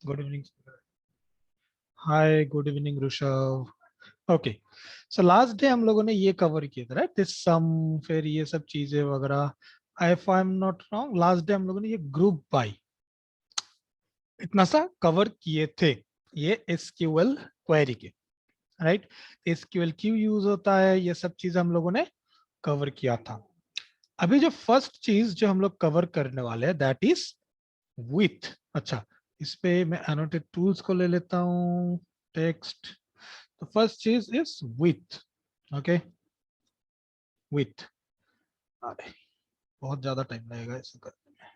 Good evening. Hi, good evening Rishabh. Okay, so last day हम लोगों ने ये कवर किया था, राइट? दिस सम, फिर ये सब चीजें वगैरह। If I am not wrong, last day हम लोगों ने ये ग्रुप बाय इतना सा कवर किए थे, ये एसक्यूएल क्वेरी के, राइट? एसक्यूएल क्यों यूज होता है, ये सब चीज हम लोगों ने कवर किया था। अभी जो फर्स्ट चीज जो हम लोग कवर करने वाले हैं दैट इज विथ। अच्छा, इस पे मैं एनोटेड टूल्स को ले लेता हूँ। टेक्स्ट, तो फर्स्ट चीज इज विथ। Okay, with. अरे, बहुत ज्यादा टाइम लगेगा इसे करने में।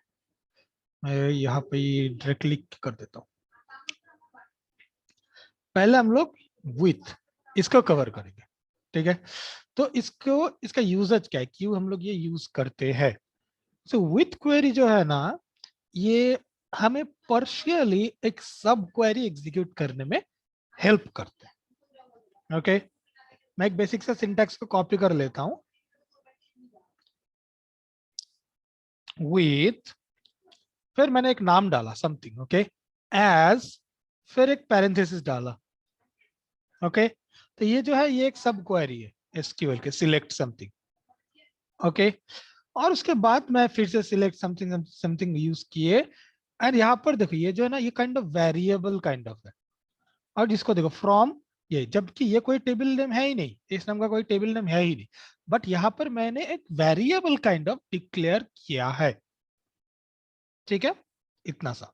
मैं यहाँ पे डायरेक्टली कर देता हूँ। पहले हम लोग विथ इसको कवर करेंगे, ठीक है? तो इसका यूजेज क्या है, क्यों हम लोग ये यूज करते हैं? सो विथ क्वेरी जो है ना, ये हमें पर्शियली एक सब क्वेरी एग्जीक्यूट करने में हेल्प करते हैं। ओके, मैं एक बेसिक सा सिंटैक्स को कॉपी कर लेता हूं। विथ, फिर मैंने एक नाम डाला समथिंग, ओके, एज, फिर एक पैरेंथेसिस डाला। ओके, तो ये जो है ये एक सब क्वेरी है एसक्यूएल के, सिलेक्ट समथिंग। ओके, और उसके बाद मैं फिर से सिलेक्ट समथिंग समथिंग यूज किए। एंड यहाँ पर देखो ये जो है ना, ये kind of variable kind of है। और जिसको देखो फ्रॉम, ये जबकि ये कोई टेबल नेम है ही नहीं, इस नाम का कोई टेबल नेम है ही नहीं, बट यहाँ पर मैंने एक वेरिएबल काइंड ऑफ डिक्लेयर किया है। ठीक है, इतना सा।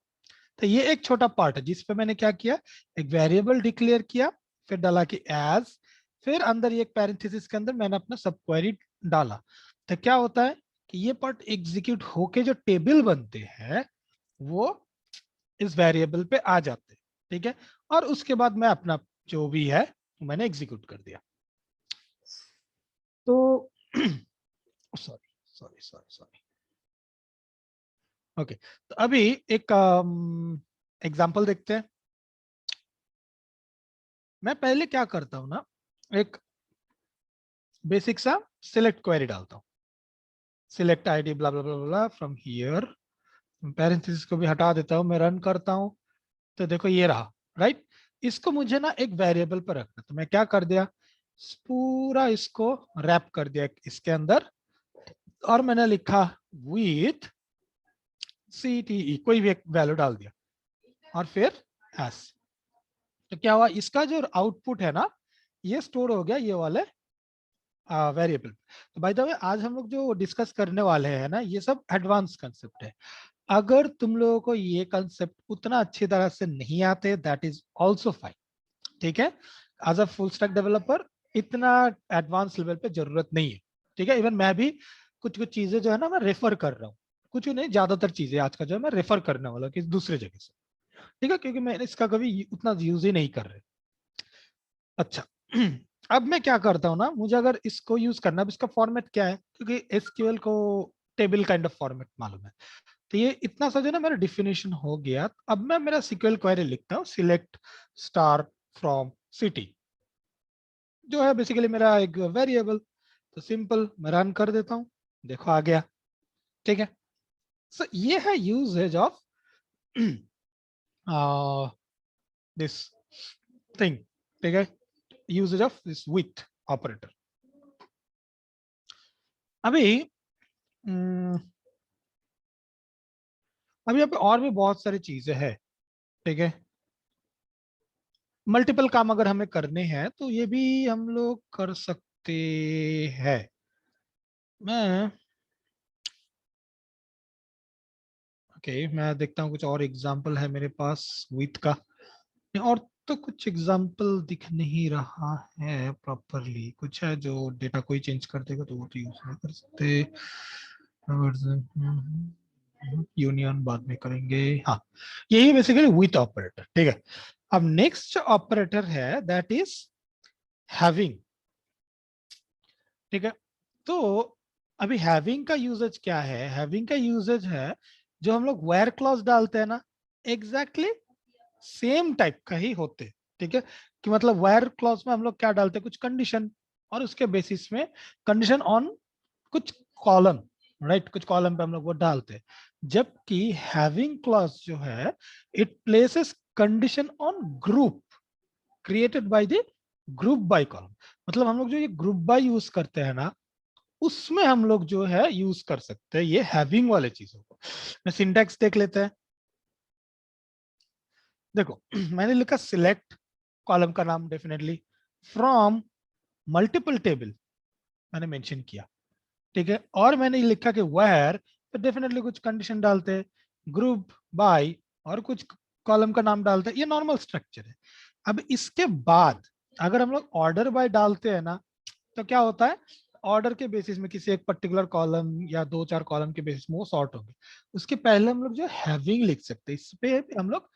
तो ये एक छोटा पार्ट है जिसपे मैंने क्या किया, एक वेरिएबल डिक्लेयर किया, फिर डाला कि एज, फिर अंदर ये एक पैरेंथेसिस के अंदर मैंने अपना सब क्वेरी डाला। तो क्या होता है कि ये पार्ट एग्जीक्यूट होके जो टेबल बनते हैं वो इस वेरिएबल पे आ जाते हैं। ठीक है, और उसके बाद मैं अपना जो भी है मैंने एग्जीक्यूट कर दिया। तो sorry sorry sorry sorry. Okay, तो अभी एक एग्जांपल देखते हैं। मैं पहले क्या करता हूं ना, एक बेसिक सा सिलेक्ट क्वेरी डालता हूं। Select ID blah blah blah blah from here, parenthesis को भी हटा देता हूं, मैं रन करता हूं। तो देखो ये रहा, राइट? इसको मुझे ना एक वेरिएबल पर रखना, तो मैं क्या कर दिया, पूरा इसको रैप कर दिया इसके अंदर। और मैंने लिखा विथ CTE, कोई भी एक वैल्यू डाल दिया, और फिर एस। तो क्या हुआ, इसका जो आउटपुट है ना, ये स्टोर हो गया ये वाले वेरिएबल। तो बाय द वे आज हम लोग जो डिस्कस करने वाले हैं ना, ये सब एडवांस कंसेप्ट है। अगर तुम लोगों को ये कंसेप्ट उतना अच्छी तरह से नहीं आते, दैट इज ऑल्सो फाइन। ठीक है, as a full stack developer इतना एडवांस लेवल पे जरूरत नहीं है। ठीक है, इवन मैं भी कुछ कुछ चीजें जो है ना मैं रेफर कर रहा हूँ, कुछ नहीं, ज्यादातर चीजें आज का जो है मैं रेफर करने वाला हूँ किसी दूसरे जगह से। ठीक है, क्योंकि मैं इसका कभी उतना यूज ही नहीं कर रहे। अच्छा, अब मैं क्या करता हूँ ना, मुझे अगर इसको यूज करना, अब इसका फॉर्मेट क्या है, क्योंकि एसक्यूएल को टेबल काइंड ऑफ फॉर्मेट मालूम है। तो ये इतना सा जो ना मेरा डिफिनेशन हो गया। अब मैं मेरा सीक्वल क्वेरी लिखता हूँ, सिलेक्ट स्टार फ्रॉम सिटी, जो है बेसिकली मेरा एक वेरिएबल। तो सिंपल मैं रन कर देता हूँ, देखो आ गया। ठीक है, सो ये है यूजेज ऑफ दिस थिंग। ठीक है, usages of this with operator. अभी अभी यहाँ पे और भी बहुत सारी चीजें हैं। ठीक है, मल्टीपल काम अगर हमें करने हैं तो ये भी हम लोग कर सकते हैं। मैं ओके, मैं देखता हूँ कुछ और एग्जांपल है मेरे पास विथ का। और तो कुछ एग्जांपल दिख नहीं रहा है प्रॉपरली, कुछ है जो डेटा कोई चेंज कर देगा तो वो तो यूज नहीं कर सकते। यूनियन बाद में करेंगे, हाँ। यही बेसिकली विथ ऑपरेटर। ठीक है, अब नेक्स्ट ऑपरेटर है दैट इज हैविंग। ठीक है, तो अभी हैविंग का यूजेज क्या है, हैविंग का यूजेज है जो हम लोग वेयर क्लॉज डालते हैं ना, एग्जैक्टली सेम टाइप का ही होते हैं। ठीक है, कि मतलब वेयर क्लॉज में हम लोग क्या डालते हैं, कुछ कंडीशन, और उसके बेसिस में कंडीशन ऑन कुछ कॉलम, राइट? कुछ कॉलम पे हम लोग वो डालते हैं। जबकि हैविंग क्लॉज जो है, it places condition on group created by the group by column. मतलब हम लोग जो ये ग्रुप बाय यूज करते हैं ना, उसमें हम लोग जो है यूज कर सकते हैं ये हैविंग वाले चीजों को। मैं सिंटैक्स देख लेते हैं। देखो मैंने लिखा सिलेक्ट, कॉलम का नाम डेफिनेटली, फ्रॉम मल्टीपल टेबल मैंने मेंशन किया, ठीक है। और मैंने ये लिखा कि वेयर, तो डेफिनेटली कुछ कंडीशन डालते हैं, ग्रुप बाय और कुछ कॉलम का नाम डालते हैं, ये नॉर्मल स्ट्रक्चर है। अब इसके बाद अगर हम लोग ऑर्डर बाय डालते हैं ना, तो क्या होता है, ऑर्डर के बेसिस में किसी एक पर्टिकुलर कॉलम या 2-4 कॉलम के बेसिस में वो सॉर्ट होंगे। उसके पहले हम लोग जो हैविंग लिख सकते हैं, इस पे हम लोग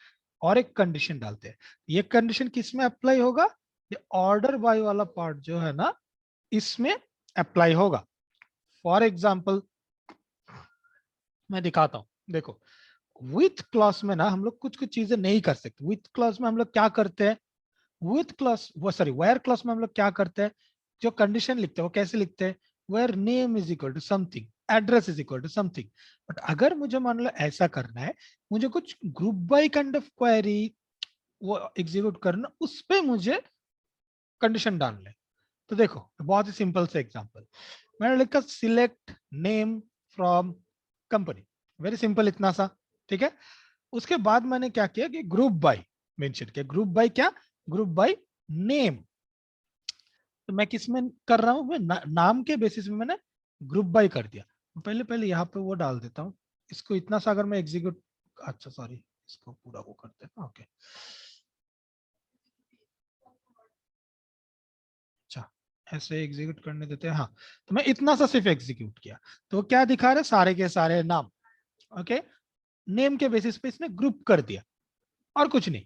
और एक कंडीशन डालते हैं। ये कंडीशन किस में अप्लाई होगा, ये ऑर्डर बाय वाला पार्ट जो है ना, इसमें अप्लाई होगा। फॉर एग्जाम्पल मैं दिखाता हूं, देखो विथ क्लॉज में ना हम लोग कुछ कुछ चीजें नहीं कर सकते। विथ क्लॉज में हम लोग क्या करते हैं, विथ क्लॉज वो सॉरी वेयर क्लॉज में हम लोग क्या करते हैं, जो कंडीशन लिखते हैं वो कैसे लिखते हैं, where name is equal to something, address is equal to something. But अगर मुझे मान लो ऐसा करना है, मुझे कुछ group by kind of query वो एग्जीक्यूट करना, उस पे मुझे कंडीशन डालना है। तो देखो बहुत ही सिंपल से एग्जांपल मैंने लिखा select name from company, very simple इतना सा, ठीक है। उसके बाद मैंने क्या किया कि ग्रुप बाय मेंशन किया। ग्रुप बाय क्या, ग्रुप बाय नेम। तो मैं किस में कर रहा हूं, मैं नाम के बेसिस में मैंने ग्रुप बाय कर दिया। पहले पहले यहाँ पे वो डाल देता हूँ, इसको इतना सा अगर मैं एग्जीक्यूट, अच्छा सॉरी इसको पूरा वो करते हैं, ओके अच्छा ऐसे एग्जीक्यूट करने देते हैं, हाँ। तो मैं इतना सा सिर्फ एग्जीक्यूट किया, तो क्या दिखा रहे, सारे के सारे नाम, ओके। नेम के बेसिस पे इसने ग्रुप कर दिया और कुछ नहीं।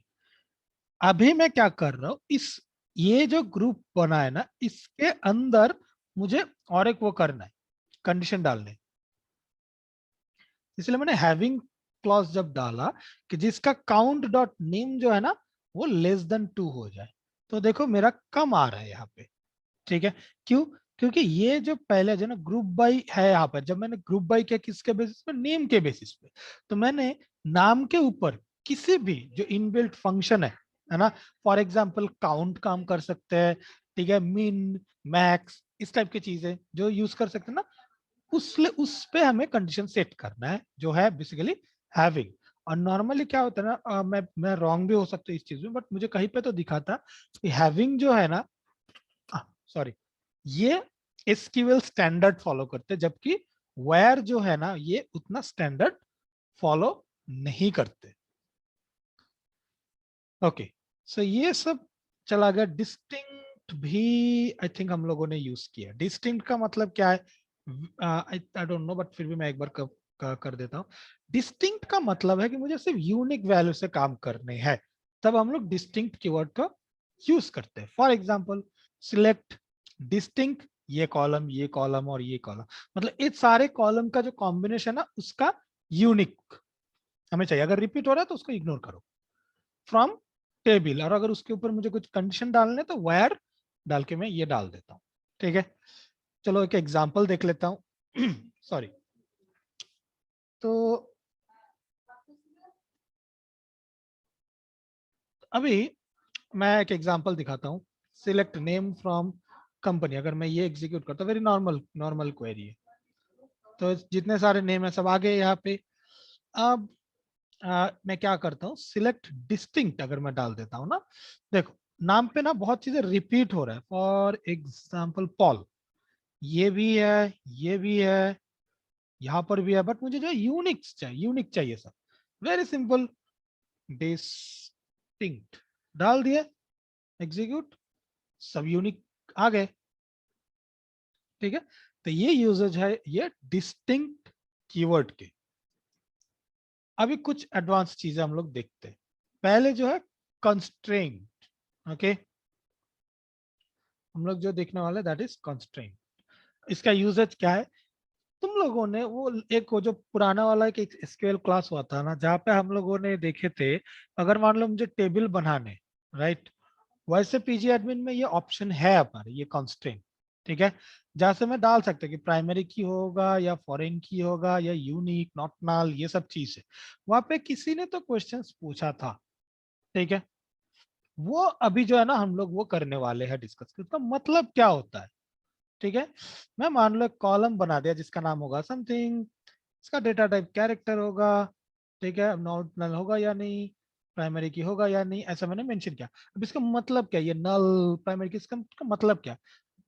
अभी मैं क्या कर रहा हूं, इस ये जो ग्रुप बना है ना, इसके अंदर मुझे और एक वो करना है, कंडीशन डालने हैं। इसलिए मैंने हैविंग क्लॉज जब डाला कि जिसका काउंट डॉट नेम जो है ना वो लेस देन 2 हो जाए, तो देखो मेरा कम आ रहा है यहाँ पे, ठीक है। क्यों, क्योंकि ये जो पहले जो ना ग्रुप बाय है, यहाँ पर जब मैंने ग्रुप बाय किया किसके बेसिस पे, नेम के बेसिस पे, तो मैंने नाम के ऊपर किसी भी जो इनबिल्ट फंक्शन है ना, फॉर एग्जांपल काउंट काम कर सकते हैं, ठीक है, मिन मैक्स इस टाइप की चीजें जो यूज कर सकते हैं ना, उस पे हमें कंडीशन सेट करना है, जो है बेसिकली हैविंग। और नॉर्मली क्या होता है ना, मैं रॉन्ग भी हो सकता है इस चीज में, बट मुझे कहीं पे तो दिखा था कि हैविंग जो है ना, सॉरी, ये एसक्यूएल स्टैंडर्ड फॉलो करते, जबकि वेयर जो है ना ये उतना स्टैंडर्ड फॉलो नहीं करते। ओके, सो ये सब चला गया। डिस्टिंक्ट भी आई थिंक हम लोगों ने यूज किया। डिस्टिंक्ट का मतलब क्या है, आई डोंट नो, बट फिर भी मैं एक बार कर देता हूँ। डिस्टिंक्ट का मतलब है कि मुझे सिर्फ यूनिक वैल्यू से काम करने हैं, तब हम लोग डिस्टिंक्ट कीवर्ड का यूज करते हैं। फॉर एग्जाम्पल सिलेक्ट डिस्टिंक्ट, ये कॉलम और ये कॉलम, मतलब इस सारे कॉलम का जो कॉम्बिनेशन है उसका यूनिक हमें चाहिए। अगर रिपीट हो रहा है तो उसको इग्नोर करो। फ्रॉम टेबल, और अगर उसके ऊपर मुझे कुछ कंडीशन डालने तो वेयर डाल के मैं ये डाल देता हूँ, ठीक है। चलो एक एग्जांपल देख लेता हूँ सॉरी। तो अभी मैं एक एग्जांपल दिखाता हूँ। सिलेक्ट नेम फ्रॉम कंपनी, अगर मैं ये एग्जीक्यूट करता हूँ, वेरी नॉर्मल नॉर्मल क्वेरी है, तो जितने सारे नेम है सब आ गए यहाँ पे। अब मैं क्या करता हूँ, सिलेक्ट डिस्टिंक्ट अगर मैं डाल देता हूँ ना, देखो नाम पे ना बहुत चीजें रिपीट हो रहा है। फॉर एग्जाम्पल पॉल, ये भी है, ये भी है, यहाँ पर भी है, बट मुझे जो यूनिक चाहिए सब। वेरी सिंपल, डिस्टिंक्ट डाल दिए, एग्जीक्यूट, सब यूनिक आ गए, ठीक है। तो ये यूजेज है ये डिस्टिंक्ट कीवर्ड के। अभी कुछ एडवांस चीजें हम लोग देखते हैं। पहले जो है कंस्ट्रेंट, ओके, हम लोग जो देखने वाले दैट इज कंस्ट्रेंट। इसका यूजेज क्या है, तुम लोगों ने वो एक वो जो पुराना वाला एक एसक्यूएल क्लास हुआ था ना, जहाँ पे हम लोगों ने देखे थे, अगर मान लो मुझे टेबल बनाने, राइट, वैसे पीजी एडमिन में ये ऑप्शन है हमारे, ये कंस्ट्रेंट, ठीक है, जहां से मैं डाल सकते कि प्राइमरी की होगा या फॉरेन की होगा या यूनिक नॉट नल, ये सब चीज है। वहां पे किसी ने तो क्वेश्चंस पूछा था ठीक है, वो अभी जो है ना हम लोग वो करने वाले हैं डिस्कस, उसका मतलब क्या होता है। ठीक है, मैं मान लो कॉलम बना दिया जिसका नाम होगा समथिंग, इसका डेटा टाइप कैरेक्टर होगा। ठीक है, नॉट नल होगा या नहीं, प्राइमरी की होगा या नहीं, ऐसा मैंने मेंशन किया। अब इसका मतलब क्या है, ये नल प्राइमरी की, इसका मतलब क्या।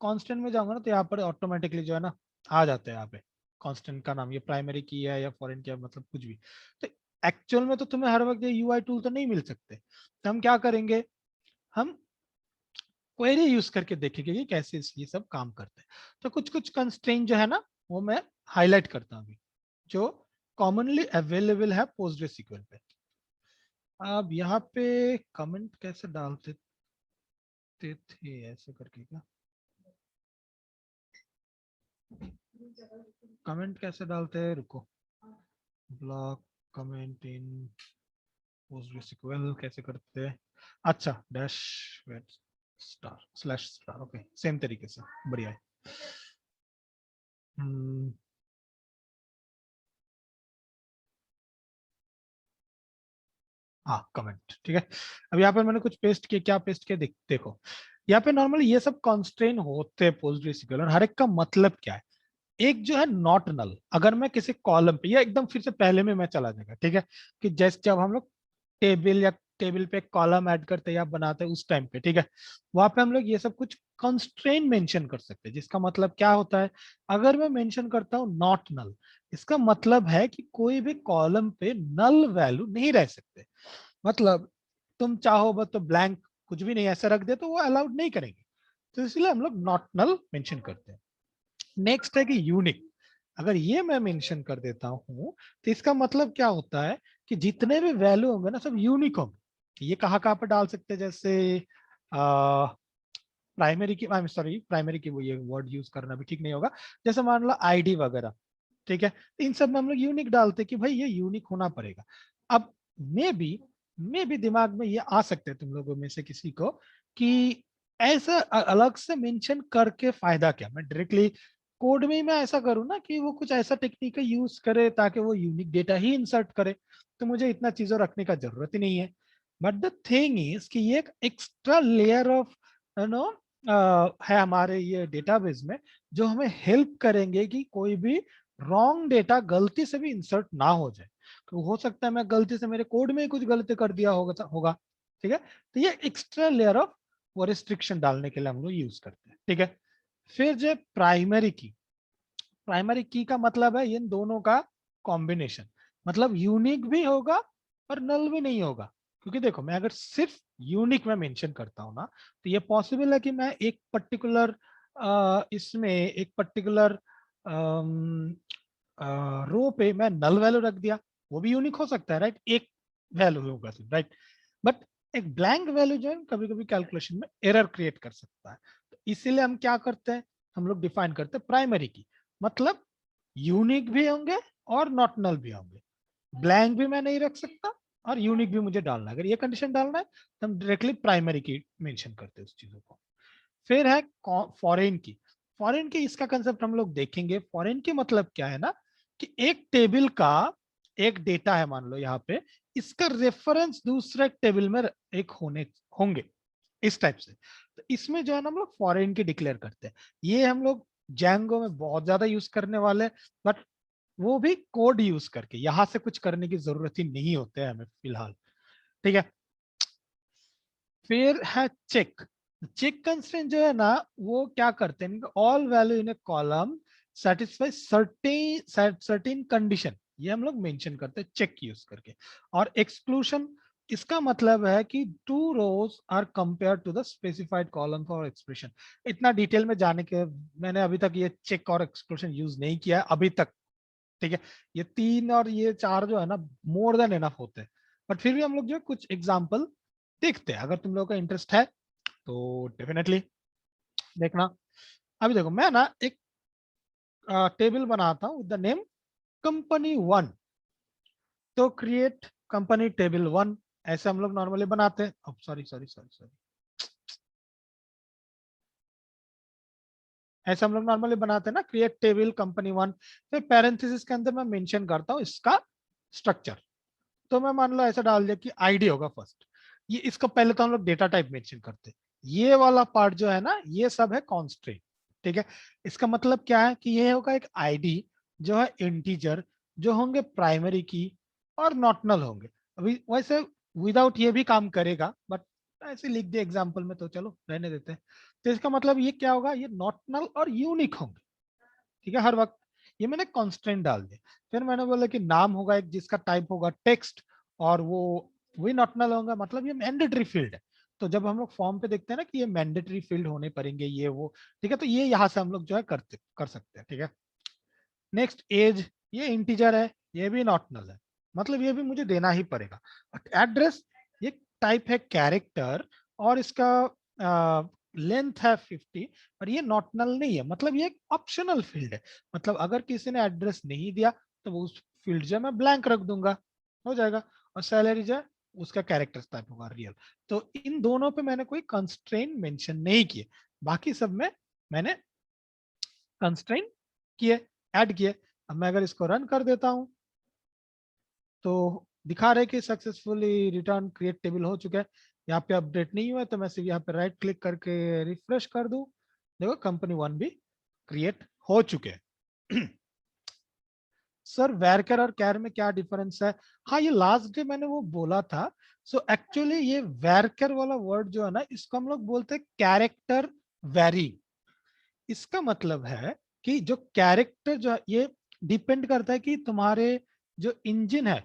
कांस्टेंट में जाऊंगा ना तो यहाँ पर ऑटोमेटिकली जो है ना आ जाता है यहाँ पे कांस्टेंट का नाम, ये प्राइमरी की है या फॉरेन की है, मतलब कुछ भी। तो एक्चुअल में तो तुम्हें हर वक्त ये यूआई टूल तो नहीं मिल सकते, तो हम क्या करेंगे, हम क्वेरी यूज करके देखेंगे कि कैसे ये सब काम करते हैं। तो कुछ कुछ कंस्ट्रेंट जो है ना वो मैं हाईलाइट करता हूँ अभी, जो कॉमनली अवेलेबल है पोस्टग्रेसक्यूएल पे। अब यहाँ पे कमेंट कैसे डालते थे ऐसे करके क्या, कमेंट कैसे डालते हैं, रुको, ब्लॉक कमेंट इन पोस्टग्रेसक्यूएल कैसे करते हैं। अच्छा, dash wait star slash star, okay same तरीके से, बढ़िया है। हम्म, हाँ कमेंट, ठीक है। अब यहाँ पे मैंने कुछ पेस्ट किया, क्या पेस्ट किया देखो, यहाँ पे नॉर्मली ये सब कॉन्स्ट्रेन होते हैं पोस्टग्रेसक्यूएल, और हर एक का मतलब क्या है। एक जो है नॉट नल, अगर मैं किसी कॉलम पे, या एकदम फिर से पहले में मैं चला जाएगा, ठीक है, कि जैसे जब हम लोग टेबल या टेबल पे कॉलम ऐड करते हैं या बनाते हैं उस टाइम पे, ठीक है, वहां पे हम लोग ये सब कुछ कंस्ट्रेन मेंशन कर सकते हैं, जिसका मतलब क्या होता है। अगर मैं मेंशन करता हूँ नॉट नल, इसका मतलब है कि कोई भी कॉलम पे नल वैल्यू नहीं रह सकते, मतलब तुम चाहो बस तो ब्लैंक कुछ भी नहीं ऐसा रख दे तो वो अलाउड नहीं करेंगे, तो इसलिए हम लोग नॉट नल मेंशन करते हैं। नेक्स्ट है कि यूनिक, अगर ये मैं मेंशन कर देता हूं तो इसका मतलब क्या होता है कि जितने भी वैल्यू होंगे ना सब यूनिक होंगे। ये कहाँ कहाँ पर डाल सकते हैं, जैसे प्राइमरी की, आई एम सॉरी प्राइमरी की, वो ये वर्ड यूज करना भी ठीक नहीं होगा, जैसे मान लो आईडी वगैरह, ठीक है, तो इन सब में हम लोग यूनिक डालते हैं कि भाई ये यूनिक होना पड़ेगा। अब मे भी दिमाग में ये आ सकते हैं तुम लोगों में से किसी को कि ऐसा अलग से मेंशन करके फायदा क्या, मैं डायरेक्टली कोड में ही मैं ऐसा करूँ ना कि वो कुछ ऐसा टेक्निक यूज करे ताकि वो यूनिक डेटा ही इंसर्ट करे, तो मुझे इतना चीजों रखने का जरूरत ही नहीं है। बट द थिंग इज कि ये एक extra layer of you know है हमारे ये डेटाबेस में, जो हमें हेल्प करेंगे कि कोई भी रॉन्ग डेटा गलती से भी इंसर्ट ना हो जाए। तो हो सकता है मैं गलती से मेरे कोड में ही कुछ गलती कर दिया होगा, ठीक है, तो ये एक्स्ट्रा लेयर ऑफ वो रिस्ट्रिक्शन डालने के लिए हम लोग यूज करते हैं, ठीक है। फिर जो प्राइमरी की का मतलब है इन दोनों का कॉम्बिनेशन, मतलब यूनिक भी होगा और नल भी नहीं होगा। क्योंकि देखो मैं अगर सिर्फ यूनिक में मेंशन करता हूं ना, तो ये पॉसिबल है कि मैं एक पर्टिकुलर इसमें एक पर्टिकुलर रो पे मैं नल वैल्यू रख दिया, वो भी यूनिक हो सकता है, राइट, एक वैल्यू होगा, राइट। बट एक ब्लैंक वैल्यू जो है कभी कभी कैलकुलेशन में एरर क्रिएट कर सकता है, तो इसीलिए हम क्या करते हैं, हम लोग डिफाइन करते हैं प्राइमरी की, मतलब यूनिक भी होंगे और नॉट नल भी होंगे, ब्लैंक भी मैं नहीं रख सकता और यूनिक भी मुझे डालना है। अगर ये कंडीशन डालना है तो हम डायरेक्टली प्राइमरी की मेंशन करते हैं उस चीजों को। फिर है फॉरेन की। फॉरेन की इसका कंसेप्ट हम लोग देखेंगे। फॉरेन की मतलब क्या है ना, कि एक टेबल का एक डेटा है मान लो यहाँ पे, इसका रेफरेंस दूसरे टेबल में एक होंगे इस टाइप से, तो इसमें जो है ना हम लोग फॉरेन की डिक्लेयर करते हैं। ये हम लोग जैंगो में बहुत ज्यादा यूज करने वाले हैं, बट वो भी कोड यूज करके, यहां से कुछ करने की जरूरत ही नहीं होते है हमें फिलहाल, ठीक है। फिर है चेक। चेक कंस्ट्रेंट जो है ना वो क्या करते हैं, all value in A column satisfy certain condition, ये हम लोग मेंशन करते हैं चेक यूज करके। और एक्सक्लूशन, इसका मतलब है कि two rows are compare to the specified column for expression. इतना डिटेल में जाने के, मैंने अभी तक ये चेक और एक्सक्लूशन यूज नहीं किया है अभी तक, ठीक है। ये तीन और ये चार जो है ना मोर देन एनफ होते हैं, बट फिर भी हम लोग जो है कुछ एग्जाम्पल देखते हैं, अगर तुम लोगों का इंटरेस्ट है तो डेफिनेटली देखना। अभी देखो मैं ना एक टेबल बनाता हूँ with the name company one, तो क्रिएट कंपनी टेबल वन, ऐसे हम लोग नॉर्मली बनाते हैं। अब सॉरी सॉरी सॉरी सॉरी, ऐसे हम लोग नॉर्मली बनाते हैं ना, क्रिएट टेबल कंपनी वन, फिर पैरेंथेसिस के अंदर मैं मेंशन करता हूँ इसका स्ट्रक्चर। तो मैं मान लो ऐसा डाल दिया कि आईडी होगा फर्स्ट, ये इसका पहले तो हम लोग डेटा टाइप मेंशन करते हैं, ये वाला पार्ट जो है ना ये सब है कॉन्स्ट्रेंट, ठीक है। इसका मतलब क्या है कि ये होगा एक आईडी जो है इंटीजर, जो होंगे प्राइमरी की और नॉट नल होंगे। अभी वैसे विदाउट ये भी काम करेगा, बट ऐसे लिख दिया एग्जांपल में तो चलो रहने देते हैं। तो इसका मतलब ये क्या होगा, ये नॉट नल और यूनिक होंगे, ठीक है, हर वक्त। ये मैंने कॉन्स्टेंट डाल दिया। फिर मैंने बोला कि नाम होगा एक जिसका टाइप होगा टेक्स्ट, और वो वही नॉट नल होगा, मतलब ये मैंडेटरी फील्ड है। तो जब हम लोग फॉर्म पे देखते हैं ना कि ये मैंडेटरी फील्ड होने पड़ेंगे ये वो, ठीक है, तो ये यहाँ से हम लोग जो है कर सकते हैं, ठीक है। नेक्स्ट एज, ये इंटीजर है, ये भी नॉट नल है, मतलब ये भी मुझे देना ही पड़ेगा। एड्रेस, ये टाइप है कैरेक्टर, और इसका लेंथ है 50, और ये नॉट नल नहीं है, मतलब ये एक ऑप्शनल फील्ड है। मतलब अगर किसी ने एड्रेस नहीं दिया तो वो उस फील्ड जो है मैं ब्लैंक रख दूंगा, हो जाएगा। और सैलरी जो है उसका कैरेक्टर टाइप होगा रियल। तो इन दोनों पे मैंने कोई कंस्ट्रेंट मेंशन नहीं किए, बाकी सब में मैंने कंस्ट्रेंट किए, ऐड किए। अब मैं अगर इसको रन कर देता हूं तो दिखा रहे कि सक्सेसफुली रिटर्न क्रिएट टेबल हो चुका है। यहाँ पे अपडेट नहीं हुआ है, तो मैं सिर्फ यहाँ पे राइट क्लिक करके रिफ्रेश कर दूं, देखो कंपनी 1 भी क्रिएट हो चुके हैं। सर वैरकर और कैर में क्या डिफरेंस है? हाँ, ये लास्ट डे मैंने वो बोला था। सो एक्चुअली ये वैरकर वाला वर्ड जो है ना, इसको हम लोग बोलते हैं कैरेक्टर वेरी। इसका मतलब है कि जो कैरेक्टर जो है ये डिपेंड करता है कि तुम्हारे जो इंजन है,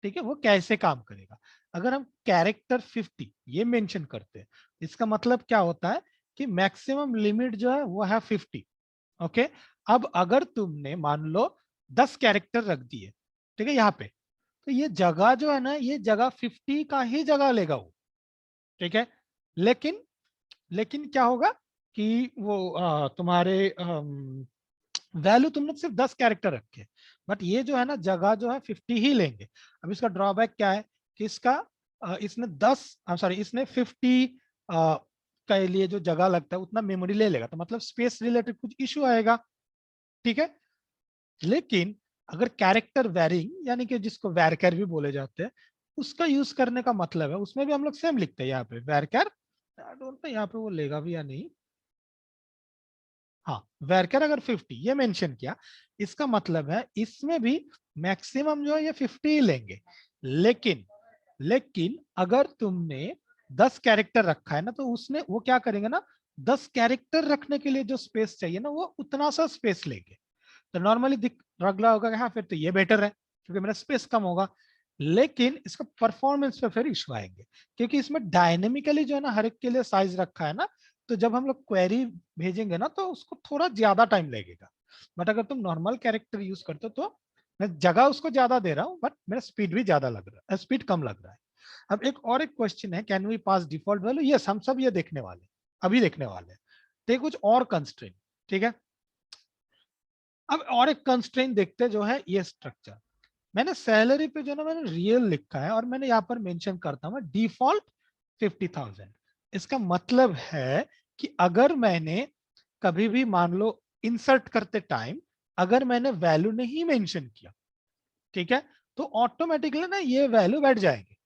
ठीक है, वो कैसे काम करेगा। अगर हम कैरेक्टर 50 ये मेंशन करते हैं, इसका मतलब क्या होता है कि मैक्सिमम लिमिट जो है वो है 50। ओके, अब अगर तुमने मान लो 10 कैरेक्टर रख दिए, ठीक है, यहाँ पे, तो ये जगह जो है ना, ये जगह 50 का ही जगह लेगा वो, ठीक है। लेकिन लेकिन क्या होगा कि वो तुम्हारे वैल्यू तुमने सिर्फ 10 कैरेक्टर रखे, बट ये जो है ना जगह जो है 50 ही लेंगे। अब इसका ड्रॉबैक क्या है कि इसका इसने 10 सॉरी इसने 50 के लिए जो जगह लगता है उतना मेमोरी ले लेगा, तो मतलब स्पेस रिलेटेड कुछ इश्यू आएगा, ठीक है। लेकिन अगर कैरेक्टर वेरिंग यानी कि जिसको वैरकर भी बोले जाते हैं, उसका यूज करने का मतलब है उसमें भी हम लोग सेम लिखते हैं यहाँ पे वैरकर। आई डोंट नो यहाँ पे वो लेगा भी या नहीं। हाँ, वैरकर अगर 50 ये मेंशन किया, इसका मतलब है इसमें भी मैक्सिमम जो है ये 50 ही लेंगे। लेकिन लेकिन अगर तुमने 10 कैरेक्टर रखा है ना, तो उसने वो क्या करेंगे ना, 10 कैरेक्टर रखने के लिए जो स्पेस चाहिए ना वो उतना सा स्पेस लेंगे। तो नॉर्मली दिख रख रहा होगा कि हाँ फिर तो ये बेटर है क्योंकि मेरा स्पेस कम होगा। लेकिन इसका परफॉर्मेंस पे फिर इशू आएंगे, क्योंकि इसमें डायनेमिकली जो है ना हर एक के लिए साइज रखा है ना, तो जब हम लोग क्वेरी भेजेंगे ना तो उसको थोड़ा ज्यादा टाइम लगेगा। बट अगर तुम नॉर्मल कैरेक्टर यूज करते हो तो मैं जगह उसको ज्यादा दे रहा हूँ, बट मेरा स्पीड भी ज्यादा लग रहा है, स्पीड कम लग रहा है। अब एक और एक क्वेश्चन है, can we pass default value? Yes, हम सब ये देखने वाले अभी देखने वाले हैं। तो कुछ और कंस्ट्रेंट, ठीक है। अब और एक कंस्ट्रेंट देखते हैं जो है ये स्ट्रक्चर। मैंने सैलरी पे जो ना मैंने रियल लिखा है, और मैंने यहाँ पर मेंशन करता हूँ डिफॉल्ट 50,000। इसका मतलब है कि अगर मैंने कभी भी मान लो इंसर्ट करते टाइम अगर मैंने वैल्यू नहीं मेंशन किया, ठीक है, तो ऑटोमेटिकली ना ये वैल्यू बैठ जाएगी,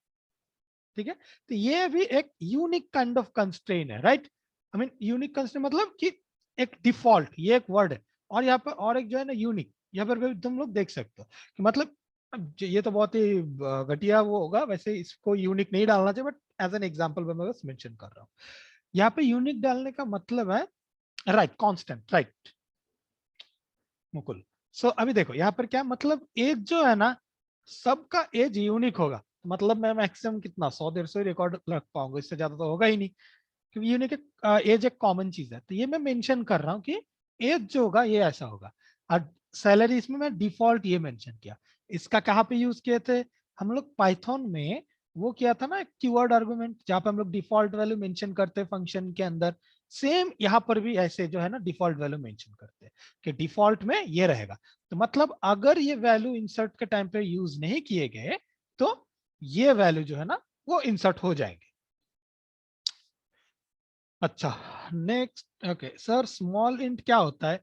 ठीक है। तो ये भी एक यूनिक काइंड ऑफ कंस्ट्रेंट है, right. I mean unique constraint मतलब कि एक डिफॉल्ट ये एक वर्ड है, और यहाँ पर और एक जो है ना यूनिक, यहाँ पर भी तुम लोग देख सकते हो कि मतलब ये तो बहुत ही घटिया वो होगा, वैसे इसको यूनिक नहीं डालना चाहिए, बट एज एन एग्जाम्पल मैं बस मेंशन कर रहा हूँ। यहाँ पे यूनिक डालने का मतलब है राइट कांस्टेंट, राइट मुकुल। सो अभी देखो यहाँ पर क्या मतलब एज जो है ना सबका एज यूनिक होगा, मतलब मैं मैक्सिमम कितना 100-150 रिकॉर्ड रख पाऊंगा, इससे ज्यादा तो होगा ही नहीं, क्योंकि यूनिक एज एक कॉमन चीज है। तो ये मैं मेंशन कर रहा हूँ कि एज जो होगा ये ऐसा होगा। और सैलरी इसमें मैं डिफॉल्ट ये मेंशन किया। इसका कहाँ पे यूज किए थे हम लोग पाइथन में? वो किया था ना कीवर्ड आर्गुमेंट, जहाँ पे हम लोग डिफॉल्ट वैल्यू मेंशन करते हैं फंक्शन के अंदर। सेम यहाँ पर भी ऐसे जो है ना डिफॉल्ट वैल्यू मेंशन करते हैं कि डिफॉल्ट में ये रहेगा। तो मतलब अगर ये वैल्यू इंसर्ट के टाइम पे यूज नहीं किए गए तो ये वैल्यू जो है ना वो इंसर्ट हो जाएंगे। अच्छा, next okay sir, small int क्या होता है?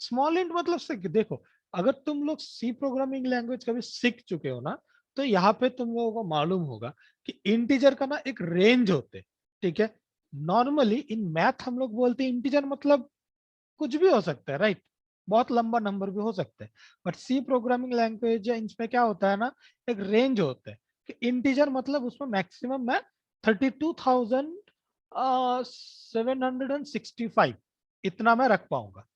स्मॉल इंट मतलब से देखो, अगर तुम लोग सी प्रोग्रामिंग लैंग्वेज कभी सीख चुके हो ना, तो यहाँ पे तुम लोगों को मालूम होगा कि इंटीजर का ना एक रेंज होते, ठीक है। नॉर्मली इन मैथ हम लोग बोलते हैं इंटीजर मतलब कुछ भी हो सकता है, राइट, बहुत लंबा नंबर भी हो सकता है। बट सी प्रोग्रामिंग लैंग्वेज या इसमें क्या होता है ना, एक रेंज होता है कि इंटीजर मतलब उसमें मैक्सिमम मैं 32,765 इतना मैं रख पाऊंगा,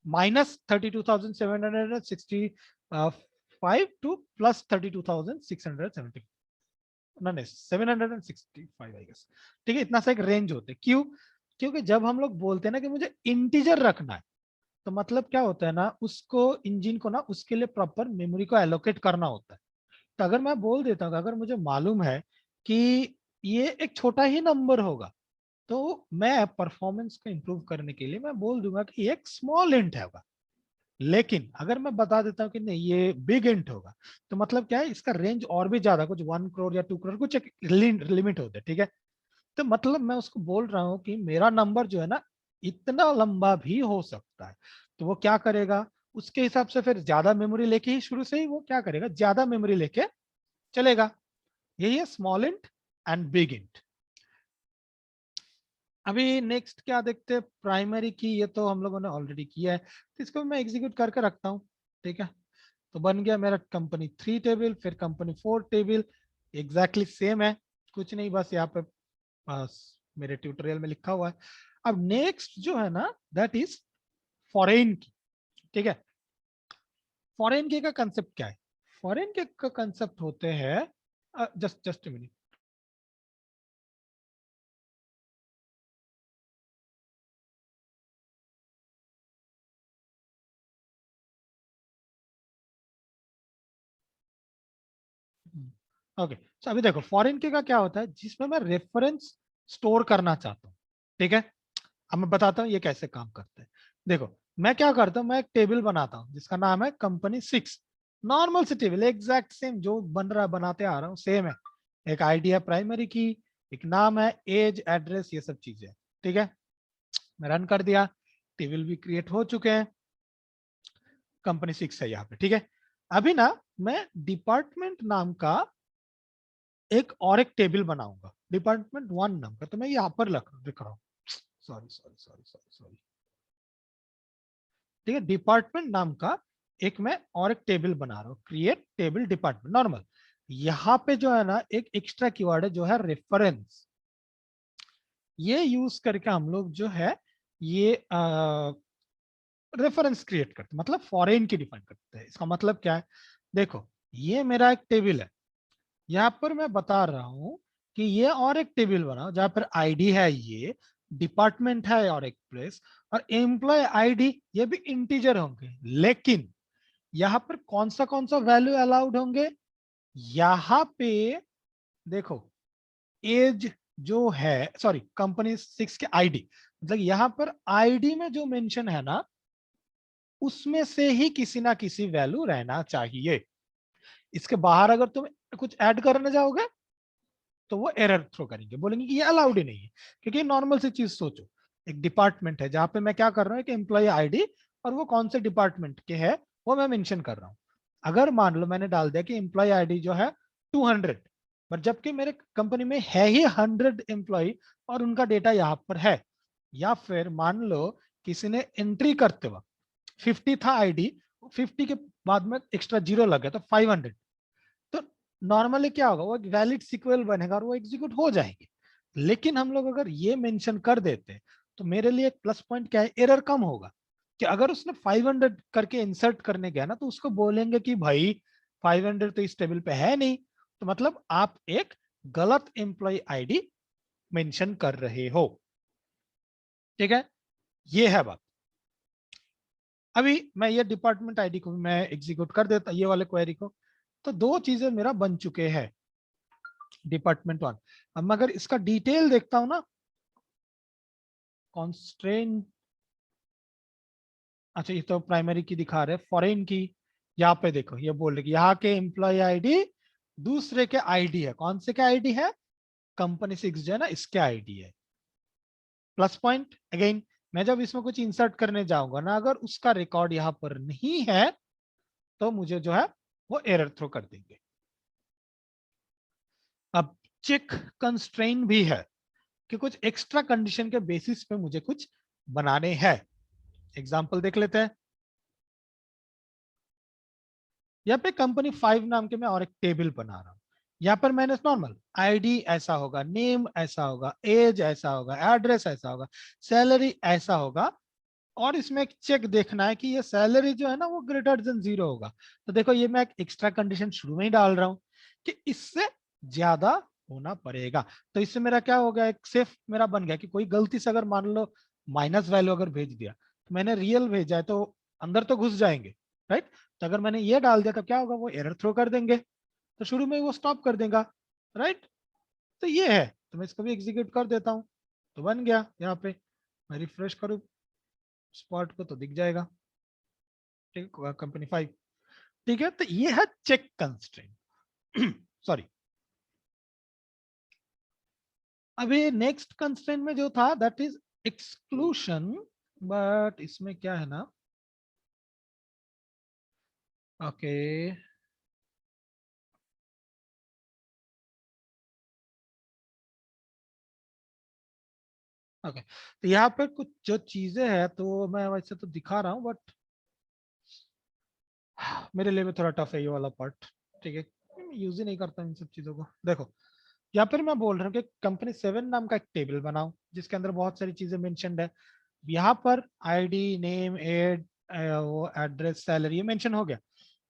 -32,765 टू +32,670, नहीं 765 आई गेस, ठीक है। इतना सा एक रेंज होते, क्यों? क्योंकि जब हम लोग बोलते हैं ना कि मुझे इंटीजर रखना है, तो मतलब क्या होता है ना, उसको इंजन को ना उसके लिए प्रॉपर मेमोरी को एलोकेट करना होता है। तो अगर मैं बोल देता हूँ, अगर मुझे मालूम है कि ये एक छोटा ही नंबर होगा, तो मैं परफॉर्मेंस को इंप्रूव करने के लिए मैं बोल दूंगा कि ये एक स्मॉल इंट होगा। लेकिन अगर मैं बता देता हूँ कि नहीं ये बिग इंट होगा, तो मतलब क्या है, इसका रेंज और भी ज्यादा, कुछ 1 करोड़ या 2 करोड़ कुछ एक लिमिट होते हैं, ठीक है। तो मतलब मैं उसको बोल रहा हूँ कि मेरा नंबर जो है ना इतना लंबा भी हो सकता है। तो वो क्या करेगा, उसके हिसाब से फिर ज्यादा मेमोरी लेके ही शुरू से ही वो क्या करेगा, ज्यादा मेमोरी लेके चलेगा। यही है small int and big int. अभी नेक्स्ट क्या देखते हैं, प्राइमरी की, ये तो हम लोगों ने ऑलरेडी किया है, तो इसको मैं एग्जीक्यूट करके रखता हूँ, ठीक है। तो बन गया मेरा कंपनी 3 टेबल, फिर कंपनी 4 टेबल, एग्जैक्टली सेम है, कुछ नहीं, बस यहाँ पे बस मेरे ट्यूटोरियल में लिखा हुआ है। अब नेक्स्ट जो है ना दैट इज फॉरेन की, ठीक है। फॉरेन की का कंसेप्ट क्या है? फॉरेन के का कंसेप्ट होते हैं, जस्ट जस्ट मिनट, ओके। तो अभी देखो फॉरेन के का क्या होता है, जिसमें मैं रेफरेंस स्टोर करना चाहता हूँ, ठीक है। अब मैं बताता हूँ ये कैसे काम करता है। देखो मैं क्या करता हूँ, मैं एक टेबल बनाता हूँ जिसका नाम है कंपनी 6, नॉर्मल से टेबल एग्जैक्ट सेम जो बन रहा बनाते आ रहा हूँ सेम है। एक आईडी है प्राइमरी की, एक नाम है, एज, एड्रेस, ये सब चीजें, ठीक है। मैं रन कर दिया, टेबल भी क्रिएट हो चुके हैं, कंपनी 6 है यहाँ पे, ठीक है। अभी ना मैं डिपार्टमेंट नाम का एक और एक टेबल बनाऊंगा, डिपार्टमेंट 1 नाम का, तो मैं यहाँ पर लिख रहा हूँ, sorry sorry sorry sorry sorry, ठीक है। डिपार्टमेंट नाम का एक मैं और एक टेबल बना रहा हूँ, क्रिएट टेबल डिपार्टमेंट नॉर्मल। यहाँ पे जो है ना एक एक्स्ट्रा कीवर्ड है जो है रेफरेंस, ये यूज करके हम लोग जो है ये रेफरेंस क्रिएट करते हैं, मतलब फॉरेन की डिफाइन करते हैं। इसका मतलब क्या है, देखो ये मेरा एक टेबल है, यहाँ पर मैं बता रहा हूँ कि ये और एक टेबल बनाओ जहां पर आईडी है, ये डिपार्टमेंट है और एक प्लेस, और एम्प्लॉय आईडी ये भी इंटीजर होंगे, लेकिन यहाँ पर कौन सा वैल्यू अलाउड होंगे, यहाँ पे देखो एज जो है, सॉरी कंपनी 6 के आईडी, मतलब यहाँ पर आईडी में जो मेंशन है ना उसमें से ही किसी ना किसी वैल्यू रहना चाहिए। इसके बाहर अगर तुम कुछ ऐड करने जाओगे तो वो एरर थ्रो करेंगे, बोलेंगे कि ये अलाउड ही नहीं है। क्योंकि नॉर्मल सी चीज सोचो, एक डिपार्टमेंट है जहां पे मैं क्या कर रहा हूँ, कि एम्प्लॉय आईडी और वो कौन से डिपार्टमेंट के है वो मैं मेंशन कर रहा हूँ। अगर मान लो मैंने डाल दिया कि एम्प्लॉय आईडी जो है 200, पर जबकि मेरे कंपनी में है ही 100 एम्प्लॉय और उनका डेटा यहाँ पर है, या फिर मान लो किसी ने एंट्री करते वक्त 50 था आईडी, 50 के बाद में एक्स्ट्रा जीरो लग गया तो 500, तो नॉर्मली क्या होगा, वो एक वैलिड सीक्वल बनेगा और वो एग्जीक्यूट हो जाएगी। लेकिन हम लोग अगर ये मेंशन कर देते तो मेरे लिए एक प्लस पॉइंट क्या है, एरर कम होगा, कि अगर उसने 500 करके इंसर्ट करने गया ना तो उसको बोलेंगे कि भाई 500 तो इस टेबल पे है नहीं, तो मतलब आप एक गलत एम्प्लॉय आईडी मेंशन कर रहे हो, ठीक है। ये है बात। अभी मैं ये डिपार्टमेंट आईडी को भी मैं एग्जीक्यूट कर देता ये वाले क्वेरी को, तो दो चीजें मेरा बन चुके हैं डिपार्टमेंट 1। अब मैं अगर इसका डिटेल देखता हूं ना, कॉन्स्ट्रेंट, अच्छा ये तो प्राइमरी की दिखा रहे, फॉरेन की यहाँ पे देखो ये बोल रहे कि यहाँ के एम्प्लॉय आईडी दूसरे के आईडी है, कौन से के आईडी है, कंपनी 6 जो है ना इसके आईडी है। प्लस पॉइंट अगेन, मैं जब इसमें कुछ इंसर्ट करने जाऊंगा ना अगर उसका रिकॉर्ड यहाँ पर नहीं है तो मुझे जो है वो एरर थ्रो कर देंगे। चेक कंस्ट्रेन भी है कि कुछ एक्स्ट्रा कंडीशन के बेसिस पे मुझे कुछ बनाने हैं। एग्जांपल देख लेते हैं। यहाँ पे कंपनी 5 नाम के मैं और एक टेबल बना रहा हूँ। यहाँ पर मैंने नॉर्मल आईडी ऐसा होगा, नेम ऐसा होगा, एज ऐसा होगा, एड्रेस ऐसा होगा, सैलरी ऐसा होगा, और इसमें एक चेक देखना है कि ये सैलरी जो है ना वो ग्रेटर देन 0 होगा। तो देखो ये मैं एक एक्स्ट्रा कंडीशन शुरू में ही डाल रहा हूँ कि इससे ज्यादा होना पड़ेगा। तो इससे मेरा क्या हो गया, एक सेफ मेरा बन गया कि कोई गलती से अगर मान लो माइनस वैल्यू अगर भेज दिया, तो मैंने रियल भेजा है तो अंदर तो घुस जाएंगे, राइट। तो अगर मैंने ये डाल दिया तो क्या होगा, वो एरर थ्रो कर देंगे, तो शुरू में वो स्टॉप कर देगा, राइट। तो ये है, तो मैं इसको भी एग्जीक्यूट कर देता हूँ, तो बन गया। यहाँ पे मैं रिफ्रेश करूँ स्पॉट को तो दिख जाएगा, ठीक है, कंपनी 5। ठीक है, तो ये है चेक कंस्ट्रेंट। सॉरी, अभी नेक्स्ट कंस्ट्रेंट में जो था दैट इज एक्सक्लूशन, बट इसमें क्या है ना, ओके ओके, तो यहाँ पे कुछ जो चीजें हैं तो मैं वैसे तो दिखा रहा हूँ, बट मेरे लिए भी थोड़ा टफ है ये वाला पार्ट। ठीक है, मैं यूज ही नहीं करता इन सब चीजों को। देखो यहाँ पर मैं बोल रहा हूँ कि कंपनी 7 नाम का एक टेबल बनाओ जिसके अंदर बहुत सारी चीजें मेंशन्ड है। यहाँ पर आईडी, नेम, एड, वो एड्रेस, सैलरी ये मेंशन हो गया।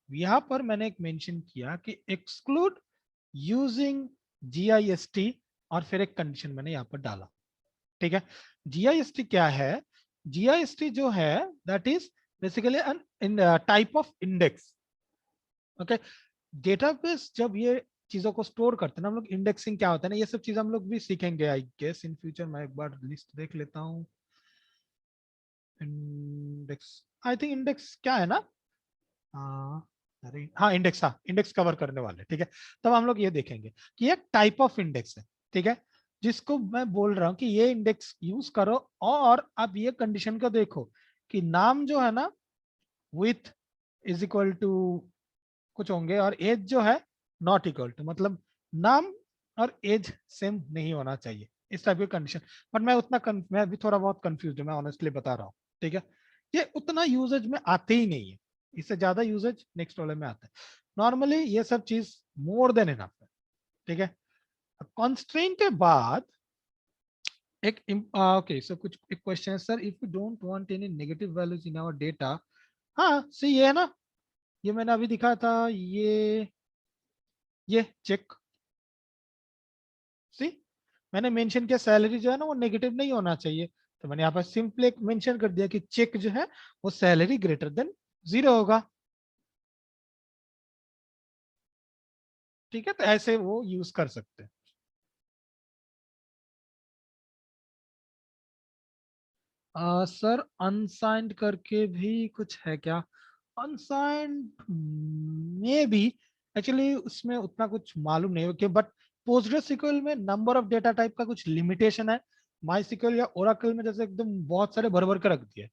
यहाँ पर मैंने एक मेंशन किया कि एक्सक्लूड यूजिंग जीआईएसटी, और फिर एक कंडीशन मैंने यहाँ पर डाला। ठीक है, जीआईएसटी क्या है, जीआईएसटी जो है that is basically an type of index. Okay, database जब ये चीजों को स्टोर करते हैं ना हम लोग, इंडेक्सिंग क्या होता है ना, ये सब चीज हम लोग भी सीखेंगे आई गेस इन फ्यूचर। मैं एक बार लिस्ट देख लेता हूँ। इंडेक्स, आई थिंक इंडेक्स क्या है ना, अरे हाँ इंडेक्स, हाँ इंडेक्स कवर करने वाले। ठीक है, तब हम लोग ये देखेंगे कि एक टाइप ऑफ इंडेक्स है, ठीक है, जिसको मैं बोल रहा हूँ कि ये इंडेक्स यूज करो। और अब ये कंडीशन को देखो कि नाम जो है ना विथ इज इक्वल टू कुछ होंगे, और एज जो है नॉट इक्वल टू, मतलब नाम और एज सेम नहीं होना चाहिए, इस टाइप की कंडीशन। बट मैं उतना मैं अभी थोड़ा बहुत कंफ्यूज हूँ, मैं ऑनेस्टली बता रहा हूँ। ठीक है, ये उतना यूजेज में आते ही नहीं है, इससे ज्यादा यूजेज नेक्स्ट वाले में आता है। नॉर्मली ये सब चीज मोर देन इनफ है। ठीक है, कॉन्स्ट्रेंट के बाद एक ओके, सो कुछ एक क्वेश्चन है sir, if you don't want any negative values in our data. हाँ सी ये है ना, ये मैंने अभी दिखा था, ये चेक सी, मैंने मेंशन किया सैलरी जो है ना वो नेगेटिव नहीं होना चाहिए, तो मैंने यहाँ पर सिंपली एक मेंशन कर दिया कि चेक जो है वो सैलरी ग्रेटर देन 0 होगा। ठीक है, तो ऐसे वो यूज कर सकते हैं। सर अनसाइंड करके भी कुछ है क्या, अनसाइंड में भी एक्चुअली उसमें उतना कुछ मालूम नहीं है, बट पोस्टग्रेसक्यूएल में नंबर ऑफ डेटा टाइप का कुछ लिमिटेशन है। माई सिक्वल या ओराकल में जैसे एकदम बहुत सारे भर भर के रख दिए।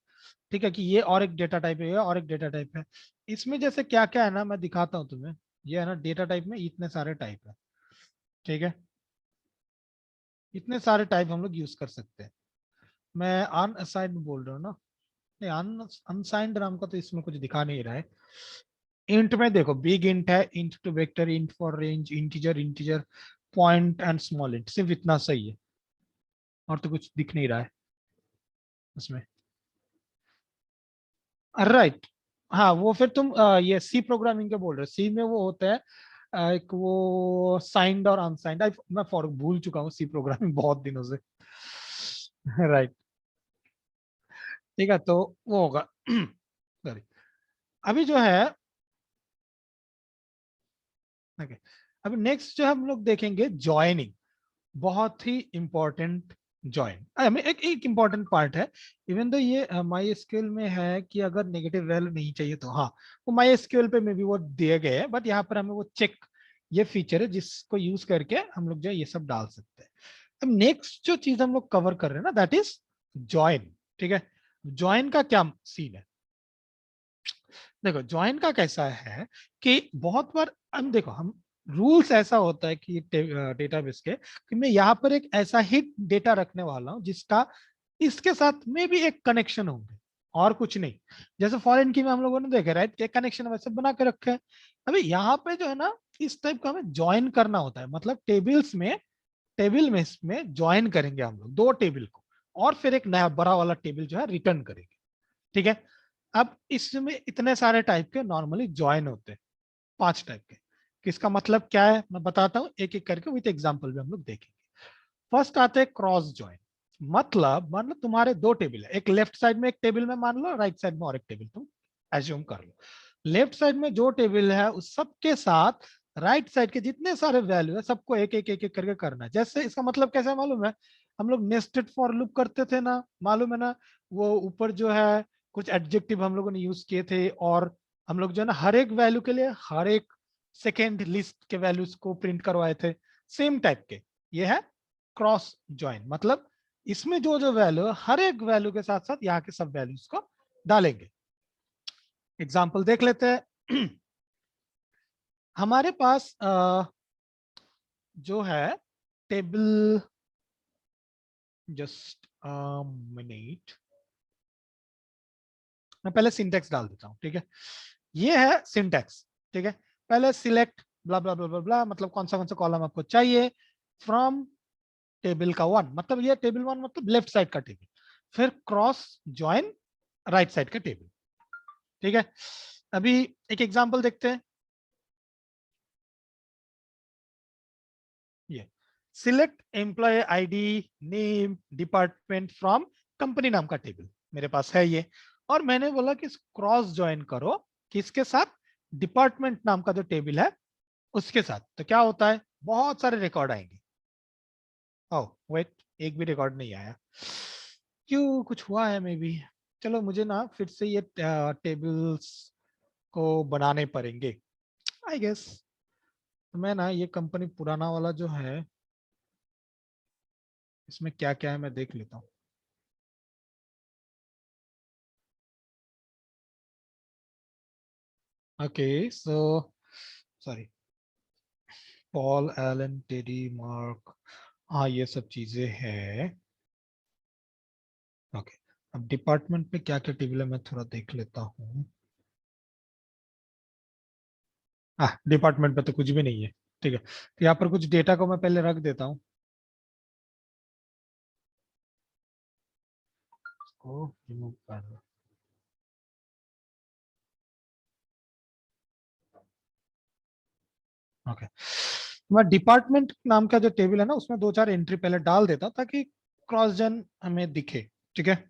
ठीक है, कि ये और एक डेटा टाइप है, ये और एक डेटा टाइप है। इसमें जैसे क्या क्या है ना, मैं दिखाता हूँ तुम्हें। ये है ना डेटा टाइप में इतने सारे टाइप है। ठीक है, इतने सारे टाइप हम लोग यूज कर सकते हैं। मैं अनअसाइंड बोल रहा हूँ ना, नहीं अनसाइंड नाम का तो इसमें कुछ दिखा नहीं रहा है। इंट में देखो बिग इंट है, int two vector, int four range, integer, integer point and small int, सिर्फ इतना सही है, और तो कुछ दिख नहीं रहा है उसमें। राइट, हाँ वो फिर तुम ये सी प्रोग्रामिंग के बोल रहे हो, सी में वो होता है एक वो साइंड और अनसाइंड। मैं फॉर भूल चुका हूँ सी प्रोग्रामिंग बहुत दिनों से। राइट, ठीक है, तो वो होगा। सॉरी, अभी जो है, ओके, अभी नेक्स्ट जो हम लोग देखेंगे ज्वाइनिंग, बहुत ही इंपॉर्टेंट। ज्वाइन एक एक इंपॉर्टेंट पार्ट है। इवन तो ये माई एसक्यूएल में है कि अगर नेगेटिव वैल्यू नहीं चाहिए तो हाँ, वो माई एसक्यूएल पे में भी वो दिए गए हैं, बट यहाँ पर हमें वो चेक, ये फीचर है जिसको यूज करके हम लोग जो है ये सब डाल सकते हैं। अब नेक्स्ट जो चीज हम लोग कवर कर रहे हैं ना दैट इज ज्वाइन। ठीक है, ज्वाइन का क्या सीन है, देखो ज्वाइन का कैसा है कि बहुत बार हम देखो, हम रूल्स ऐसा होता है कि डेटाबेस के कि मैं यहाँ पर एक ऐसा ही डेटा रखने वाला हूँ जिसका इसके साथ में भी एक कनेक्शन होंगे और कुछ नहीं। जैसे फॉरेन की में हम लोगों ने देखे राइट, एक कनेक्शन वैसे बना के रखे हैं। अभी यहाँ पे जो है ना इस टाइप का हमें ज्वाइन करना होता है, मतलब टेबल्स में, टेबल में इसमें ज्वाइन करेंगे हम लोग दो टेबल को, और फिर एक नया बड़ा वाला टेबल जो है रिटर्न करेंगे। ठीक है। अब इसमें इतने सारे टाइप के नॉर्मली ज्वाइन होते हैं, 5 टाइप के। किसका मतलब क्या है मैं बताता हूँ एक एक करके, विद एग्जांपल भी हम लोग देखेंगे। फर्स्ट आते हैं क्रॉस ज्वाइन। मतलब मान लो तुम्हारे दो टेबल है, एक लेफ्ट साइड में एक टेबल में मान लो, राइट साइड में और एक टेबल, तुम एज्यूम कर लो। लेफ्ट साइड में जो टेबल है उस सबके साथ राइट साइड के जितने सारे वैल्यू है सबको एक एक एक एक करके करना है। जैसे इसका मतलब कैसे मालूम है, हम लोग नेस्टेड फॉर लूप करते थे ना, मालूम है ना, वो ऊपर जो है कुछ एडजेक्टिव हम लोगों ने यूज किए थे, और हम लोग जो है ना हर एक वैल्यू के लिए हर एक सेकेंड लिस्ट के वैल्यूज को प्रिंट करवाए थे, सेम टाइप के। ये है क्रॉस ज्वाइन। मतलब इसमें जो जो वैल्यू है हर एक वैल्यू के साथ साथ यहाँ के सब वैल्यूज को डालेंगे। एग्जाम्पल देख लेते हैं। हमारे पास जो है टेबल, जस्ट मिनट, मैं पहले सिंटेक्स डाल देता हूं। ठीक है, ये है सिंटेक्स। ठीक है, पहले सिलेक्ट ब्ला ब्ला ब्ला ब्ला ब्ला, मतलब कौन सा कॉलम आपको चाहिए, फ्रॉम टेबल का वन, मतलब ये टेबल वन मतलब लेफ्ट साइड का टेबल, फिर क्रॉस ज्वाइन राइट साइड का टेबल। ठीक है, अभी एक एग्जांपल देखते हैं। ये select employee ID name department from company नाम का टेबल मेरे पास है ये, और मैंने बोला कि क्रॉस ज्वाइन करो किसके साथ, डिपार्टमेंट नाम का जो टेबल है उसके साथ। तो क्या होता है, बहुत सारे रिकॉर्ड आएंगे। ओह वेट, एक भी रिकॉर्ड नहीं आया, क्यों, कुछ हुआ है मे बी। चलो मुझे ना फिर से ये टेबल्स को बनाने पड़ेंगे आई गेस। तो मैं ना ये कंपनी पुराना वाला जो है इसमें क्या क्या है मैं देख लेता हूँ। Okay so sorry, Paul Allen teddy mark, हाँ ये सब चीजें हैं। ओके, अब डिपार्टमेंट में क्या क्या टेबल है मैं थोड़ा देख लेता हूँ। हाँ डिपार्टमेंट में तो कुछ भी नहीं है। ठीक है, तो यहाँ पर कुछ डेटा को मैं पहले रख देता हूँ, इसको रिमूव कर दो। ओके, मैं डिपार्टमेंट नाम का जो टेबल है ना उसमें दो चार एंट्री पहले डाल देता हूं, ताकि क्रॉस जन हमें दिखे। ठीक है,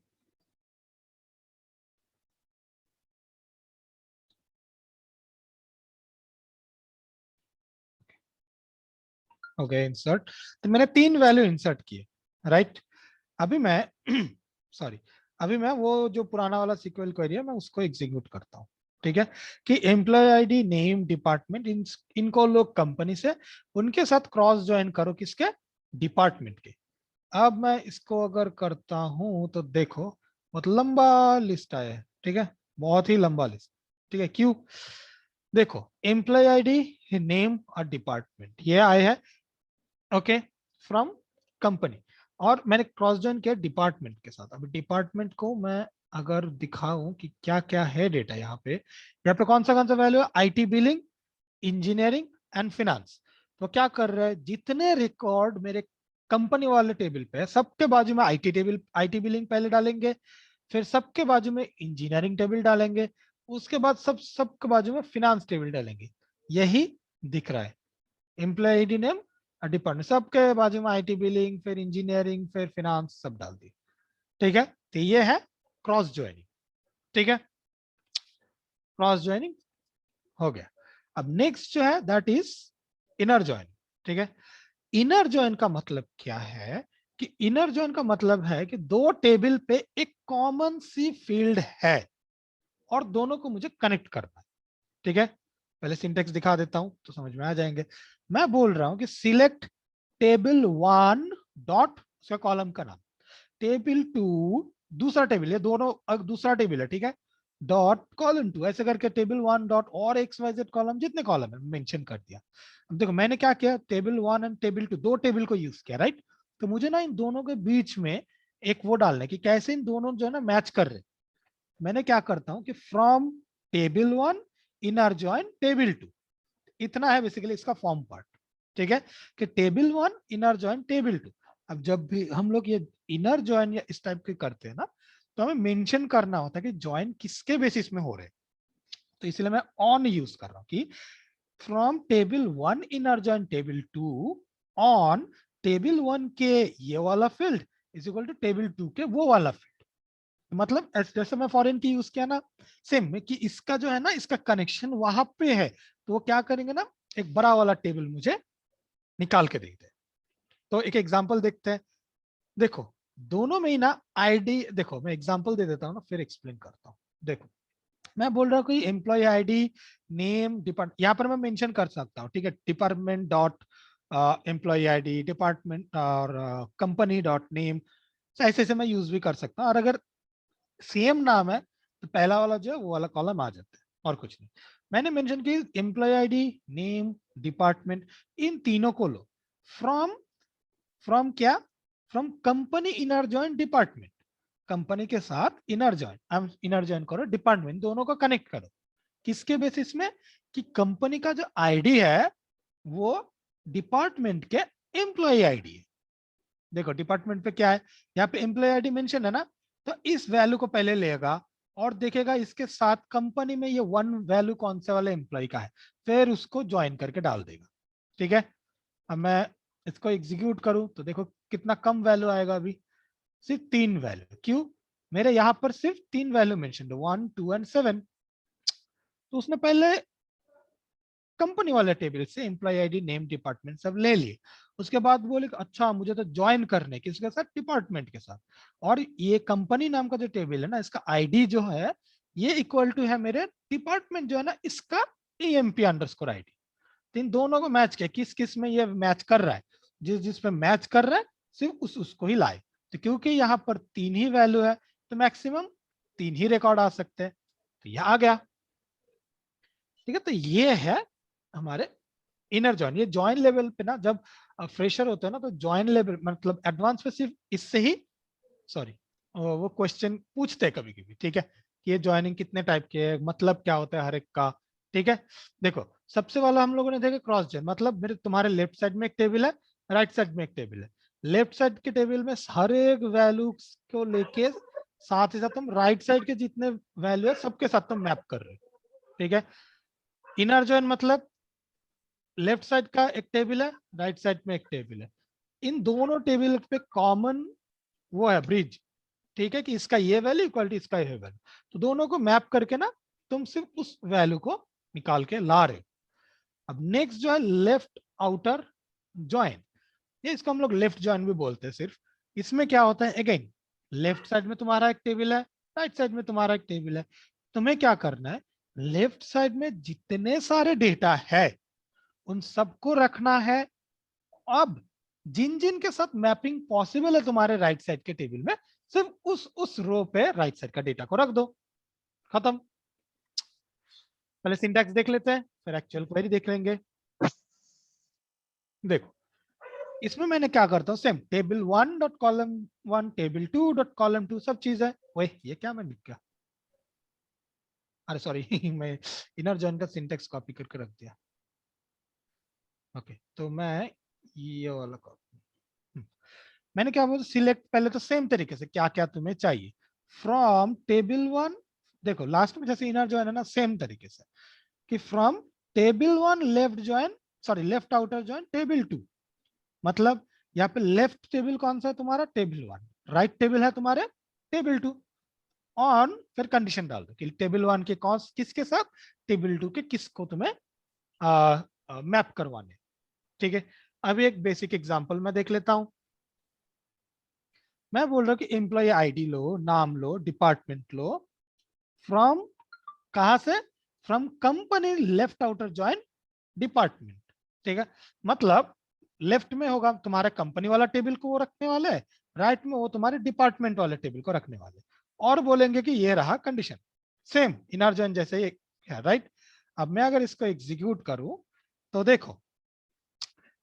ओके इंसर्ट। तो मैंने 3 वैल्यू इंसर्ट किए, राइट। अभी मैं सॉरी, अभी मैं वो जो पुराना वाला सीक्वल क्वेरी है मैं उसको एग्जीक्यूट करता हूँ। ठीक है, कि एम्प्लॉय आईडी नेम डिपार्टमेंट इनको लोग कंपनी से उनके साथ क्रॉस ज्वाइन करो किसके, डिपार्टमेंट के। अब मैं इसको अगर करता हूं तो देखो बहुत लंबा लिस्ट आया है। ठीक है, बहुत ही लंबा लिस्ट। ठीक है, क्यों, देखो एम्प्लॉय आईडी नेम और डिपार्टमेंट ये आए हैं, ओके, फ्रॉम कंपनी, और मैंने क्रॉस जॉइन किया डिपार्टमेंट के साथ। अभी डिपार्टमेंट को मैं अगर दिखाऊं कि क्या क्या है डेटा यहाँ पे, कौन सा वैल्यू है, IT billing, engineering and finance. तो क्या कर रहे हैं, जितने रिकॉर्ड मेरे कंपनी वाले टेबल पे है सबके बाजू में आईटी टेबल, आईटी बिलिंग पहले डालेंगे, फिर सबके बाजू में इंजीनियरिंग टेबल डालेंगे, उसके बाद सबके बाजू में फिनेंस टेबल डालेंगे। यही दिख रहा है, एम्प्लॉय आईडी नेम और डिपार्टमेंट सबके बाजू में आईटी बिलिंग फिर इंजीनियरिंग फिर फिनेंस सब डाल दी। ठीक है, तो ये है क्रॉस ज्वाइनिंग। ठीक है, क्रॉस ज्वाइनिंग हो गया। अब नेक्स्ट जो है दैट इज इनर ज्वाइन। ठीक है, इनर ज्वाइन का मतलब क्या है, कि इनर ज्वाइन का मतलब है कि दो टेबल पे एक कॉमन सी फील्ड है और दोनों को मुझे कनेक्ट करना है। ठीक है, पहले सिंटेक्स दिखा देता हूं तो समझ में आ जाएंगे। मैं बोल रहा हूं कि सिलेक्ट टेबल वन डॉट, उसका कॉलम का नाम, टेबल टू दूसरा टेबल, ये दोनों दूसरा टेबल है। ठीक है, डॉट कॉलम 2 ऐसे करके टेबल 1 डॉट और XYZ कॉलम, जितने कॉलम है मेंशन कर दिया। अब देखो मैंने क्या किया, टेबल 1 एंड टेबल 2 दो टेबल को यूज किया, राइट। तो मुझे ना इन दोनों के बीच में एक वो डालना है कि कैसे इन दोनों जो है ना मैच कर रहे। मैंने क्या करता हूं कि from table 1 inner join table 2, इतना है बेसिकली इसका फॉर्म पार्ट। ठीक है, कि टेबल 1 इनर जॉइन टेबल 2। अब जब भी हम लोग ये इनर जॉइन या इस टाइप के करते हैं ना, तो हमें मेंशन करना होता है कि जॉइन किसके बेसिस में हो रहे हैं। तो इसलिए मैं ऑन यूज कर रहा हूं कि from table 1 inner join table 2 on table 1 के ये वाला field is equal to table 2 के वो वाला फील्ड। मतलब जैसे मैं फॉरेन की यूज किया ना, सेम में कि इसका जो है ना इसका कनेक्शन वहां पे है, तो वो क्या करेंगे ना, एक बड़ा वाला टेबल मुझे निकाल के देते हैं। तो एक एग्जांपल देखते हैं। देखो दोनों में ही ना आईडी, देखो मैं एग्जांपल दे देता हूँ ना फिर एक्सप्लेन करता हूँ। देखो मैं बोल रहा हूँ कि एम्प्लॉय आईडी नेम डिपार्टमेंट, यहाँ पर मैं मेंशन कर सकता हूँ, ठीक है, department dot employee ID department और कंपनी डॉट नेम, ऐसे ऐसे मैं यूज भी कर सकता हूँ। और अगर सेम नाम है तो पहला वाला जो है वो वाला कॉलम आ जाता है, और कुछ नहीं। मैंने मेंशन की एम्प्लॉय आईडी नेम डिपार्टमेंट, इन तीनों को लो फ्रॉम, फ्रॉम क्या, from company inner join department, company के साथ इनर जॉइन, इनर जॉइन करो डिपार्टमेंट, दोनों को कनेक्ट करो। किसके बेसिस में, कि कंपनी का जो आईडी है वो डिपार्टमेंट के एम्प्लॉय आईडी है। देखो डिपार्टमेंट पे क्या है, यहाँ पे एम्प्लॉय आईडी मेंशन है ना, तो इस वैल्यू को पहले लेगा और देखेगा इसके साथ कंपनी में ये वन वैल्यू कौन से वाले एम्प्लॉय का है, फिर उसको ज्वाइन करके डाल देगा। ठीक है, अब मैं इसको एग्जीक्यूट करूं तो देखो कितना कम वैल्यू आएगा अभी, सिर्फ 3 वैल्यू। क्यों, मेरे यहाँ पर सिर्फ 3 वैल्यू मेंशन है, 1 2 एंड 7। तो उसने पहले कंपनी वाले टेबल से एम्प्लॉय आईडी नेम डिपार्टमेंट सब ले लिए। उसके बाद बोले अच्छा मुझे तो ज्वाइन करने किसके साथ, डिपार्टमेंट के साथ। और ये कंपनी नाम का जो टेबल है ना, इसका आईडी जो है ये इक्वल टू है मेरे डिपार्टमेंट जो है ना इसका EMP अंडरस्कोर आईडी। तो इन दोनों को मैच किया, किस किस में ये मैच कर रहा है, जिस जिस पे मैच कर रहा है सिर्फ उसको ही लाए। तो क्योंकि यहाँ पर 3 ही वैल्यू है तो मैक्सिमम 3 ही रिकॉर्ड आ सकते हैं, तो यह आ गया। ठीक है, तो ये है हमारे इनर जॉइन। ये जॉइन लेवल पे ना जब फ्रेशर होते हैं ना, तो जॉइन लेवल मतलब एडवांस पे सिर्फ इससे ही, सॉरी, वो क्वेश्चन पूछते हैं कभी कभी। ठीक है, कि ये ज्वाइनिंग कितने टाइप के है, मतलब क्या होता है हर एक का। ठीक है, देखो सबसे वाला हम लोगों ने देखा क्रॉस जॉइन, मतलब मेरे तुम्हारे लेफ्ट साइड में एक टेबल है, राइट साइड में एक टेबल है। लेफ्ट साइड के टेबल में हर एक वैल्यू को लेके साथ ही साथ तुम राइट साइड के जितने वैल्यू है सबके साथ तुम मैप कर रहे हो। ठीक है, इनर जॉइन मतलब लेफ्ट साइड का एक टेबल है, राइट साइड में एक टेबल है, इन दोनों टेबल पे कॉमन वो है ब्रिज। ठीक है, कि इसका ये वैल्यू इक्वल टू इसका ये वैल्यू, तो दोनों को मैप करके ना तुम सिर्फ उस वैल्यू को निकाल के ला रहे हो। अब नेक्स्ट जो है लेफ्ट आउटर ज्वाइन, ये इसको हम लोग लेफ्ट ज्वाइन भी बोलते हैं सिर्फ। इसमें क्या होता है, अगेन लेफ्ट साइड में तुम्हारा एक टेबल है, राइट साइड में तुम्हारा एक टेबल है। तुम्हें क्या करना है, लेफ्ट साइड में जितने सारे डेटा है उन सबको रखना है। अब जिन जिन के साथ मैपिंग पॉसिबल है तुम्हारे राइट साइड के टेबल में, सिर्फ उस रो पे राइट साइड का डेटा को रख दो, खत्म। पहले सिंटैक्स देख लेते हैं फिर एक्चुअल क्वेरी देख लेंगे। देखो इसमें मैंने क्या करता हूँ, same table 1 dot column 1 table 2 dot column 2 सब चीज है। वही ये क्या मैं लिख गया, अरे सॉरी मैं इनर जॉइन का सिंटैक्स कॉपी करके रख दिया। ओके तो मैं ये वाला कॉपी, मैंने क्या बोला, सिलेक्ट पहले तो सेम तरीके से क्या क्या तुम्हें चाहिए फ्रॉम टेबल 1। देखो लास्ट में जैसे इनर जॉइन है ना, सेम तरीके से कि from table 1 left join, sorry left outer join table 2। मतलब यहाँ पे लेफ्ट टेबल कौन सा है तुम्हारा, टेबल 1, राइट टेबल है तुम्हारे टेबल 2। ऑन फिर कंडीशन डाल दो कि टेबल 1 के कौन किसके साथ, टेबल 2 के किसको तुम्हें मैप करवाने। ठीक है, अभी एक बेसिक एग्जांपल मैं देख लेता हूं। मैं बोल रहा हूँ कि एम्प्लॉय आईडी लो, नाम लो, डिपार्टमेंट लो, फ्रॉम कहां से, from company left outer join department. ठीक है, मतलब लेफ्ट में होगा तुम्हारे कंपनी वाला टेबल को वो रखने वाले है, राइट में वो तुम्हारे डिपार्टमेंट वाले टेबल को रखने वाले, और बोलेंगे कि ये रहा कंडीशन। सेम इनर जॉइन जैसे ही है, राइट। अब मैं अगर इसको एग्जीक्यूट करूं तो देखो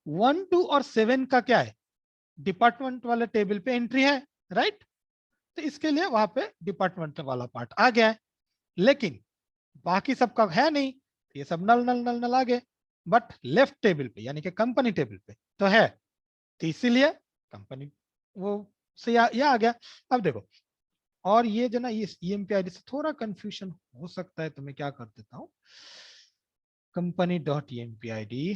1 2 और 7 का क्या है, डिपार्टमेंट वाले टेबल पे एंट्री है, राइट। तो इसके लिए वहां पे डिपार्टमेंट वाला पार्ट आ गया है, लेकिन बाकी सबका है नहीं, ये सब नल नल नल नल आ गए। बट लेफ्ट टेबल पे यानी कि कंपनी टेबल पे तो है, तो इसीलिए कंपनी वो से ये आ गया। अब देखो, और ये जो ना ये ईएमपी आईडी से थोड़ा कंफ्यूजन हो सकता है, तो मैं क्या कर देता हूँ, company dot EMP ID,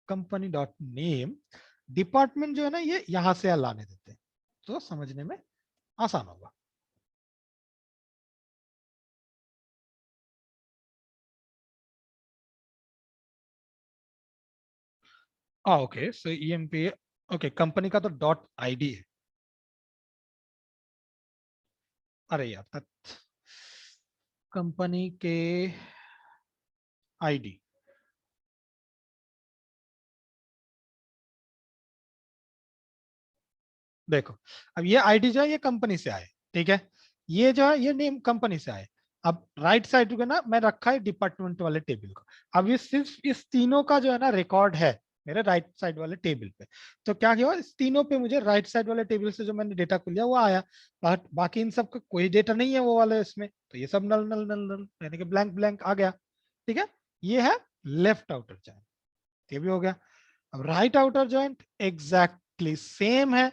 company dot name, department जो है ना ये यहां से लाने देते हैं, तो समझने में आसान होगा। ओके, सो ईएमपी, ओके, कंपनी का तो डॉट आईडी है। अरे यार, कंपनी के आईडी, देखो अब ये आईडी जो है ये कंपनी से आए, ठीक है, ये जो है ये नेम कंपनी से आए। अब राइट साइड को ना मैं रखा है डिपार्टमेंट वाले टेबल को। अब ये सिर्फ इस तीनों का जो है ना रिकॉर्ड है मेरे राइट साइड वाले टेबल पे। तो क्या किया, इस तीनों पे मुझे राइट साइड वाले टेबल से जो मैंने डेटा को लिया वो आया, बट बाकी इन सब का कोई डेटा नहीं है वो वाले इसमें, तो ये सब नल नल नल नल यानी कि ब्लैंक ब्लैंक आ गया, ठीक है। ये है लेफ्ट आउटर जॉइंट, ये भी हो गया। अब right outer joint exactly same है,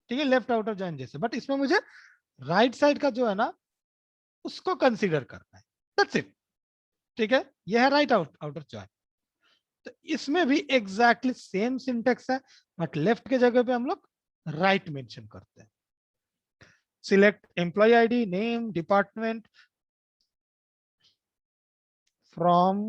ठीक है, लेफ्ट आउटर जॉइंट जैसे, बट इसमें मुझे राइट साइड का जो है ना उसको कंसीडर करना है, दैट्स इट, ठीक है। यह है राइट आउटर जॉइंट। तो इसमें भी एग्जैक्टली सेम सिंटेक्स है, बट लेफ्ट के जगह पे हम लोग राइट मेंशन करते हैं। Select employee ID, name, department from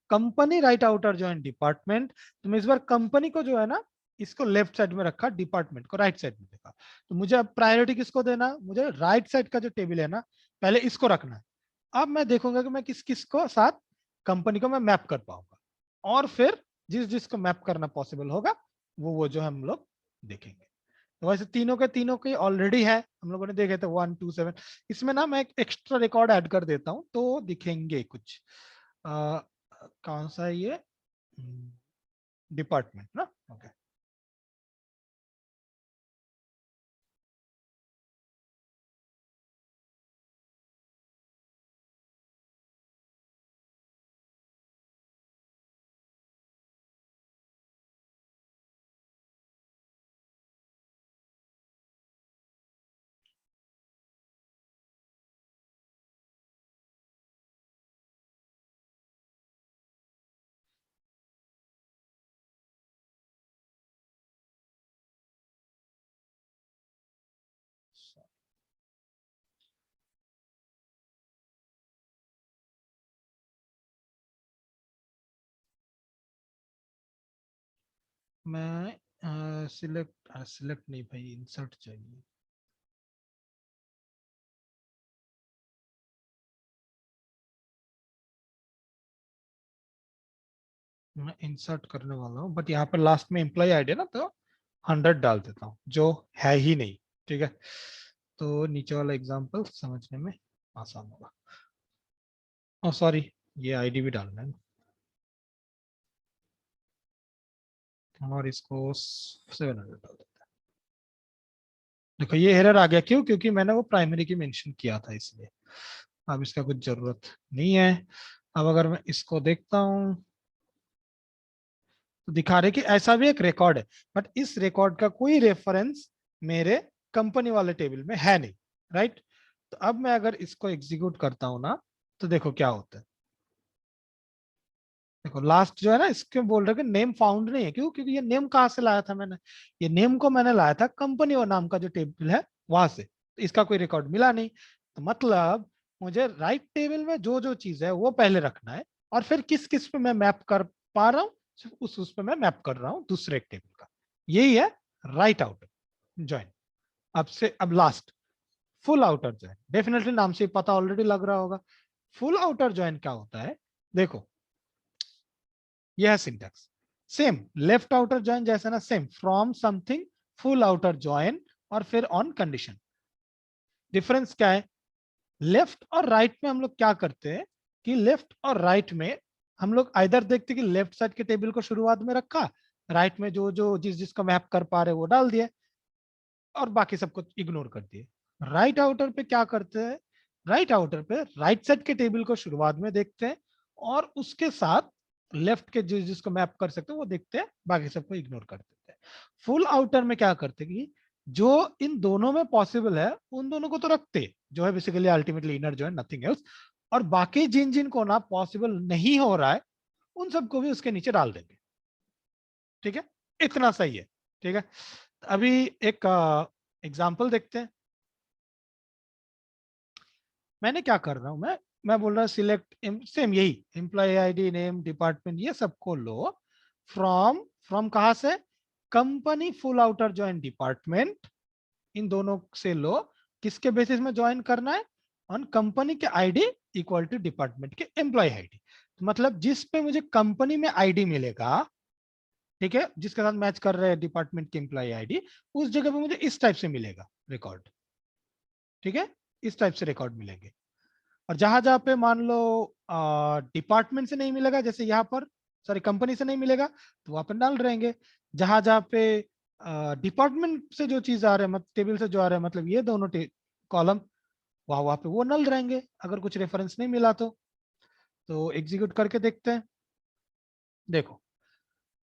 company right outer joint department. तो मैं इस बार कंपनी को जो है ना इसको लेफ्ट साइड में रखा, डिपार्टमेंट को राइट साइड में देखा। तो मुझे अब प्रायोरिटी किसको देना, मुझे राइट साइड का जो टेबल है ना पहले इसको रखना है। अब मैं देखूंगा कि मैं किस किस को साथ कंपनी को मैं मैप कर पाऊंगा, और फिर जिस जिसको मैप करना पॉसिबल होगा वो जो हम लोग देखेंगे। तो वैसे तीनों के तीनों के ऑलरेडी है, हम लोगों ने देखे थे 1 2 7। इसमें ना मैं एक एक्स्ट्रा रिकॉर्ड ऐड कर देता हूँ तो दिखेंगे कुछ। कौन सा है ये, डिपार्टमेंट ना, ओके। मैं सिलेक्ट सिलेक्ट नहीं भाई, इंसर्ट चाहिए। मैं इंसर्ट करने वाला हूँ, बट यहाँ पर लास्ट में एम्प्लॉय आईडी है ना, तो 100 डाल देता हूँ जो है ही नहीं, ठीक है। तो नीचे वाला एग्जांपल समझने में आसान होगा। ओ सॉरी, ये आईडी भी डालना है, और इसको 700 डाल देता है। देखो ये एरर आ गया, क्यों, क्योंकि मैंने वो प्राइमरी की मेंशन किया था इसलिए। अब इसका कुछ जरूरत नहीं है। अब अगर मैं इसको देखता हूँ तो दिखा रहे कि ऐसा भी एक रिकॉर्ड है, बट इस रिकॉर्ड का कोई रेफरेंस मेरे कंपनी वाले टेबल में है नहीं, राइट। तो अब मैं अगर इसको एग्जीक्यूट करता हूं ना, तो देखो क्या होता है। देखो लास्ट जो है ना इसके बोल रहे कि नेम फाउंड नहीं है, क्यों, क्योंकि ये नेम कहाँ से लाया था मैंने, ये नेम को मैंने लाया था कंपनी और नाम का जो टेबल है वहां से, तो इसका कोई रिकॉर्ड मिला नहीं। तो मतलब मुझे राइट टेबल में जो जो चीज है वो पहले रखना है, और फिर किस किस पे मैं मैप कर पा रहा हूँ सिर्फ उस पे मैं मैप कर रहा हूँ दूसरे टेबल का। यही है राइट आउटर ज्वाइन। अब last full outer join, definitely नाम से ही पता ऑलरेडी लग रहा होगा। फुल आउटर ज्वाइन क्या होता है, देखो यह syntax same left outer join जैसा ना, same from something full outer join और फिर ऑन कंडीशन। डिफरेंस क्या है, लेफ्ट और राइट में हम लोग क्या करते हैं कि लेफ्ट और राइट में हम लोग आइदर देखते कि लेफ्ट साइड के टेबल को शुरुआत में रखा, राइट में जो जो जिसका मैप कर पा रहे वो डाल दिए और बाकी सबको इग्नोर कर दिए। राइट आउटर पे क्या करते हैं, राइट आउटर पे राइट साइड के टेबल को शुरुआत में देखते हैं और उसके साथ लेफ्ट के जिसको मैप कर सकते हैं वो देखते हैं, बाकी सबको इग्नोर कर देते हैं। फुल आउटर में क्या करते हैं कि जो इन दोनों में पॉसिबल है उन दोनों को तो रखते, जो है basically ultimately inner join, nothing else, और बाकी जिन जिन को ना पॉसिबल नहीं हो रहा है उन सबको भी उसके नीचे डाल देंगे। ठीक है, इतना सही है। ठीक है, अभी एक एग्जाम्पल देखते हैं। मैंने क्या कर रहा हूं, मैं बोल रहा हूँ सिलेक्ट सेम यही एम्प्लॉय आईडी, नेम, डिपार्टमेंट, ये सबको लो फ्रॉम फ्रॉम कहां से, company full outer join department, इन दोनों से लो। किसके बेसिस में ज्वाइन करना है, ऑन कंपनी के आईडी इक्वल टू डिपार्टमेंट के एम्प्लॉय आईडी। मतलब जिस पे मुझे कंपनी में आईडी मिलेगा, ठीक है, जिसके साथ मैच कर रहे हैं डिपार्टमेंट की एम्प्लॉय आईडी, उस जगह पे मुझे इस टाइप से मिलेगा रिकॉर्ड। ठीक है, इस टाइप से रिकॉर्ड मिलेंगे। और जहां जहां पे मान लो डिपार्टमेंट से नहीं मिलेगा, जैसे यहाँ पर सॉरी कंपनी से नहीं मिलेगा, तो वहां पर नल रहेंगे। जहां जहां पे डिपार्टमेंट से जो चीज आ रहा है, मतलब टेबल से जो आ रहा है, मतलब ये दोनों कॉलम, वहां वहां पे वो नल रहेंगे अगर कुछ रेफरेंस नहीं मिला तो एग्जीक्यूट करके देखते हैं। देखो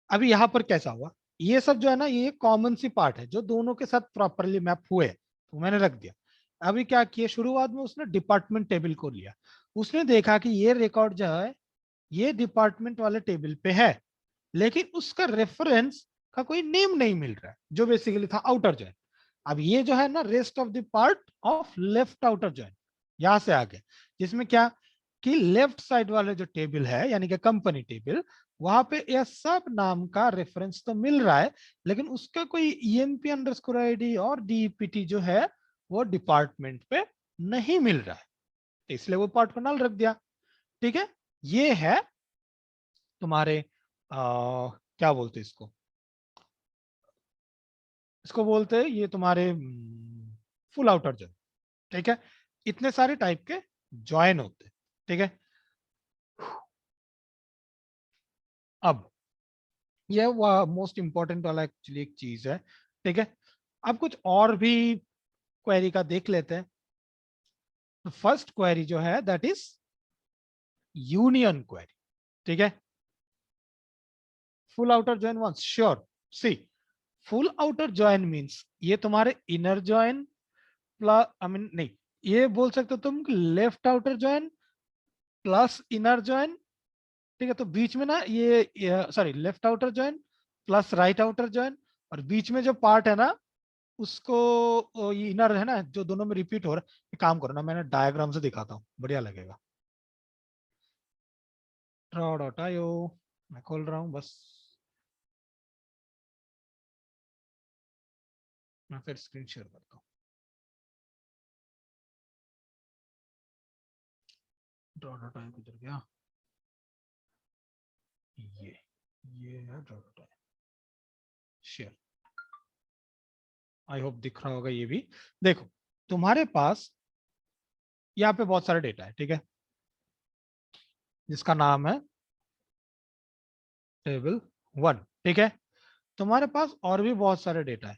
अभी यहाँ पर कैसा हुआ, ये सब जो है ना ये कॉमन सी पार्ट है जो दोनों के साथ प्रॉपरली मैप हुए, तो मैंने रख दिया। अभी क्या किया, शुरुआत में उसने डिपार्टमेंट टेबल को लिया, उसने देखा कि ये रिकॉर्ड जो है ये डिपार्टमेंट वाले टेबल पे है, लेकिन उसका रेफरेंस का कोई नेम नहीं मिल रहा है जो बेसिकली था आउटर जॉइन। अब ये जो है ना rest of the part of left outer join, यहां से आगे, जिसमें क्या कि लेफ्ट साइड वाले जो टेबल है यानी कि कंपनी टेबल, वहां पे यह सब नाम का रेफरेंस तो मिल रहा है, लेकिन उसका कोई ईएमपी अंडरस्कोर आईडी और डीपीटी जो है वो डिपार्टमेंट पे नहीं मिल रहा है, तो इसलिए वो पार्ट को नल रख दिया। ठीक है, ये है तुम्हारे क्या बोलते हैं इसको, इसको बोलते हैं ये तुम्हारे फुल आउटर जॉइन। ठीक है, इतने सारे टाइप के ज्वाइन होते हैं। ठीक है, अब ये मोस्ट इंपॉर्टेंट वाला एक्चुअली एक चीज है। ठीक है, अब कुछ और भी क्वेरी का देख लेते हैं। तो फर्स्ट क्वेरी जो है दैट इज यूनियन क्वेरी। ठीक है, full outer join once, sure. See, full outer join means ये तुम्हारे inner join plus, I mean नहीं, ये बोल सकते हो तुम left outer join plus inner join. ठीक है, तो बीच में ना ये sorry left outer join plus right outer join, और बीच में जो पार्ट है ना उसको ये इनर है ना जो दोनों में रिपीट हो रहा है। एक काम करो ना, मैंने डायग्राम से दिखाता हूँ, बढ़िया लगेगा। ड्रॉ डॉट आईओ मैं खोल रहा हूँ बस, मैं फिर स्क्रीन शेयर करता हूँ। ड्रॉ डॉट आईओ किधर गया, ये ये है draw dot IO, share. I hope दिख रहा होगा ये भी। देखो तुम्हारे पास यहाँ पे बहुत सारे डेटा है, ठीक है, जिसका नाम है टेबल 1। ठीक है, तुम्हारे पास और भी बहुत सारे डेटा है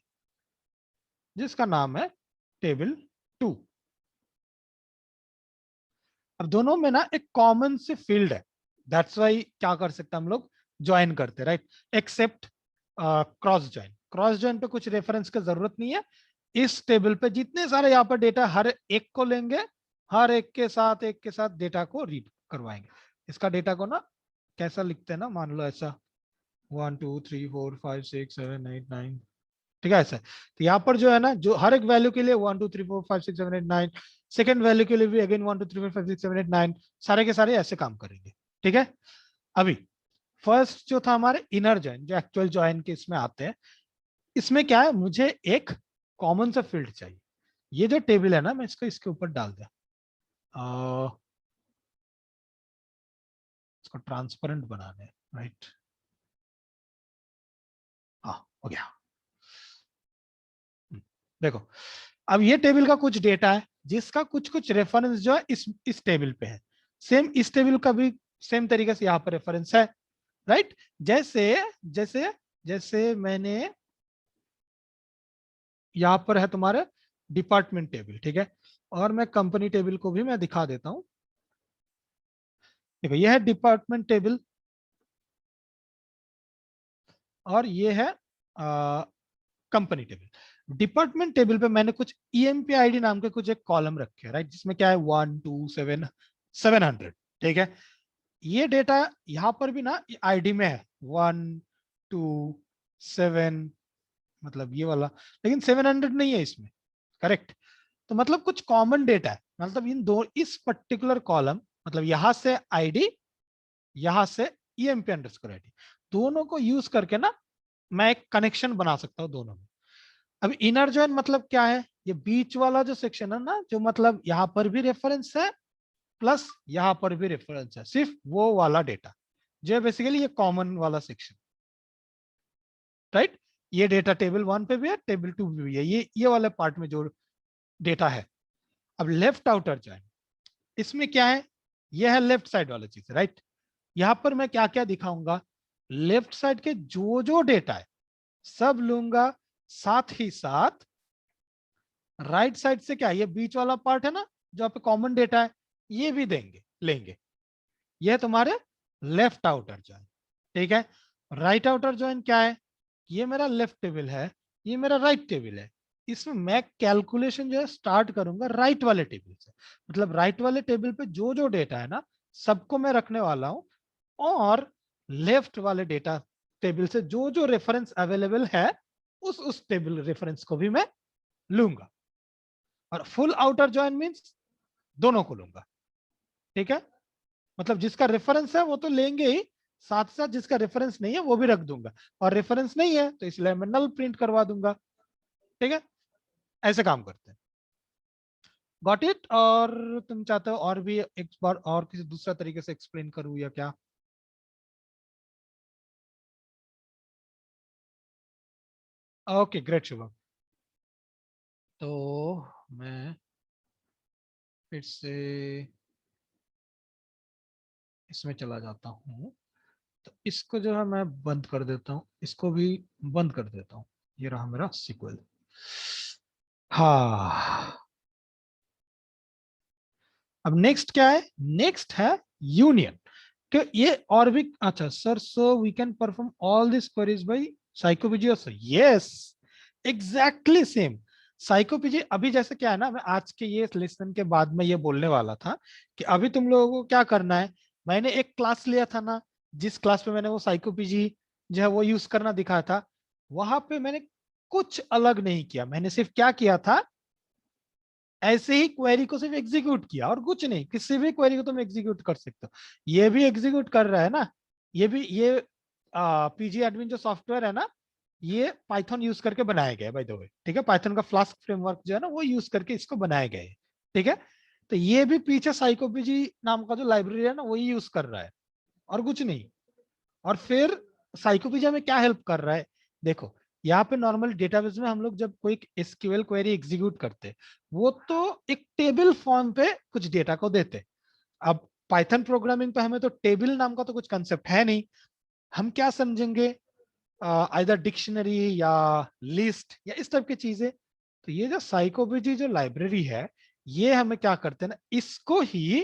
जिसका नाम है टेबल 2। अब दोनों में ना एक कॉमन से फील्ड है, दैट्स वाई क्या कर सकते हैं हम लोग, ज्वाइन करते, right, except cross join. Cross join पे कुछ रेफरेंस की जरूरत नहीं है। इस टेबल पे जितने सारे यहाँ पर डेटा हर एक को लेंगे, हर एक के साथ डेटा को रीड करवाएंगे। इसका डेटा को ना कैसा लिखते हैं ना, मान लो ऐसा 1 2 3 4 5 6 7 8 9, ठीक है ऐसा। तो यहाँ पर जो है ना जो हर एक वैल्यू के लिए 1 2 3 4 5 6 7 8 9, सेकंड वैल्यू के लिए भी अगेन 1 2 3 4 5 6 7 8 9, सारे के सारे ऐसे काम करेंगे। ठीक है, अभी फर्स्ट जो था हमारे इनर जॉइन, जो एक्चुअल जॉइन के इसमें आते हैं, इसमें क्या है, मुझे एक कॉमन सा फील्ड चाहिए। ये जो टेबल है ना मैं इसको इसके ऊपर डाल दिया, इसको ट्रांसपेरेंट बनाने, राइट, हाँ हो गया। देखो अब ये टेबल का कुछ डेटा है, जिसका कुछ कुछ रेफरेंस जो है इस टेबल पे है। सेम इस टेबल का भी सेम तरीके से यहाँ पर रेफरेंस है, राइट। जैसे जैसे जैसे मैंने यहाँ पर है तुम्हारे डिपार्टमेंट टेबल, ठीक है, और मैं कंपनी टेबल को भी मैं दिखा देता हूं। देखो ये है डिपार्टमेंट टेबल और ये है कंपनी टेबल। डिपार्टमेंट टेबल पे मैंने कुछ ईएमपी आईडी नाम के कुछ एक कॉलम रखे हैं, राइट, जिसमें क्या है 1 2 7 700, ठीक है। ये डेटा यहाँ पर भी ना आईडी में है 1 2 7, मतलब ये वाला, लेकिन 700 नहीं है इसमें, करेक्ट। तो मतलब कुछ कॉमन डेटा है, मतलब इन दो इस पर्टिकुलर कॉलम, मतलब यहां से आईडी, यहां से ईएमपी अंडरस्कोर आईडी, दोनों को यूज करके ना मैं एक कनेक्शन बना सकता हूं दोनों में। अब इनर जॉइन मतलब क्या है, ये बीच वाला जो सेक्शन है ना, जो मतलब यहां पर भी रेफरेंस है प्लस यहां पर भी रेफरेंस है, सिर्फ वो वाला डेटा जो है बेसिकली ये कॉमन वाला सेक्शन, राइट। ये डेटा टेबल 1 पे भी है, टेबल 2 पे भी है, ये वाले पार्ट में जो डेटा है। अब लेफ्ट आउटर जॉइन, इसमें क्या है, ये है लेफ्ट साइड वाला चीज, राइट। यहां पर मैं क्या क्या दिखाऊंगा, लेफ्ट साइड के जो जो डेटा है सब लूंगा, साथ ही साथ राइट साइड से क्या, ये बीच वाला पार्ट है ना जो पे कॉमन डेटा है, ये भी देंगे लेंगे। ये तुम्हारे लेफ्ट आउटर जॉइन, ठीक है। राइट आउटर जॉइन क्या है, ये मेरा लेफ्ट टेबल है, ये मेरा राइट टेबल है। इसमें मैं कैलकुलेशन जो है स्टार्ट करूंगा राइट वाले टेबल से, मतलब राइट वाले टेबल पे जो जो डेटा है ना सबको मैं रखने वाला हूं, और लेफ्ट वाले डेटा टेबल से जो जो रेफरेंस अवेलेबल है उस टेबल रेफरेंस को भी मैं लूंगा। और फुल आउटर जॉइन मींस दोनों को लूंगा, ठीक है। मतलब जिसका रेफरेंस है वो तो लेंगे ही, साथ साथ जिसका रेफरेंस नहीं है वो भी रख दूंगा, और रेफरेंस नहीं है तो इसलिए मैं नल प्रिंट करवा दूंगा, ठीक है। ऐसे काम करते हैं, गॉट इट। और तुम चाहते हो और भी एक बार और किसी दूसरा तरीके से एक्सप्लेन करूं या क्या? Okay great Shubham. तो मैं फिर से इसमें चला जाता हूँ, तो इसको जो है मैं बंद कर देता हूँ, इसको भी बंद कर देता हूँ। ये रहा मेरा सीक्वल। हाँ, अब नेक्स्ट क्या है, नेक्स्ट है यूनियन। कि ये और भी अच्छा sir, so we can perform all this queries by psycopg, sir yes exactly same. Psycopg अभी जैसे क्या है ना, मैं आज के ये लेसन के बाद में ये बोलने वाला था कि अभी तुम लोगों को क्या करना है। मैंने एक क्लास लिया था ना, जिस क्लास पे मैंने वो साइकोपीजी जो है वो यूज करना दिखाया था, वहां पे मैंने कुछ अलग नहीं किया। मैंने सिर्फ क्या किया था, ऐसे ही क्वेरी को सिर्फ एग्जीक्यूट किया और कुछ नहीं। किसी भी क्वेरी को तुम एग्जीक्यूट कर सकते हो, ये भी एग्जीक्यूट कर रहा है ना, ये भी, ये पीजी एडमिन जो सॉफ्टवेयर है ना, ये पाइथन यूज करके बनाया गया है बाय द वे, ठीक है। पाइथन का फ्लास्क फ्रेमवर्क जो है ना वो यूज करके इसको बनाया गया है, ठीक है। तो ये भी पीछे साइकोपीजी नाम का जो लाइब्रेरी है ना वही यूज कर रहा है और कुछ नहीं। और फिर साइकोपीजी में क्या हेल्प कर रहा है, देखो यहाँ पे नॉर्मल डेटाबेस में हम लोग जब कोई एसक्यूएल क्वेरी एग्जीक्यूट करते, वो तो एक टेबल फॉर्म पे कुछ डेटा को देते। अब पाइथन प्रोग्रामिंग पे हमें तो टेबल नाम का तो कुछ कंसेप्ट है नहीं, हम क्या समझेंगे, आइदर डिक्शनरी या लिस्ट या इस टाइप की चीजें। तो ये जो साइकोलॉजी जो लाइब्रेरी है, ये हमें क्या करते हैं ना, इसको ही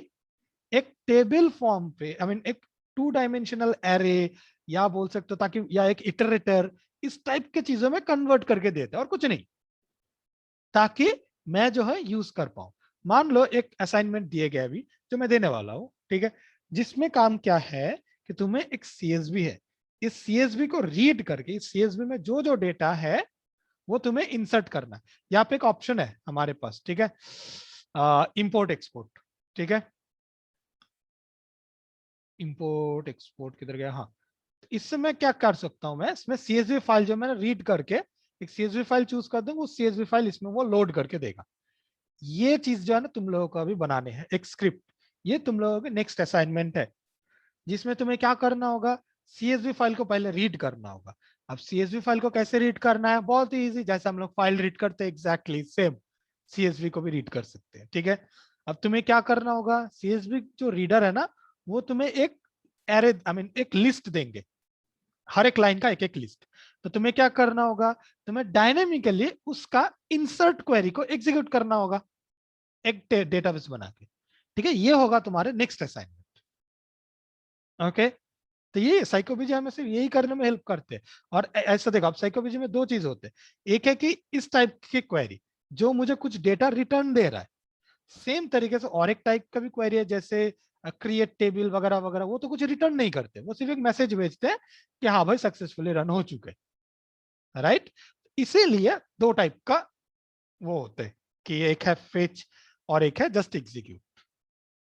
एक टेबल फॉर्म पे, आई मीन एक 2 डाइमेंशनल एरे या बोल सकते हो, ताकि या एक इटरेटर, इस टाइप के चीजों में कन्वर्ट करके देते हैं और कुछ नहीं, ताकि मैं जो है यूज कर पाऊं। मान लो एक असाइनमेंट दिए गए अभी जो मैं देने वाला हूं, ठीक है, जिसमें काम क्या है कि तुम्हें एक सीएसवी है, इस सीएसवी को रीड करके इस सीएसवी में जो जो डेटा है वो तुम्हें इंसर्ट करना है। यहाँ पे एक ऑप्शन है हमारे पास, ठीक है, इंपोर्ट एक्सपोर्ट, ठीक है। इंपोर्ट एक्सपोर्ट किधर गया, हाँ। इससे मैं क्या कर सकता हूं, मैं इसमें सीएसवी फाइल जो मैंने रीड करके एक सीएसवी फाइल चूज कर दूं, वो सीएसवी फाइल इसमें वो लोड करके देगा। ये चीज जो है ना तुम लोगों को अभी बनाने हैं एक स्क्रिप्ट, ये तुम लोगों के नेक्स्ट असाइनमेंट है, जिसमें तुम्हें क्या करना होगा, सीएसवी फाइल को पहले रीड करना होगा। अब सीएसवी फाइल को कैसे रीड करना है, बहुत ही इजी, जैसे हम लोग फाइल रीड करते हैं एग्जैक्टली सेम। CSV को भी रीड कर सकते हैं, ठीक है। अब तुम्हें क्या करना होगा, CSV जो रीडर है ना, वो तुम्हें एक एरे एक लिस्ट देंगे, हर एक लाइन का एक एक लिस्ट। तो तुम्हें क्या करना होगा, तुम्हें डायनेमिकली उसका इंसर्ट क्वेरी को एग्जीक्यूट करना होगा एक डेटाबेस बना के, ठीक है। ये होगा तुम्हारे नेक्स्ट असाइनमेंट, ओके। तो ये साइकोलॉजी हमें सिर्फ यही करने में हेल्प करते हैं। और ऐसा देखो, आप साइकोलॉजी में दो चीज होते हैं, एक है कि इस टाइप की क्वेरी जो मुझे कुछ डेटा रिटर्न दे रहा है, सेम तरीके से और एक टाइप का भी क्वेरी है जैसे क्रिएट टेबल वगैरह वगैरह, वो तो कुछ रिटर्न नहीं करते, वो सिर्फ एक मैसेज भेजते हैं कि हाँ भाई सक्सेसफुली रन हो चुके, राइट। इसीलिए दो टाइप का वो होते हैं कि एक है फेच और एक है जस्ट एग्जीक्यूट,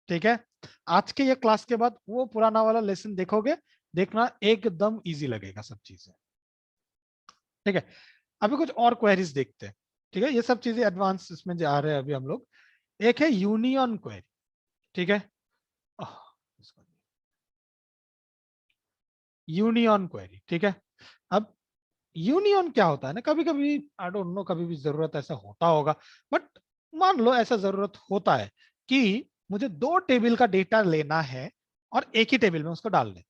ठीक है। आज के ये क्लास के बाद वो पुराना वाला लेसन देखोगे, देखना एकदम इजी लगेगा सब चीजें, ठीक है। अभी कुछ और क्वेरीज देखते हैं, ठीक है। ये सब चीजें एडवांस इसमें जा रहे हैं अभी हम लोग। एक है यूनियन क्वेरी, ठीक है। यूनियन क्वेरी, ठीक है। अब यूनियन क्या होता है ना, कभी कभी आई डोंट नो, कभी भी जरूरत ऐसा होता होगा, बट मान लो ऐसा जरूरत होता है कि मुझे दो टेबल का डेटा लेना है और एक ही टेबल में उसको डालने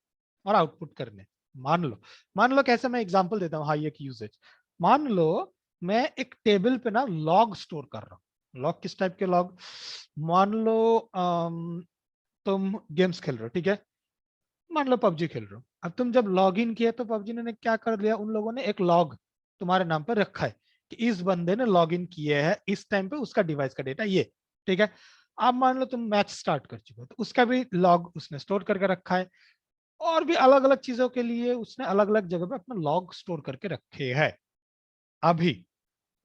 और आउटपुट करने। मान लो कैसे, मैं एग्जांपल देता हूँ, हाई एक यूजेज। मान लो मैं एक टेबल पे ना लॉग स्टोर कर रहा हूँ। लॉग किस टाइप के लॉग, मान लो तुम गेम्स खेल रहे हो, ठीक है। मान लो पबजी खेल रहे हो, अब तुम जब लॉग इन किया तो पबजी ने क्या कर दिया, उन लोगों ने एक लॉग तुम्हारे नाम पर रखा है कि इस बंदे ने लॉग इन किए है इस टाइम पे, उसका डिवाइस का डेटा ये, ठीक है। अब मान लो तुम मैच स्टार्ट कर चुके हो, तो उसका भी लॉग उसने स्टोर करके रखा है, और भी अलग अलग चीजों के लिए उसने अलग अलग जगह पे अपना लॉग स्टोर करके रखे हैं। अभी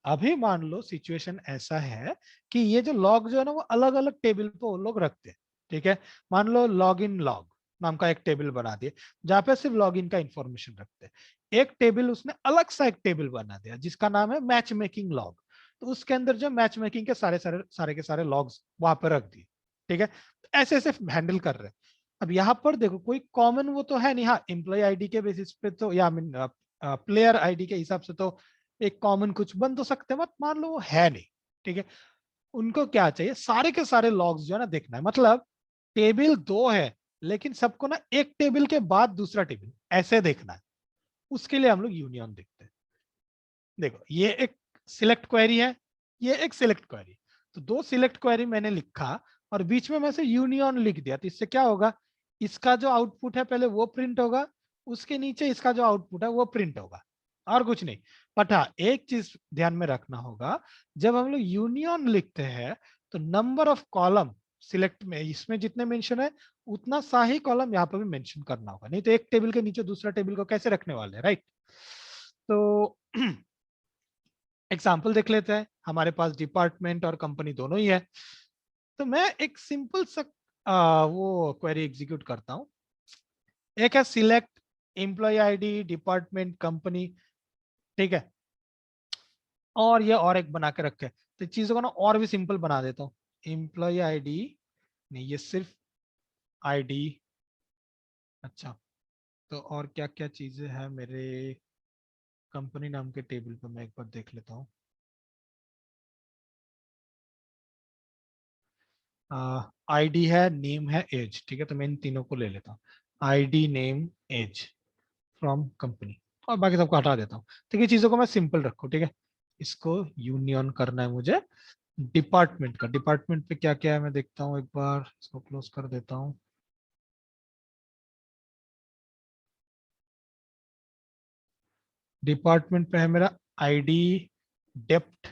अभी मान लो सिचुएशन ऐसा है कि ये जो लॉग जो है ना, वो अलग अलग टेबल पे वो लोग रखते हैं, ठीक है। मान लो लॉग इन लॉग नाम का एक टेबल बना दिए जहां पे सिर्फ लॉग इन का इंफॉर्मेशन रखते हैं। एक टेबल उसने अलग सा एक टेबल बना दिया जिसका नाम है मैच मेकिंग लॉग, तो उसके अंदर जो मैच मेकिंग के सारे के सारे लॉग्स वहां पर रख दिए, ठीक है। ऐसे ऐसे हैंडल कर रहे हैं। अब यहाँ पर देखो कोई कॉमन वो तो है नहीं, हाँ एम्प्लॉय आईडी के बेसिस पे तो, या प्लेयर आईडी के हिसाब से तो एक कॉमन कुछ बन तो सकते हैं, मत मान लो वो है नहीं, ठीक है। उनको क्या चाहिए, सारे के सारे लॉग्स जो है ना देखना है, मतलब टेबल दो है लेकिन सबको ना एक टेबल के बाद दूसरा टेबल ऐसे देखना है। उसके लिए हम लोग यूनियन देखते हैं। देखो ये एक सिलेक्ट क्वेरी है, ये एक सिलेक्ट क्वेरी, तो दो सिलेक्ट क्वेरी मैंने लिखा और बीच में मैं से यूनियन लिख दिया, तो इससे क्या होगा, इसका जो आउटपुट है पहले वो प्रिंट होगा, उसके नीचे इसका जो आउटपुट है वो प्रिंट होगा, और कुछ नहीं। बट हाँ एक चीज ध्यान में रखना होगा, जब हम लोग यूनियन लिखते हैं तो नंबर ऑफ कॉलम सिलेक्ट में इसमें जितने मेंशन है उतना सा ही कॉलम यहाँ पर भी मेंशन करना होगा, नहीं तो एक टेबल के नीचे दूसरा टेबल को कैसे रखने वाले, राइट। तो एग्जाम्पल देख लेते हैं, हमारे पास डिपार्टमेंट और कंपनी दोनों ही है। तो मैं एक सिंपल सा वो क्वेरी एग्जीक्यूट करता हूं। एक है select employee ID department company, ठीक है। और ये और एक बना के रखे, तो चीजों को ना और भी सिंपल बना देता हूँ। एम्प्लॉय आईडी नहीं, ये सिर्फ आईडी, अच्छा। तो और क्या क्या चीजें हैं मेरे कंपनी नाम के टेबल पर, मैं एक बार देख लेता हूँ। आईडी है, नेम है, एज, ठीक है। तो मैं इन तीनों को ले लेता हूँ, ID name age from company, और बाकी सबको हटा देता हूँ। ठीक है, चीजों को मैं सिंपल रखूँ, ठीक है। इसको यूनियन करना है मुझे डिपार्टमेंट का। डिपार्टमेंट पे क्या क्या है मैं देखता हूँ, एक बार इसको क्लोज कर देता हूँ। डिपार्टमेंट पे है मेरा ID dept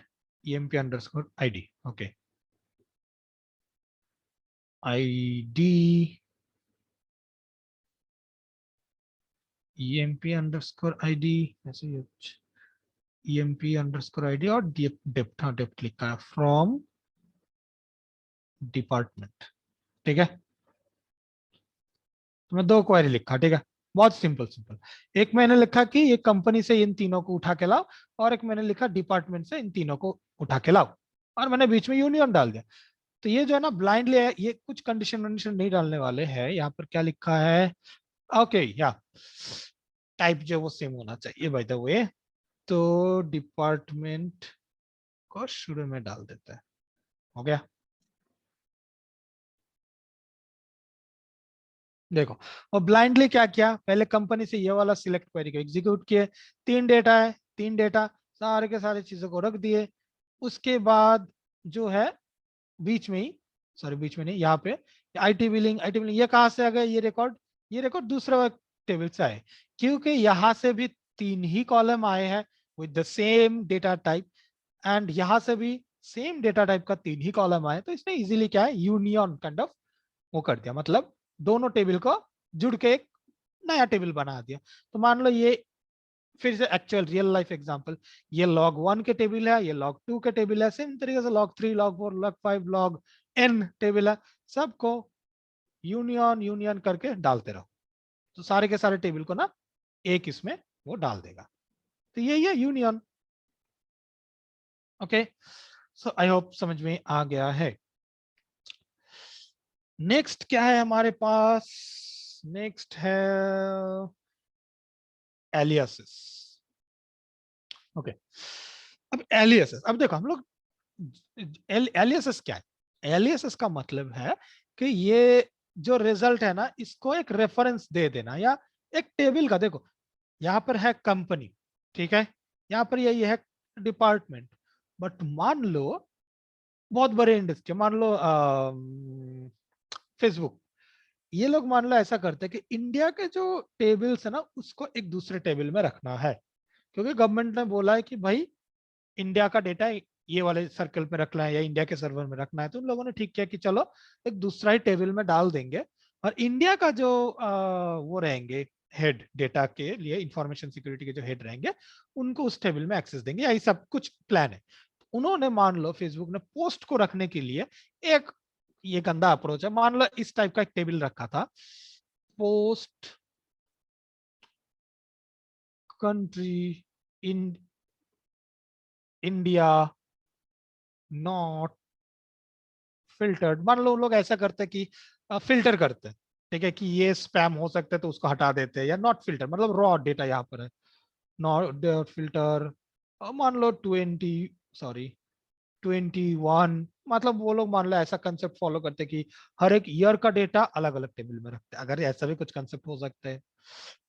EMP underscore ID, okay. ID EMP underscore ID, ऐसे ही ईएमपी अंडरस्कोर आईडी और डेप्ट, हाँ डेप्ट लिखा है फ्रॉम डिपार्टमेंट, ठीक है। तो मैं दो क्वेरी लिखा, ठीक है। बहुत सिंपल सिंपल। एक मैंने लिखा कि ये कंपनी से इन तीनों को उठा के लाओ, और एक मैंने लिखा डिपार्टमेंट से इन तीनों को उठा के लाओ, और मैंने बीच में यूनियन डाल दिया। तो ये जो है ना ब्लाइंडली है, ये कुछ कंडीशन वंडीशन नहीं डालने वाले हैं। यहाँ पर क्या लिखा है, ओके या टाइप जो वो सेम होना चाहिए बाय द वे। तो डिपार्टमेंट को शुरू में डाल देते हैं। हो गया। देखो, और ब्लाइंडली क्या किया, पहले कंपनी से ये वाला सिलेक्ट क्वेरी को एग्जीक्यूट किए, 3 डेटा है, 3 डेटा सारे के सारे चीजों को रख दिए। उसके बाद जो है बीच में ही, सॉरी बीच में नहीं, यहाँ पे आईटी बिलिंग ये कहाँ से आ गया, ये रिकॉर्ड दूसरे टेबल से आए, क्योंकि यहाँ से भी 3 ही कॉलम आए हैं with the same data type, and यहाँ से भी सेम डेटा टाइप का 3 ही कॉलम आए, तो इसने इजीली क्या है, यूनियन काइंड ऑफ वो कर दिया, मतलब दोनों टेबल को जुड़ के एक नया टेबल बना दिया। तो मान लो ये फिर से एक्चुअल रियल लाइफ एग्जांपल, ये log 1 के टेबल है, ये log 2 के टेबल है, सेम तरीके से log 3 log 4 log 5 log n table है, सबको यूनियन यूनियन करके डालते रहो, तो सारे के सारे टेबल को ना एक इसमें वो डाल देगा। तो यही है union. Okay, so I hope समझ में आ गया है। नेक्स्ट क्या है हमारे पास, नेक्स्ट है एलियासिस। ओके, अब एलियासिस, अब देखो हम लोग एलियासिस क्या है, एलियासिस का मतलब है कि ये जो रिजल्ट है ना, इसको एक रेफरेंस दे देना, या एक टेबल का, देखो यहाँ पर है कंपनी, ठीक है, यहाँ पर यही है डिपार्टमेंट, बट मान लो बहुत बड़े इंडस्ट्री, मान लो फेसबुक, ये लोग मान लो ऐसा करते हैं कि इंडिया के जो टेबल्स है ना, उसको एक दूसरे टेबल में रखना है, क्योंकि गवर्नमेंट ने बोला है कि भाई इंडिया का डेटा ये वाले सर्कल पे रखना है या इंडिया के सर्वर में रखना है, तो उन लोगों ने ठीक किया कि चलो एक दूसरा ही टेबल में डाल देंगे, और इंडिया का जो वो रहेंगे हेड, डेटा के लिए इंफॉर्मेशन सिक्योरिटी के जो हेड रहेंगे, उनको उस टेबल में एक्सेस देंगे, यही सब कुछ प्लान है। उन्होंने मान लो फेसबुक ने पोस्ट को रखने के लिए एक ये गंदा अप्रोच है, मान लो इस टाइप का एक टेबल रखा था, post country in India not filtered, मान लो लोग ऐसा करते हैं कि फिल्टर करते हैं, ठीक है, कि ये स्पैम हो सकता है तो उसको हटा देते हैं, या नॉट फिल्टर मतलब रॉ डेटा यहाँ पर है, नॉट फिल्टर, मान लो 21, मतलब वो लोग मान लो ऐसा कंसेप्ट फॉलो करते हैं कि हर एक ईयर का डेटा अलग अलग टेबल में रखते हैं, अगर ऐसा भी कुछ कंसेप्ट हो सकता है,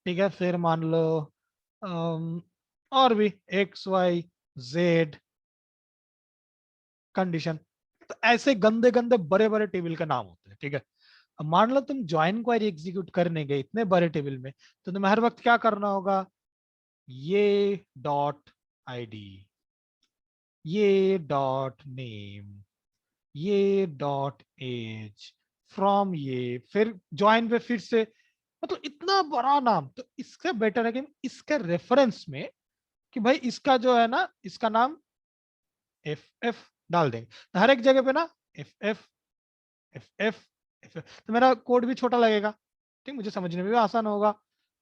ठीक है। फिर मान लो और भी XYZ कंडीशन, तो ऐसे गंदे गंदे बड़े बड़े टेबल का नाम होते हैं, ठीक है। अब मान लो तुम ज्वाइन क्वेरी एग्जीक्यूट करने गए इतने बड़े टेबल में, तो तुम्हें हर वक्त क्या करना होगा, ये डॉट आईडी, ये डॉट नेम, ये डॉट एज, फ्रॉम ये, फिर ज्वाइन पे फिर से, मतलब इतना बड़ा नाम, तो इसका बेटर है कि इसके रेफरेंस में कि भाई इसका जो है ना, इसका नाम एफ एफ डाल देंगे, तो हर एक जगह पे ना F F F F F, तो मेरा कोड भी छोटा लगेगा, ठीक, मुझे समझने में भी आसान होगा,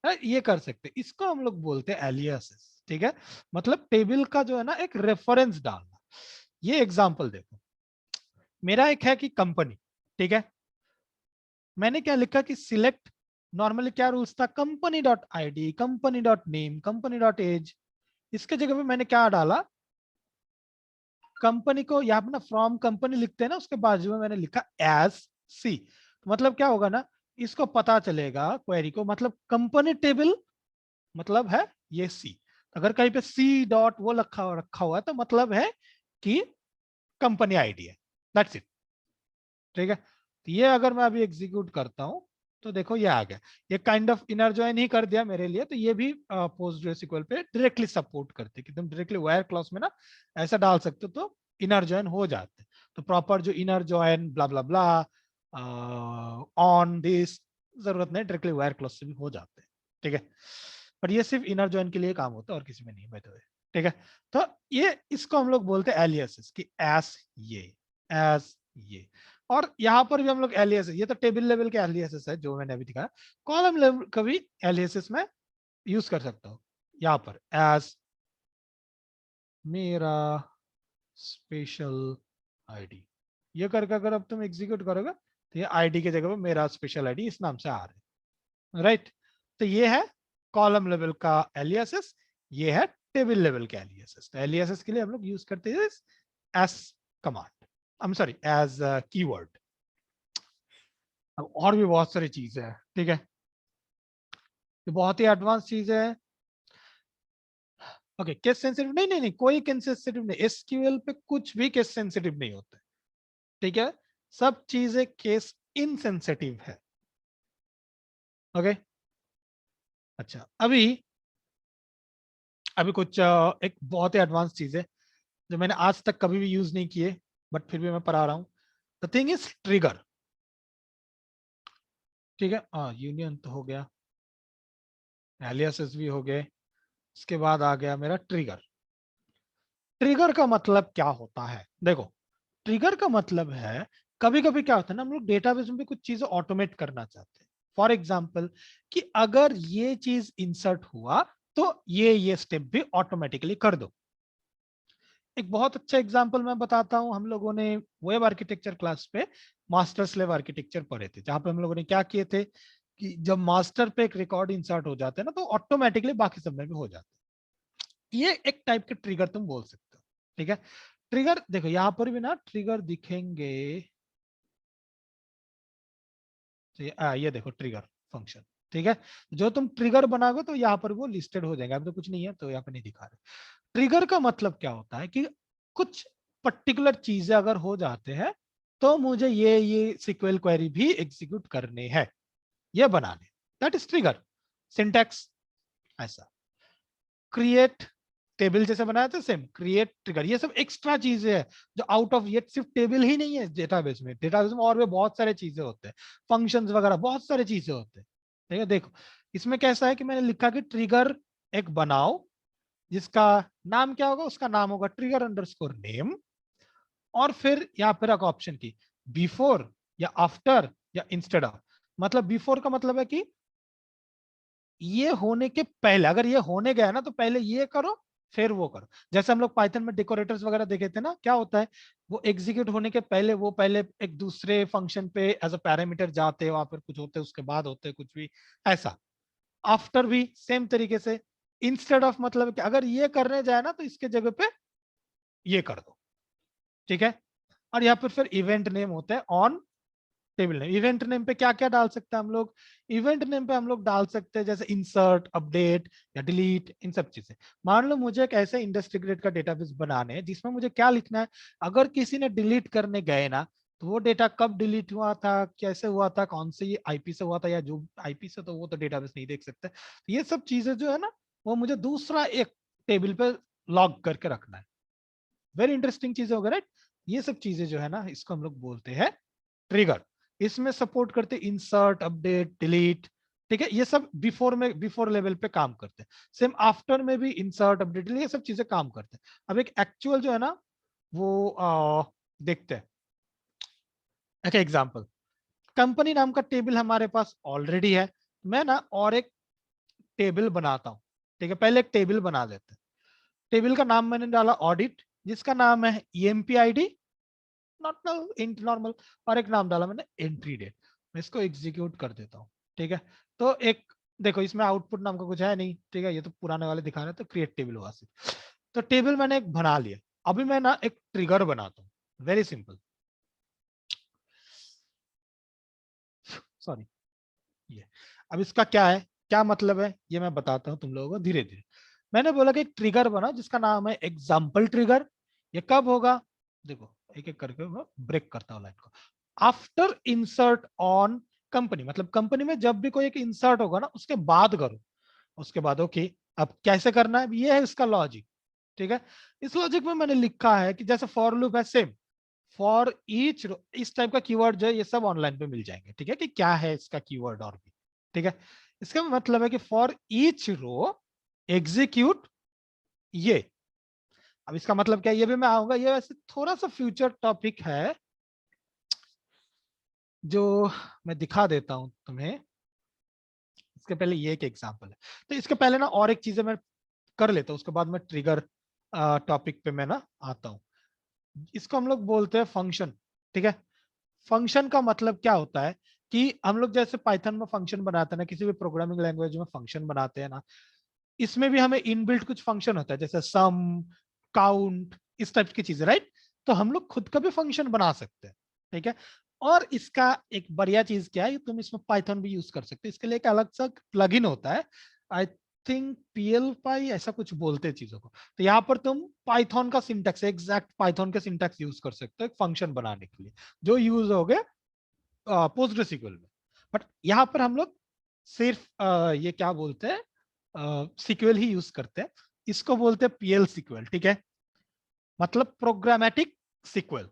है, ये कर सकते, इसको हम लोग बोलते हैं एलियासिस, ठीक है, मतलब टेबल का जो है ना एक रेफरेंस डालना। ये एग्जांपल देखो, मेरा एक है कि कंपनी, ठीक है, मैंने क्या लिखा कि सिलेक्ट, नॉर्मली क्या रूल्स था, company dot ID, company dot name, company dot age, इसके जगह पे मैंने क्या डाला, कंपनी को यहाँ पे ना फ्रॉम कंपनी लिखते हैं ना, उसके बाजू में मैंने लिखा एज सी, मतलब क्या होगा ना, इसको पता चलेगा क्वेरी को, मतलब कंपनी टेबल मतलब है ये सी, अगर कहीं पे सी डॉट वो रखा हुआ है तो मतलब है कि कंपनी आईडी है, दैट्स इट, ठीक है। तो ये अगर मैं अभी एग्जीक्यूट करता हूं, तो देखो ये आ गया, ये काइंड ऑफ इनर ज्वाइन ही कर दिया मेरे लिए, तो ये भी पोस्टग्रेसक्यूएल पे डायरेक्टली सपोर्ट करते कि तुम डायरेक्टली वायर क्लॉज में ना ऐसा डाल सकते हो, तो इनर ज्वाइन हो जाते, तो प्रॉपर जो inner join blah blah blah on this जरूरत नहीं, डायरेक्टली वायर क्लॉज से भी हो जाते हैं, ठीक है। पर ये सिर्फ इनर ज्वाइन के लिए काम होता है और किसी में नहीं, बाय द वे, ठीक है। तो ये इसको हम लोग बोलते हैं एलियासिस, कि एस ये, और यहाँ पर भी हम लोग एलियासिस, ये तो टेबल लेवल के एलियासिस है जो मैंने अभी दिखाया, कॉलम लेवल का भी एलियासिस में यूज कर सकता हूँ, यहाँ पर एज मेरा स्पेशल आईडी, ये करके अगर अब तुम एग्जीक्यूट करोगे तो ये आईडी की जगह पे मेरा स्पेशल आईडी इस नाम से आ रहा है, राइट। तो ये है कॉलम लेवल का एलियासिस, ये है टेबल लेवल का एलियासिस, तो एलियासिस के लिए हम लोग यूज करते हैं as command, I am sorry as keyword. अब और भी बहुत सारी चीजें हैं, ठीक है, ये बहुत ही एडवांस चीज है। ओके, केस सेंसिटिव नहीं, नहीं नहीं, कोई केस सेंसिटिव नहीं, एसक्यूएल पे कुछ भी केस सेंसिटिव नहीं होता, ठीक है, सब चीजें केस इनसेंसिटिव है। ओके, अच्छा, अभी कुछ एक बहुत ही एडवांस चीज है जो मैंने आज तक कभी भी यूज नहीं किए, बट फिर भी मैं पढ़ा रहा हूं। द थिंग इज ट्रिगर, ठीक है, यूनियन तो हो गया, एलियासेस भी हो गए, इसके बाद आ गया मेरा ट्रिगर। ट्रिगर का मतलब क्या होता है? देखो, ट्रिगर का मतलब है, कभी कभी क्या होता है ना, हम लोग डेटाबेस में भी कुछ चीजें ऑटोमेट करना चाहते हैं। फॉर एग्जाम्पल, कि अगर ये चीज इंसर्ट हुआ तो ये स्टेप भी ऑटोमेटिकली कर दो। एक बहुत अच्छा एग्जांपल मैं बताता हूं, हम लोगों ने वेब आर्किटेक्चर क्लास पे मास्टर स्लेव आर्किटेक्चर पढ़े थे, जहां पे हम लोगों ने क्या किए थे कि जब मास्टर पे एक रिकॉर्ड इंसर्ट हो जाते हैं ना, तो ऑटोमेटिकली बाकी सब में भी हो जाते हैं। ये एक टाइप के ट्रिगर तुम बोल सकते हो, ठीक है। ट्रिगर देखो यहां पर भी ना ट्रिगर दिखेंगे, तो ये देखो ट्रिगर फंक्शन, ठीक है। जो तुम ट्रिगर बनाओगे तो यहाँ पर वो लिस्टेड हो जाएगा, अब तो कुछ नहीं है तो यहाँ पे नहीं दिखा रहे। ट्रिगर का मतलब क्या होता है कि कुछ पर्टिकुलर चीजें अगर हो जाते हैं तो मुझे ये सीक्वल क्वेरी भी एग्जीक्यूट करने हैं, ये बनाने, दैट इज ट्रिगर। सिंटैक्स ऐसा, क्रिएट टेबल जैसे बनाया था सेम, क्रिएट ट्रिगर, ये सब एक्स्ट्रा चीजें हैं जो आउट ऑफ, ये सिर्फ टेबल ही नहीं है डेटाबेस में, डेटाबेस में और भी बहुत सारे चीजें होते हैं, फंक्शंस वगैरह बहुत सारे चीजें होते हैं, ठीक है। देखो इसमें कैसा है कि मैंने लिखा कि ट्रिगर एक बनाओ जिसका नाम क्या होगा, उसका नाम होगा ट्रिगर अंडरस्कोर नेम, और फिर यहाँ पर एक ऑप्शन की बिफोर या आफ्टर या इंस्टेड ऑफ। मतलब बिफोर का मतलब है कि ये होने के पहले, अगर ये होने गया ना तो पहले ये करो फिर वो करो। जैसे हम लोग पाइथन में डेकोरेटर्स वगैरह देखे थे ना, क्या होता है, वो एग्जीक्यूट होने के पहले वो पहले एक दूसरे फंक्शन पे एज अ पैरामीटर जाते हैं, वहां पर कुछ होते हैं, उसके बाद होते हैं कुछ भी, ऐसा। आफ्टर भी सेम तरीके से। इंस्टेड ऑफ मतलब कि अगर ये करने जाए ना तो इसके जगह पे ये कर दो, ठीक है। और यहाँ पर फिर इवेंट नेम होता है on table name. Event name पे क्या क्या डाल सकते हैं हम लोग, इवेंट नेम पे हम लोग डाल सकते हैं जैसे इंसर्ट, अपडेट या डिलीट, इन सब चीजें। मान लो मुझे एक ऐसे इंडस्ट्री ग्रेड का डेटाबेस बनाने हैं जिसमें मुझे क्या लिखना है, अगर किसी ने डिलीट करने गए ना तो वो डेटा कब डिलीट हुआ था, कैसे हुआ था, कौन से आईपी से हुआ था, या जो आईपी से, तो वो तो डेटाबेस नहीं देख सकते। तो ये सब चीजें जो है ना, वो मुझे दूसरा एक टेबल पे लॉग करके रखना है। वेरी इंटरेस्टिंग चीज होगा, राइट। ये सब चीजें जो है ना, इसको हम लोग बोलते हैं ट्रिगर। इसमें सपोर्ट करते इंसर्ट, अपडेट, डिलीट, ठीक है, ये सब बिफोर में, बिफोर लेवल पे काम करते हैं। सेम आफ्टर में भी इंसर्ट, अपडेट, ये सब चीजें काम करते हैं। अब एक एक्चुअल जो है ना वो देखते हैं एक एग्जांपल। कंपनी नाम का टेबल हमारे पास ऑलरेडी है, मैं ना और एक टेबल बनाता हूं, ठीक है। पहले एक टेबल बना देते हैं, टेबल का नाम मैंने डाला ऑडिट, जिसका नाम है ईएमपी आईडी, नॉट नॉर्मल, और एक नाम डाला मैंने एंट्री डेट। मैं इसको एग्जीक्यूट कर देता हूँ, ठीक है। तो एक देखो इसमें आउटपुट नाम का कुछ है नहीं, ठीक है, ये तो पुराने वाले दिखा रहे हैं, तो क्रिएट टेबल हुआ सिर्फ। तो टेबल मैंने एक बना लिया, अभी मैं ना एक ट्रिगर बनाता हूँ, वेरी सिंपल, सॉरी, ये। अब इसका क्या है, क्या मतलब है, ये मैं बताता हूँ तुम लोगों को धीरे धीरे। मैंने बोला कि एक ट्रिगर बना जिसका नाम है एग्जाम्पल ट्रिगर। ये कब होगा, देखो एक एक करके मैं ब्रेक करता हूँ लाइन को। आफ्टर इंसर्ट ऑन कंपनी, मतलब कंपनी में जब भी कोई एक इंसर्ट होगा ना उसके बाद करो, उसके बाद ओके। अब कैसे करना है, ये है इसका लॉजिक, ठीक है। इस लॉजिक में मैंने लिखा है कि जैसे फॉर लूप है सेम, फॉर ईच, इस टाइप का कीवर्ड जो है ये सब ऑनलाइन पे मिल जाएंगे, ठीक है, कि क्या है इसका कीवर्ड और भी, ठीक है। इसका मतलब है कि फॉर ईच रो एग्जीक्यूट ये। अब इसका मतलब क्या है, ये भी मैं आऊंगा, ये वैसे थोड़ा सा फ्यूचर टॉपिक है जो मैं दिखा देता हूं तुम्हें। इसके पहले ये एक एग्जांपल है, तो इसके पहले ना और एक चीजें मैं कर लेता हूं, उसके बाद मैं ट्रिगर टॉपिक पे मैं ना आता हूं। इसको हम लोग बोलते हैं फंक्शन, ठीक है। फंक्शन का मतलब क्या होता है कि हम लोग जैसे पाइथन में फंक्शन बनाते हैं ना, किसी भी प्रोग्रामिंग लैंग्वेज में फंक्शन बनाते हैं ना, इसमें भी हमें इनबिल्ट कुछ फंक्शन होता है जैसे सम, काउंट, इस टाइप की चीजें, राइट। तो हम लोग खुद का भी फंक्शन बना सकते हैं, ठीक है। और इसका एक बढ़िया चीज क्या है, तुम इसमें पाइथन भी यूज कर सकते हो। इसके लिए एक अलग सा प्लगइन होता है, आई थिंक PLPy ऐसा कुछ बोलते हैं चीजों को। तो यहाँ पर तुम पाइथन का सिंटैक्स, एग्जैक्ट पाइथन का सिंटैक्स यूज कर सकते हो एक फंक्शन बनाने के लिए, जो यूज हो गए पोस्टग्रेसक्यूएल में। बट यहाँ पर हम लोग सिर्फ ये क्या बोलते हैं, सीक्वल ही यूज करते हैं। इसको बोलते हैं PL सीक्वल, ठीक है, मतलब प्रोग्रामेटिक सीक्वल,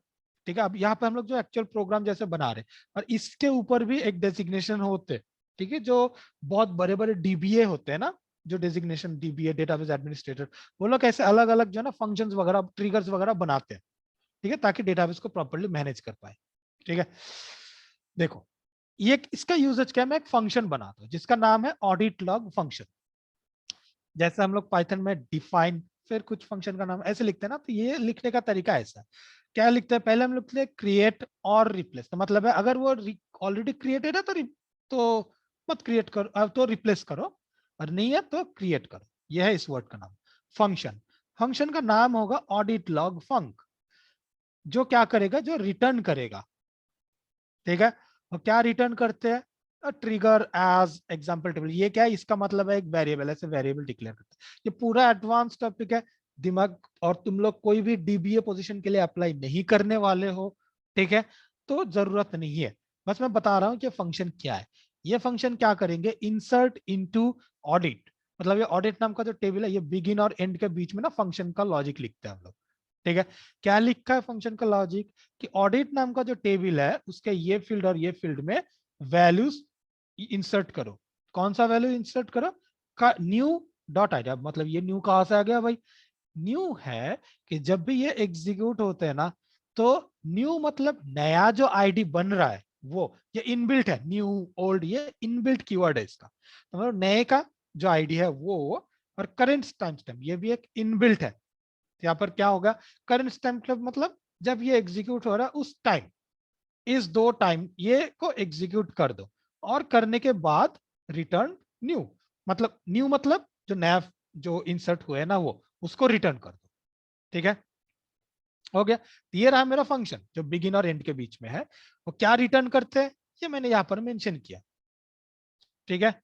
ठीक है। अब यहाँ पे हम लोग जो एक्चुअल प्रोग्राम जैसे बना रहे हैं, और इसके ऊपर भी एक डेजिग्नेशन होते हैं, ठीक है। जो बहुत बड़े बड़े DBA होते हैं ना, जो डेजिग्नेशन DBA, डेटाबेस एडमिनिस्ट्रेटर, वो लोग ऐसे अलग अलग जो है ना फंक्शंस वगैरह, ट्रिगर्स वगैरह बनाते हैं, ठीक है, ताकि डेटाबेस को प्रॉपर्ली मैनेज कर पाए, ठीक है। देखो ये इसका यूजेज क्या है, मैं एक फंक्शन बनाता हूँ जिसका नाम है ऑडिट लॉग फंक्शन। जैसे हम लोग पाइथन में डिफाइन फिर कुछ फंक्शन का नाम ऐसे लिखते हैं ना, तो ये लिखने का तरीका ऐसा है। क्या लिखते हैं, पहले हम लिखते हैं क्रिएट और रिप्लेस। तो मतलब है अगर वो ऑलरेडी क्रिएटेड है तो मत क्रिएट करो, अब तो रिप्लेस करो, और नहीं है तो क्रिएट करो। यह है इस वर्ड का नाम फंक्शन। फंक्शन का नाम होगा ऑडिट लॉग फंक, जो क्या करेगा, जो रिटर्न करेगा, ठीक है। और क्या रिटर्न करते हैं, ट्रिगर एज एग्जाम्पल टेबल। ये क्या है, इसका मतलब है एक वेरिएबल, ऐसे वेरिएबल डिक्लेयर करते हैं। ये पूरा एडवांस टॉपिक है, दिमाग, और तुम लोग कोई भी DBA पोजीशन के लिए अप्लाई नहीं करने वाले हो, ठीक है, तो जरूरत नहीं है। बस मैं बता रहा हूं कि फंक्शन क्या है। ये फंक्शन क्या करेंगे, इंसर्ट इनटू ऑडिट, मतलब ये ऑडिट नाम का जो टेबल है, ये बिगिन और एंड के बीच में ना फंक्शन का लॉजिक लिखते हैं हम लोग, ठीक है। क्या लिखा है फंक्शन का लॉजिक, कि ऑडिट नाम का जो टेबल है उसके ये फील्ड और ये फील्ड में वैल्यूज इंसर्ट करो। कौन सा वैल्यू इंसर्ट करो, का न्यू डॉट आइडिया। मतलब ये न्यू कहां से आ गया भाई, न्यू है कि जब भी ये एग्जीक्यूट होते हैं ना, तो न्यू मतलब नया जो आईडी बन रहा है वो, ये इनबिल्ट है, न्यू ओल्ड ये इनबिल्ट कीवर्ड है इसका। तो मतलब नए का जो आईडी है वो, और करेंट टाइम स्टैम्प ये भी एक इनबिल्ट है। यहाँ पर क्या होगा, करंट स्टैम्प मतलब जब ये एग्जीक्यूट हो रहा है उस टाइम, इस दो टाइम ये को एग्जीक्यूट कर दो, और करने के बाद रिटर्न न्यू, मतलब न्यू मतलब जो नया जो इंसर्ट हुआ है ना वो, उसको रिटर्न कर दो, ठीक है। हो गया, ये रहा मेरा फंक्शन जो बिगिन और एंड के बीच में है। वो क्या रिटर्न करते हैं, ये मैंने यहां पर मेंशन किया, ठीक है।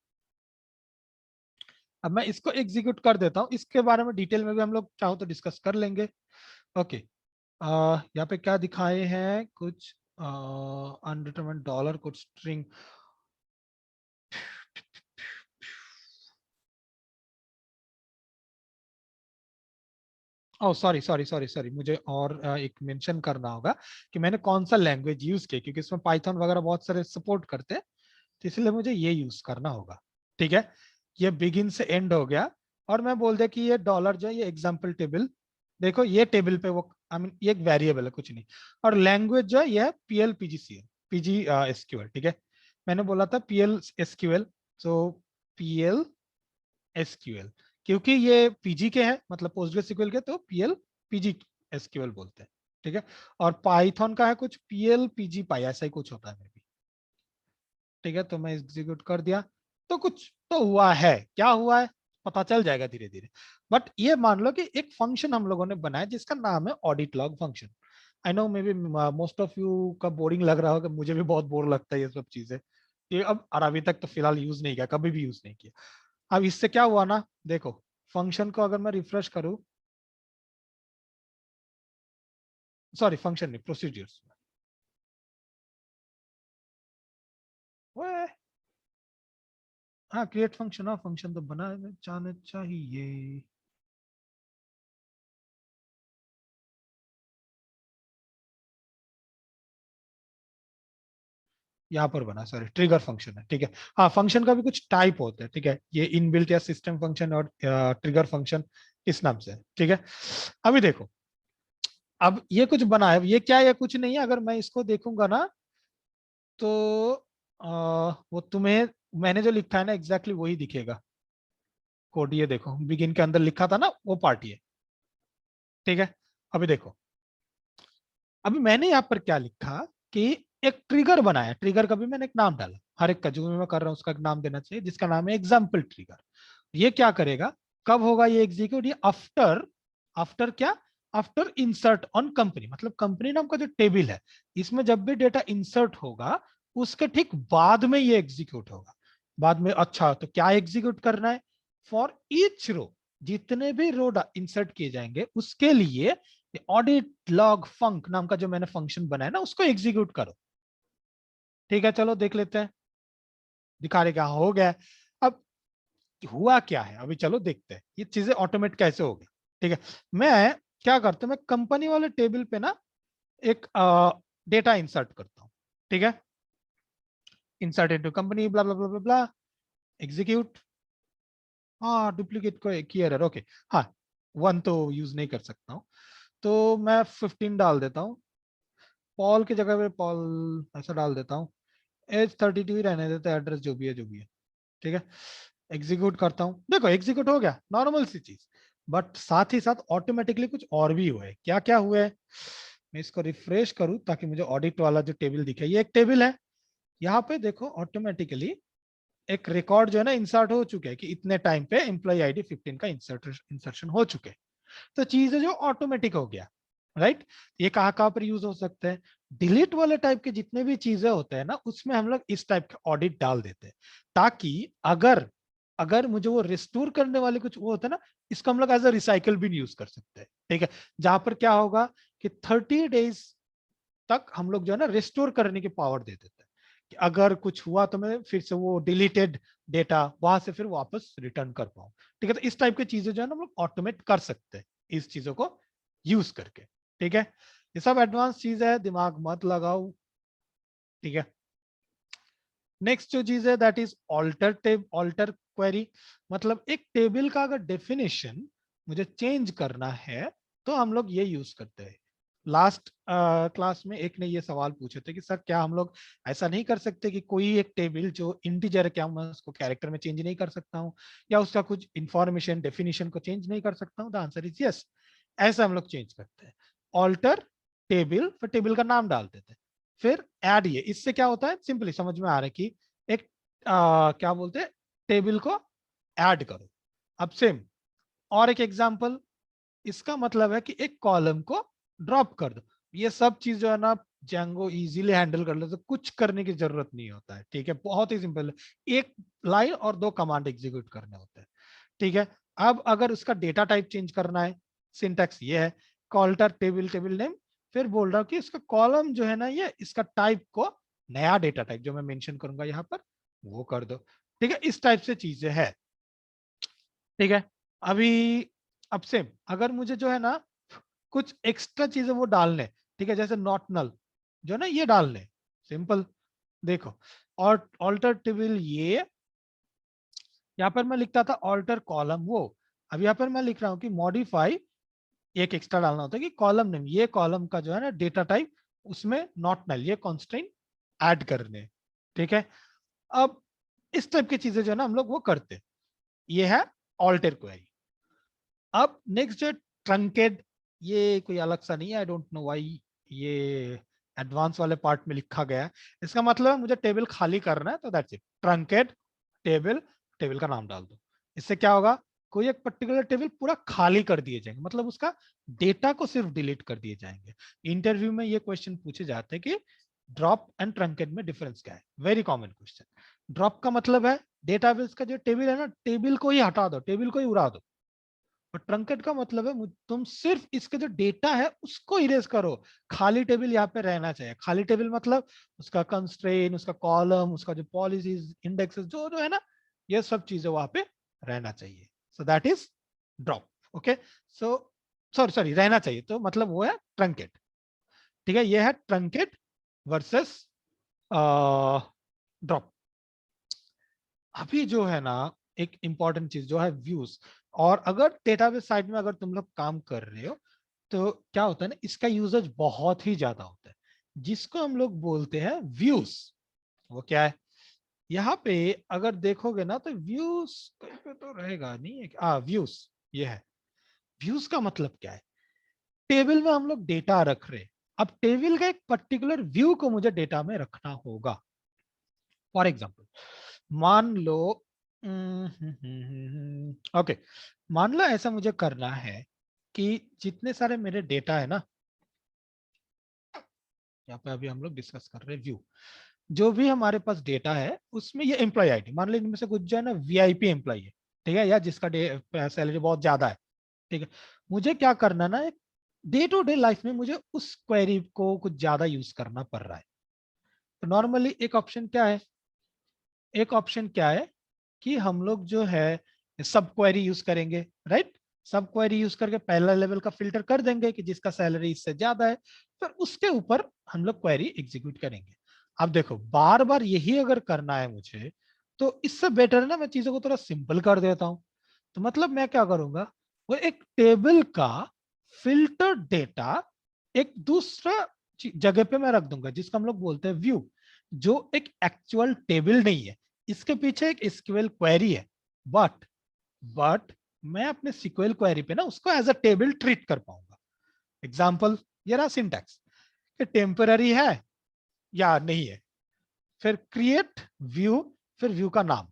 अब मैं इसको एग्जीक्यूट कर देता हूं, इसके बारे में डिटेल में भी हम लोग चाहो तो डिस्कस कर लेंगे। ओके, यहाँ पे क्या दिखाए हैं, कुछ अनडिटरमाइंड डॉलर, कुछ string. Oh sorry sorry sorry sorry, मुझे और एक मेंशन करना होगा कि मैंने कौन सा लैंग्वेज यूज किया, क्योंकि इसमें पाइथन वगैरह बहुत सारे सपोर्ट करते हैं, तो इसलिए मुझे ये यूज करना होगा, ठीक है। ये बिगिन से एंड हो गया, और मैं बोल दे कि ये डॉलर जो है ये एग्जाम्पल टेबल, देखो ये टेबल पे वो आई मीन ये एक वेरिएबल है कुछ नहीं, और लैंग्वेज जो है ये है PL PGCL PG SQL, ठीक है। मैंने बोला था PL SQL, सो PL SQL, क्योंकि ये PG के हैं मतलब पोस्टग्रेसक्यूएल के, तो PL PG SQL बोलते हैं, ठीक है। और पाइथन का है कुछ PL PG पाई, ऐसा ही कुछ होता है मे बी, ठीक है। तो मैं एग्जीक्यूट कर दिया, तो कुछ तो हुआ है, क्या हुआ है पता चल जाएगा धीरे धीरे। बट ये मान लो कि एक फंक्शन हम लोगों ने बनाया जिसका नाम है audit log function. I know may be most of you का बोरिंग लग रहा होगा, मुझे भी बहुत बोर लगता है ये सब चीजें, ये अब और अभी तक तो फिलहाल यूज नहीं किया, कभी भी यूज नहीं किया। अब इससे क्या हुआ ना, देखो फंक्शन को अगर मैं रिफ्रेश करूं, सॉरी फंक्शन नहीं, प्रोसीजर्स, हाँ क्रिएट फंक्शन, हाँ फंक्शन तो बना जाना चाहिए। यहाँ पर बना, सॉरी ट्रिगर फंक्शन है, ठीक है। हाँ फंक्शन का भी कुछ टाइप होता है, ठीक है, ये इनबिल्ट या सिस्टम फंक्शन और ट्रिगर फंक्शन इस नाम से, ठीक है। अभी देखो, अब ये कुछ बना है, ये क्या है, ये कुछ नहीं है। अगर मैं इसको देखूंगा ना, तो वो तुम्हें मैंने जो लिखा है ना एग्जैक्टली वही दिखेगा कोड। ये देखो बिगिन के अंदर लिखा था ना वो पार्ट, ये ठीक है। अभी देखो, अभी मैंने यहाँ पर क्या लिखा कि एक ट्रिगर बनाया, ट्रिगर का भी मैंने एक नाम डाला, हर एक का जो मैं कर रहा हूँ उसका एक नाम देना चाहिए, जिसका नाम है एग्जाम्पल ट्रिगर। ये क्या करेगा, कब होगा ये एग्जीक्यूट, ये आफ्टर, आफ्टर क्या, आफ्टर इंसर्ट ऑन कंपनी, मतलब कंपनी नाम का जो टेबल है इसमें जब भी डेटा इंसर्ट होगा उसके ठीक बाद में ये एग्जीक्यूट होगा। बाद में अच्छा तो क्या एग्जीक्यूट करना है, फॉर ईच रो, जितने भी रो इंसर्ट किए जाएंगे उसके लिए ऑडिट लॉग फंक नाम का जो मैंने फंक्शन बनाया ना उसको एग्जीक्यूट करो। ठीक है, चलो देख लेते हैं, दिखा रहे क्या हो गया। अब हुआ क्या है अभी चलो देखते हैं ये चीजें ऑटोमेट कैसे हो गई। ठीक है, मैं क्या करता हूं, मैं कंपनी वाले टेबल पे ना एक डेटा इंसर्ट करता हूं। ठीक है, इंसर्ट इनटू कंपनी ब्ला ब्ला ब्ला ब्ला ब्ला, एग्जीक्यूट। हाँ डुप्लीकेट को की एरर, ओके। हाँ 1 तो यूज नहीं कर सकता हूँ, तो मैं 15 डाल देता हूँ, पॉल की जगह पे पॉल ऐसा डाल देता हूँ, एज 32 ही रहने देता है, एड्रेस जो भी है जो भी है। ठीक है, एग्जीक्यूट करता हूँ, देखो एग्जीक्यूट हो गया, नॉर्मल सी चीज। बट साथ ही साथ ऑटोमेटिकली कुछ और भी हुआ है, क्या क्या हुआ है, मैं इसको रिफ्रेश करूं ताकि मुझे ऑडिट वाला जो टेबल दिखे। ये एक टेबल है, यहाँ पे देखो ऑटोमेटिकली एक रिकॉर्ड जो है ना इंसर्ट हो चुके हैं कि इतने टाइम पे एम्प्लॉय आईडी 15 का इंसर्शन हो चुके हैं। तो चीज है जो ऑटोमेटिक हो गया, राइट। ये कहाँ कहाँ पर यूज हो सकते हैं, डिलीट वाले टाइप के जितने भी चीजें होते हैं ना उसमें हम लोग इस टाइप के ऑडिट डाल देते हैं, ताकि अगर अगर मुझे वो रिस्टोर करने वाले कुछ वो होता है ना, इसको हम लोग एज अ रिसाइकल भी यूज कर सकते हैं। ठीक है, जहां पर क्या होगा कि 30 डेज तक हम लोग जो है ना रिस्टोर करने की पावर दे देते हैं, कि अगर कुछ हुआ तो मैं फिर से वो डिलीटेड डेटा वहां से फिर वापस रिटर्न कर पाऊं। ठीक है, तो इस टाइप की चीजें जो है ना हम लोग ऑटोमेट कर सकते हैं इस चीजों को यूज करके। ठीक है, ये सब एडवांस चीज है, दिमाग मत लगाओ। ठीक है, नेक्स्ट जो चीज है दैट इज ऑल्टर क्वेरी, मतलब एक टेबल का अगर डेफिनेशन मुझे चेंज करना है तो हम लोग ये यूज करते हैं। लास्ट क्लास में एक ने ये सवाल पूछे थे कि सर क्या हम लोग ऐसा नहीं कर सकते कि कोई एक टेबल जो इंटीजर है क्या मैं उसको कैरेक्टर में चेंज नहीं कर सकता हूँ, या उसका कुछ इंफॉर्मेशन डेफिनेशन को चेंज नहीं कर सकता हूँ। द आंसर इज यस, ऐसा हम लोग चेंज करते हैं। ऑल्टर टेबल, फिर टेबल का नाम डाल देते हैं, फिर ऐड। ये इससे क्या होता है, सिंपली समझ में आ रहा है कि एक क्या बोलते हैं, टेबल को ऐड करो। अब सेम और एक एग्जांपल, इसका मतलब है कि एक कॉलम को ड्रॉप कर दो। ये सब चीज जो है ना जैंगो इजीली हैंडल कर लेते, कुछ करने की जरूरत नहीं होता है। ठीक है, बहुत ही सिंपल है, एक लाइन और 2 कमांड एग्जीक्यूट करने होते हैं। ठीक है, अब अगर उसका डेटा टाइप चेंज करना है, सिंटैक्स ये है, कॉल्टर टेबल टेबल नेम, फिर बोल रहा हूँ कि इसका कॉलम जो है ना ये इसका टाइप को नया डेटा टाइप जो मैं मेंशन करूंगा यहाँ पर वो कर दो। ठीक है, इस टाइप से चीजें है। ठीक है, अभी अब सेम अगर मुझे जो है ना कुछ एक्स्ट्रा चीजें वो डालने, ठीक है, जैसे नॉट नल जो है ना ये डालने, सिंपल देखो, और ऑल्टर टेबल ये, यहाँ पर मैं लिखता था ऑल्टर कॉलम वो, अब यहाँ पर मैं लिख रहा हूँ कि मॉडिफाई, एक एक्स्ट्रा डालना होता है कि कॉलम नेम, ये कॉलम का जो है ना डेटा टाइप उसमें नॉट नल ये कॉन्स्टेंट ऐड करने। ठीक है, अब इस टाइप की चीजें जो है ना हम लोग वो करते, ये है ऑल्टर क्वेरी। अब नेक्स्ट जो ट्रंकेड, ये कोई अलग सा नहीं है, आई डोंट नो व्हाई ये एडवांस वाले पार्ट में लिखा गया है। इसका मतलब है मुझे टेबल खाली करना है तो दैट्स इट, ट्रंकेड टेबल, टेबल का नाम डाल दो। इससे क्या होगा, कोई एक पर्टिकुलर टेबल पूरा खाली कर दिए जाएंगे, मतलब उसका डेटा को सिर्फ डिलीट कर दिए जाएंगे। इंटरव्यू में ये क्वेश्चन पूछे जाते हैं कि ड्रॉप एंड ट्रंकेड में डिफरेंस क्या है, वेरी कॉमन क्वेश्चन। ड्रॉप का मतलब है डेटाबेस का जो टेबल है ना टेबल को ही हटा दो, टेबल को ही उड़ा दो। और ट्रंकेट का मतलब है तुम सिर्फ इसके जो डेटा है उसको इरेज करो, खाली टेबल यहाँ पे रहना चाहिए। खाली टेबल मतलब उसका कंस्ट्रेन, उसका कॉलम, उसका जो पॉलिसीज इंडेक्सेस जो जो है ना ये सब चीजें वहां पे रहना चाहिए। So that is drop. Okay, so sorry sorry रहना चाहिए तो मतलब वो है ट्रंकेट। ठीक है, ये है ट्रंकेट वर्सेस ड्रॉप। अभी जो है ना एक इंपॉर्टेंट चीज जो है व्यूज, और अगर डेटाबेस साइड में अगर तुम लोग काम कर रहे हो तो क्या होता है ना इसका यूजेज बहुत ही ज्यादा होता है, जिसको हम लोग बोलते हैं व्यूज। वो क्या है, यहाँ पे अगर देखोगे ना तो व्यूज कहीं पे तो रहेगा नहीं है, व्यूज ये है। व्यूज का मतलब क्या है, टेबल में हम लोग डेटा रख रहे हैं, अब टेबल का एक पर्टिकुलर व्यू को मुझे डेटा में रखना होगा। फॉर एग्जाम्पल मान लो ओके, मान लो ऐसा मुझे करना है कि जितने सारे मेरे डेटा है ना, यहाँ पे अभी हम लोग डिस्कस कर रहे हैं व्यू, जो भी हमारे पास डेटा है उसमें ये एम्प्लॉय आईडी, मान लो इनमें से कुछ जो है ना वीआईपी एम्प्लॉय है, ठीक है, या जिसका सैलरी बहुत ज्यादा है, ठीक है, मुझे क्या करना ना, डे टू डे लाइफ में मुझे उस क्वेरी को कुछ ज्यादा यूज करना पड़ रहा है। तो नॉर्मली एक ऑप्शन क्या है, एक ऑप्शन क्या है कि हम लोग जो है सब क्वेरी यूज करेंगे, राइट। सब क्वेरी यूज करके पहला लेवल का फिल्टर कर देंगे कि जिसका सैलरी इससे ज्यादा है, फिर उसके ऊपर हम लोग क्वेरी एग्जीक्यूट करेंगे। अब देखो बार बार यही अगर करना है मुझे, तो इससे बेटर है ना मैं चीजों को थोड़ा सिंपल कर देता हूं। तो मतलब मैं क्या करूंगा, वो एक टेबल का फिल्टर डेटा एक दूसरा जगह पे मैं रख दूंगा, जिसको हम लोग बोलते हैं व्यू, जो एक एक्चुअल टेबल नहीं है, इसके पीछे एक एसक्यूएल क्वेरी है, बट मैं अपने सीक्वल क्वेरी पे ना उसको एज अ टेबल ट्रीट कर पाऊंगा। एग्जांपल ये रहा सिंटैक्स, कि टेम्पररी है या नहीं है, फिर क्रिएट व्यू, फिर व्यू का नाम,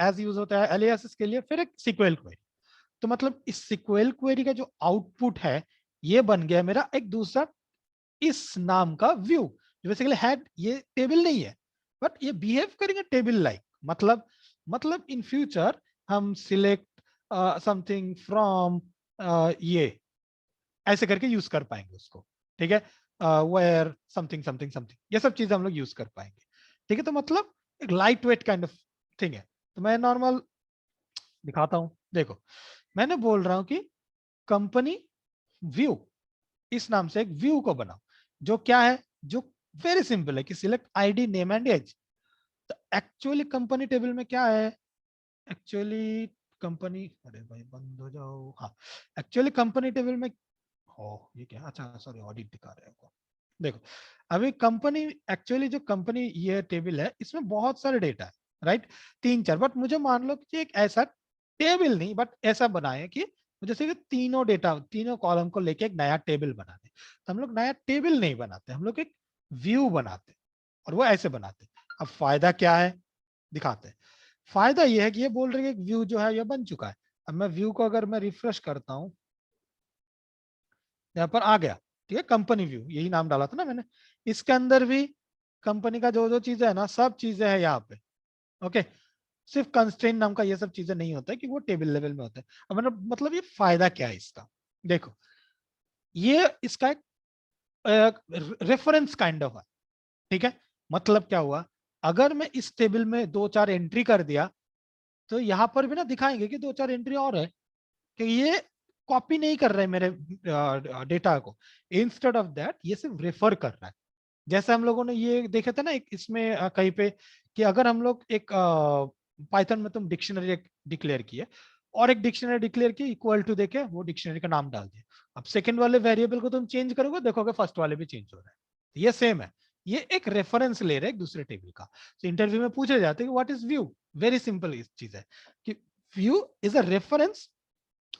एज यूज होता है एलियासेस के लिए, फिर एक सीक्वल क्वेरी। तो मतलब इस सीक्वल क्वेरी का जो आउटपुट है, ये बन गया मेरा एक दूसरा इस नाम का व्यू, जो बेसिकली हेड, ये टेबल नहीं है, बट ये बिहेव करेंगे टेबल लाइक। मतलब इन फ्यूचर हम सिलेक्ट समथिंग फ्रॉम ये ऐसे करके यूज कर पाएंगे उसको, ठीक है, वेयर समथिंग समथिंग समथिंग, ये सब चीजें हम लोग यूज कर पाएंगे, ठीक है। तो मतलब एक light weight kind of thing है। तो मैं नॉर्मल दिखाता हूं, देखो मैंने बोल रहा हूं कि कंपनी व्यू, इस नाम से एक व्यू को बनाओ, जो क्या है, जो वेरी सिंपल है कि select ID name and age. तो एक्चुअली कंपनी टेबल में क्या है, एक्चुअली कंपनी, अरे भाई बंद हो जाओ, हाँ, एक्चुअली कंपनी टेबल में, हो ये क्या, अच्छा सॉरी ऑडिट दिखा रहे हो, देखो अभी कंपनी, एक्चुअली जो कंपनी ये टेबल है इसमें बहुत सारे डेटा है, राइट, तीन चार, बट मुझे मान लो कि एक ऐसा टेबल नहीं, बट ऐसा बनाए कि जैसे कि तीनों डेटा, तीनों कॉलम को लेके एक नया टेबल बनाते, तो हम लोग नया टेबल नहीं बनाते, हम लोग एक व्यू बनाते, और वो ऐसे बनाते। अब फायदा क्या है, दिखाते हैं। फायदा ये है कि ये बोल रहे हैं कि व्यू जो है ये बन चुका है। अब मैं व्यू को अगर मैं रिफ्रेश करता हूं, यहाँ पर आ गया, ठीक है, कंपनी व्यू यही नाम डाला था ना मैंने, इसके अंदर भी कंपनी का जो जो चीजें है ना, सब चीजें है यहाँ पे, ओके। सिर्फ कंस्ट्रेंट नाम का ये सब चीजें नहीं होता है कि वो टेबल लेवल में होता है। अब मतलब ये फायदा क्या है इसका, देखो ये इसका एक रेफरेंस काइंड ऑफ है, ठीक है। मतलब क्या हुआ, अगर मैं इस टेबल में दो चार एंट्री कर दिया, तो यहाँ पर भी ना दिखाएंगे कि दो चार एंट्री और है, कि ये कॉपी नहीं कर रहे हैं मेरे डेटा को, इंस्टेड ऑफ दैट ये सिर्फ रेफर कर रहा है। जैसे हम लोगों ने ये देखे थे ना एक इसमें कहीं पे, कि अगर हम लोग एक पाइथन में तुम डिक्शनरी डिक्लेयर किए, और एक डिक्शनरी डिक्लेयर की इक्वल टू देके वो डिक्शनरी का नाम डाल दिया, अब सेकंड वाले वेरिएबल को तुम चेंज करोगे, देखोगे फर्स्ट वाले भी चेंज हो रहा है। ये सेम है, ये एक रेफरेंस ले रहे हैं एक दूसरे टेबल का। तो इंटरव्यू में पूछे जाते हैं कि what is view, very simple चीज है कि view is a reference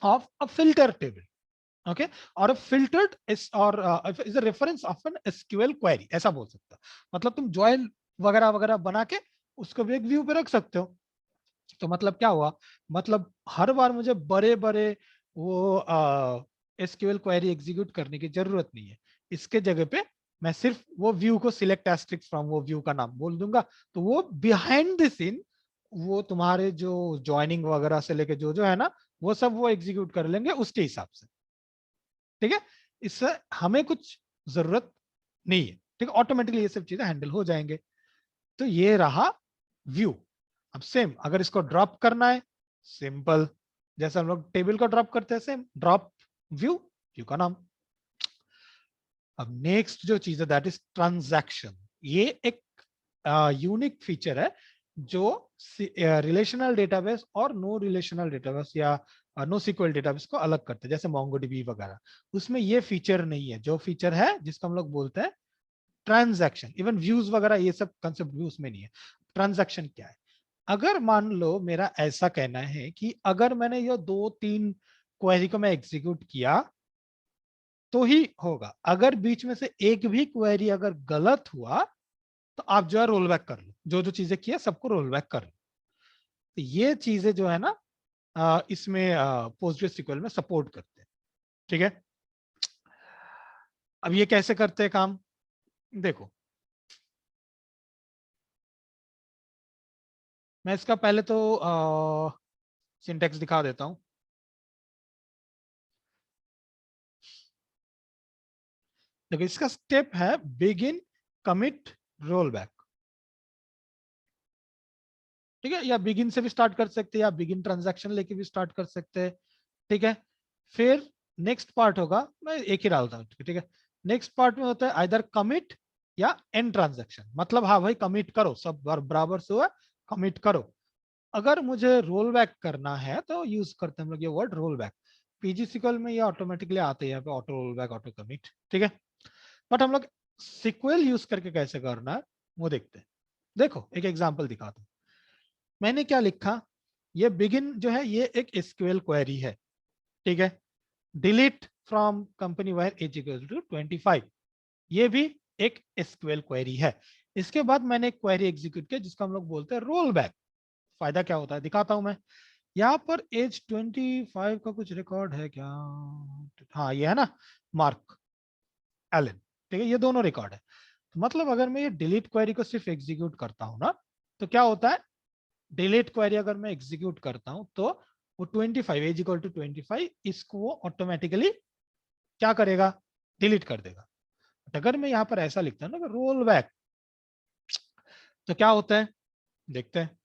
of a filter table, okay, or a filtered is or is a reference of an SQL query, ऐसा बोल सकते हो। मतलब तुम ज्वाइन वगैरह वगैरह बना के उसको भी एक व्यू पे रख सकते हो। तो मतलब क्या हुआ, मतलब हर बार मुझे बड़े बड़े वो SQL क्वेरी एग्जीक्यूट करने की जरूरत नहीं है, इसके जगह पे मैं सिर्फ वो व्यू को सिलेक्ट एस्ट्रिक्स फ्रॉम वो व्यू का नाम बोल दूंगा, तो वो बिहाइंड द सीन वो तुम्हारे जो ज्वाइनिंग वगैरह से लेके जो जो है ना, वो सब वो एग्जीक्यूट कर लेंगे उसके हिसाब से, ठीक है। इससे हमें कुछ जरूरत नहीं है, ठीक है, ऑटोमेटिकली ये सब चीजें हैंडल हो जाएंगे। तो ये रहा व्यू। अब सेम अगर इसको ड्रॉप करना है, सिंपल, जैसे हम लोग टेबल को ड्रॉप करते हैं, सेम ड्रॉप व्यू, व्यू का नाम। अब नेक्स्ट जो चीज है दैट इज ट्रांजैक्शन। ये एक यूनिक फीचर है जो रिलेशनल डेटाबेस और नो रिलेशनल डेटाबेस या नो सीक्वल डेटाबेस को अलग करते हैं, जैसे मोंगोडीबी वगैरह। उसमें ये फीचर नहीं है, जो फीचर है जिसको हम लोग बोलते हैं ट्रांजैक्शन। इवन व्यूज वगैरह ये सब कंसेप्ट भी उसमें नहीं है। ट्रांजैक्शन क्या है, अगर मान लो मेरा ऐसा कहना है कि अगर मैंने ये दो तीन क्वेरी को मैं एग्जीक्यूट किया तो ही होगा, अगर बीच में से एक भी क्वेरी अगर गलत हुआ तो आप जो है रोल बैक कर लो, जो जो चीजें की है सबको रोल बैक कर लो। तो ये चीजें जो है ना, इसमें PostgreSQL में सपोर्ट करते हैं। ठीक है, अब ये कैसे करते हैं काम, देखो मैं इसका पहले तो सिंटैक्स दिखा देता हूं। देखो इसका स्टेप है बिगिन कमिट रोल बैक। ठीक है, या बिगिन से भी स्टार्ट कर सकते हैं या बिगिन ट्रांजैक्शन लेके भी स्टार्ट कर सकते हैं। ठीक है, फिर नेक्स्ट पार्ट होगा, मैं एक ही डालता हूँ। ठीक है, नेक्स्ट पार्ट में होता है आइदर कमिट या एंड ट्रांजैक्शन, मतलब हाँ भाई कमिट करो, सब बराबर से हुआ, कमिट करो। अगर मुझे रोल बैक करना है तो यूज करते हैं हम लोग ये word roll back. PG SQL में ये ऑटोमेटिकली आते हैं यहाँ पे, auto roll back, auto commit. ठीक है, बट हम लोग सिक्वल यूज करके कैसे करना है वो देखते हैं। देखो एक एग्जांपल दिखाता हूँ। मैंने क्या लिखा, ये बिगिन जो है ये एक SQL क्वेरी है। ठीक है, delete from company where age equal to 25, ये भी एक SQL क्वेरी है। इसके बाद मैंने एक क्वेरी एग्जीक्यूट किया जिसको हम लोग बोलते हैं रोल बैक। फायदा क्या होता है दिखाता हूं मैं। यहाँ पर एज 25 का कुछ रिकॉर्ड है क्या, हाँ ये है ना, मार्क एलन। ठीक है, ये दोनों रिकॉर्ड है। तो मतलब अगर मैं ये डिलीट क्वेरी को सिर्फ एग्जीक्यूट करता हूं ना, तो क्या होता है, डिलीट क्वेरी अगर मैं एग्जीक्यूट करता हूं तो वो 25 एज इक्वल टू 25 इसको वो ऑटोमेटिकली क्या करेगा, डिलीट कर देगा। अगर मैं यहाँ पर ऐसा लिखता हूँ ना रोल बैक, तो क्या होता है देखते हैं।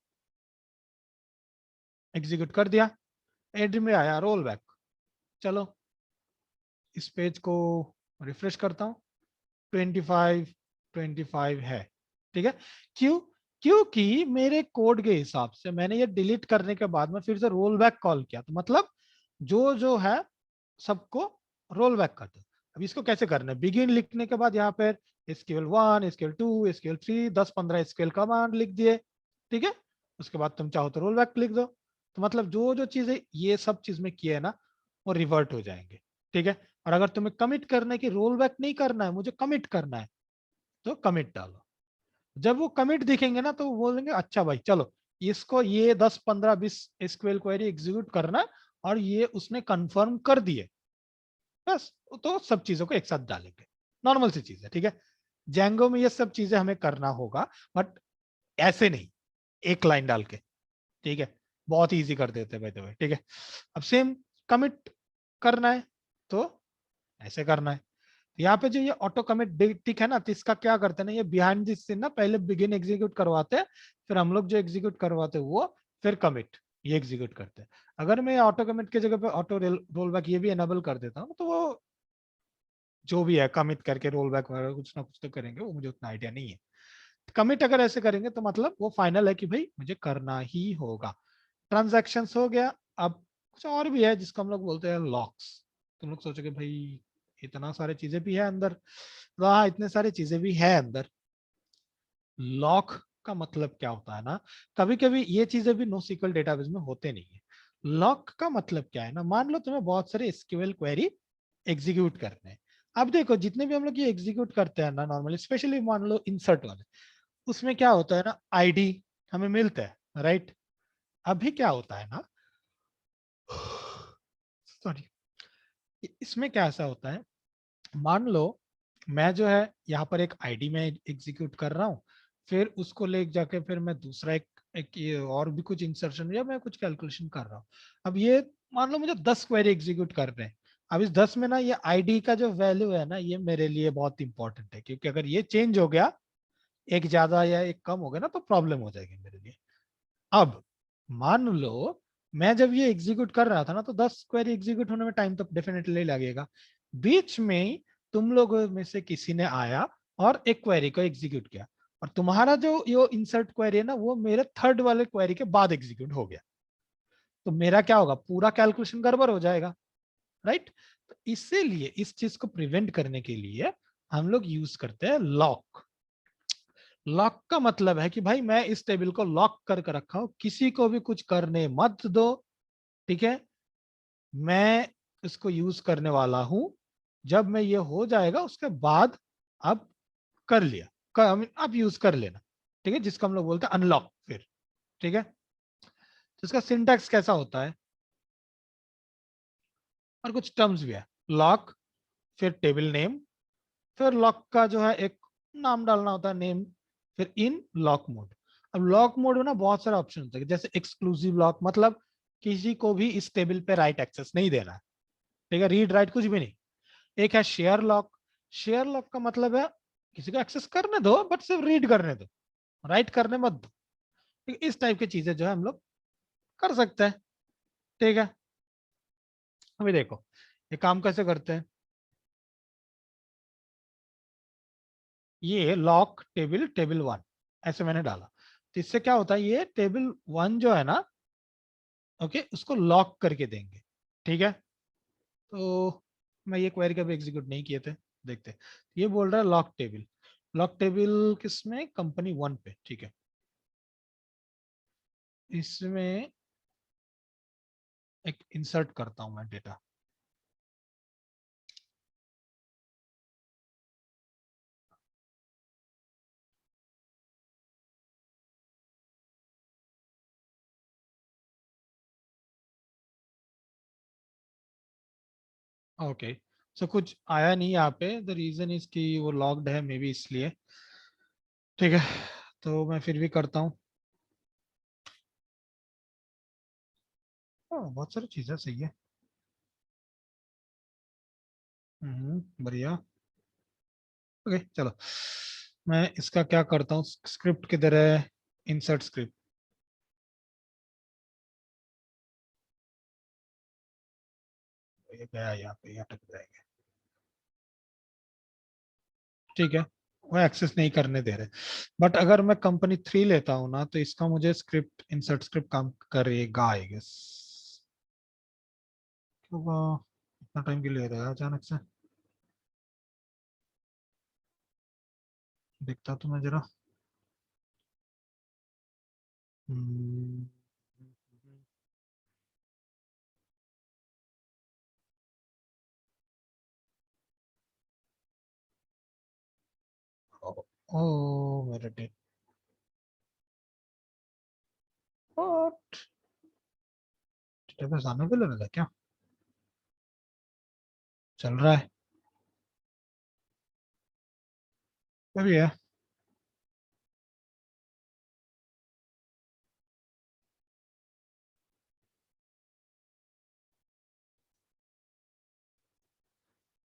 एग्जीक्यूट कर दिया, एड में आया रोल बैक। चलो इस पेज को रिफ्रेश करता हूँ, 25 है। ठीक है, क्यों, क्योंकि मेरे कोड के हिसाब से मैंने ये डिलीट करने के बाद में फिर से रोल बैक कॉल किया, तो मतलब जो है सबको रोल बैक कर दो। अब इसको कैसे करना है, बिगिन लिखने के बाद यहाँ पर SQL1 SQL2 SQL3 10-15 SQL command लिख दिए। ठीक है, उसके बाद तुम चाहो तो रोल बैक लिख दो, तो मतलब जो चीजें ये सब चीज में किए है ना वो रिवर्ट हो जाएंगे। ठीक है, और अगर तुम्हें कमिट करना है कि रोल बैक नहीं करना है, मुझे कमिट करना है, तो कमिट डालो। जब वो कमिट दिखेंगे ना तो वो बोलेंगे अच्छा भाई चलो इसको ये 10-15-20 SQL क्वेरी एग्जीक्यूट करना, और ये उसने कंफर्म कर दिए, बस तो सब चीजों को एक साथ डालेंगे। नॉर्मल सी चीज है। ठीक है, जैंगो में ये सब चीजें हमें करना होगा, बट ऐसे नहीं एक लाइन डाल के। ठीक है, बहुत इजी कर देते हैं भाई। ठीक है, अब सेम कमिट करना है तो ऐसे करना है। यहाँ पे जो ये ऑटो कमिट टिक है ना, तो इसका क्या करते हैं ना, ये बिहाइंड दिस सीन ना पहले बिगिन एग्जीक्यूट करवाते हैं, फिर हम लोग जो एग्जीक्यूट करवाते हैं वो फिर कमिट ये एग्जीक्यूट करते हैं। अगर मैं ऑटो कमिट की जगह पे ऑटो रोल बैक ये भी एनेबल कर देता हूँ तो वो जो भी है कमिट करके रोल बैक वगैरह कुछ ना कुछ तो करेंगे, वो मुझे उतना आइडिया नहीं है। कमिट अगर ऐसे करेंगे तो मतलब वो फाइनल है कि भाई मुझे करना ही होगा। ट्रांजेक्शन हो गया। अब कुछ और भी है जिसको हम लोग बोलते हैं लॉक्स। तुम लोग सोचोगे भाई इतना सारे चीजें भी है अंदर, तो हाँ इतने सारे चीजें भी है अंदर। लॉक का मतलब क्या होता है ना, कभी कभी ये चीजें भी NoSQL डेटाबेस में होते नहीं है। लॉक का मतलब क्या है ना, मान लो तुम्हें बहुत सारे SQL क्वेरी एग्जीक्यूट करने हैं। अब देखो जितने भी हम लोग ये एग्जीक्यूट करते हैं ना नॉर्मली, स्पेशली मान लो इंसर्ट वाले, उसमें क्या होता है ना आईडी हमें मिलता है, राइट। अभी क्या होता है ना, सॉरी, इसमें क्या ऐसा होता है, मान लो मैं जो है यहाँ पर एक आईडी में एग्जीक्यूट कर रहा हूँ, फिर उसको ले जाके फिर मैं दूसरा एक ये और भी कुछ इंसर्शन या मैं कुछ कैलकुलेशन कर रहा हूँ। अब ये मान लो मुझे 10 क्वेरी एग्जीक्यूट कर रहे हैं। अब इस 10 में ना ये आईडी का जो वैल्यू है ना ये मेरे लिए बहुत इंपॉर्टेंट है, क्योंकि अगर ये चेंज हो गया, एक ज्यादा या एक कम हो गया ना तो प्रॉब्लम हो जाएगी मेरे लिए। अब मान लो मैं जब ये एग्जीक्यूट कर रहा था ना तो 10 क्वेरी एग्जीक्यूट होने में टाइम तो डेफिनेटली लगेगा। बीच में ही तुम लोगों में से किसी ने आया और एक क्वेरी को एग्जीक्यूट किया, और तुम्हारा जो ये इंसर्ट क्वेरी है ना वो मेरे थर्ड वाले क्वेरी के बाद एग्जीक्यूट हो गया, तो मेरा क्या होगा, पूरा कैलकुलेशन गड़बड़ हो जाएगा, राइट। तो इसीलिए इस चीज को प्रिवेंट करने के लिए हम लोग यूज करते हैं लॉक। लॉक का मतलब है कि भाई मैं इस टेबल को लॉक करके रखा हूं, किसी को भी कुछ करने मत दो। ठीक है, मैं इसको यूज करने वाला हूं, जब मैं ये हो जाएगा उसके बाद अब कर लिया, अब यूज कर लेना। ठीक है, जिसको हम लोग बोलते हैं अनलॉक फिर। ठीक है, तो इसका सिंटैक्स कैसा होता है, और कुछ टर्म्स भी है, लॉक, फिर टेबल नेम, फिर लॉक का जो है एक नाम डालना होता है, नेम, फिर इन लॉक मोड। अब लॉक मोड में ना बहुत सारे ऑप्शन होते हैं, जैसे एक्सक्लूसिव लॉक, मतलब किसी को भी इस टेबल पे राइट एक्सेस नहीं देना है, ठीक है, रीड राइट कुछ भी नहीं। एक है शेयर लॉक, शेयर लॉक का मतलब है किसी को एक्सेस करने दो बट सिर्फ रीड करने दो, राइट करने मत दो। ठीक है? इस टाइप की चीजें जो है हम लोग कर सकते हैं। ठीक है, अभी देखो ये काम कैसे करते हैं। ये लॉक टेबल टेबल वन ऐसे मैंने डाला, तो इससे क्या होता है, ये टेबल वन जो है ना, ओके, उसको लॉक करके देंगे। ठीक है, तो मैं ये क्वेरी कभी एग्जीक्यूट नहीं किए थे, देखते हैं। ये बोल रहा है लॉक टेबल किसमें, कंपनी वन पे। ठीक है, इसमें एक इंसर्ट करता हूं मैं डेटा। ओके, सो कुछ आया नहीं यहाँ पे, द रीजन इज कि वो लॉक्ड है, मे बी इसलिए। ठीक है, तो मैं फिर भी करता हूँ। बहुत सारी चीजें सही है। बढ़िया। ओके चलो, मैं इसका क्या करता हूँ, स्क्रिप्ट किधर है, इंसर्ट स्क्रिप्ट। ये गया यहाँ पे, यहाँ अटक जाएंगे। ठीक है, वो एक्सेस नहीं करने दे रहे, बट अगर मैं कंपनी थ्री लेता हूँ ना, तो इसका मुझे स्क्रिप्ट, इंसर्ट स्क्रिप्ट काम करेगा आई गेस। क्यों इतना टाइम क्यों ले रहा है अचानक से, देखता तो मैं जरा। हम्म, ओ, ओ मेरे डेटाबेस आने के लिए क्या चल रहा है, अभी है।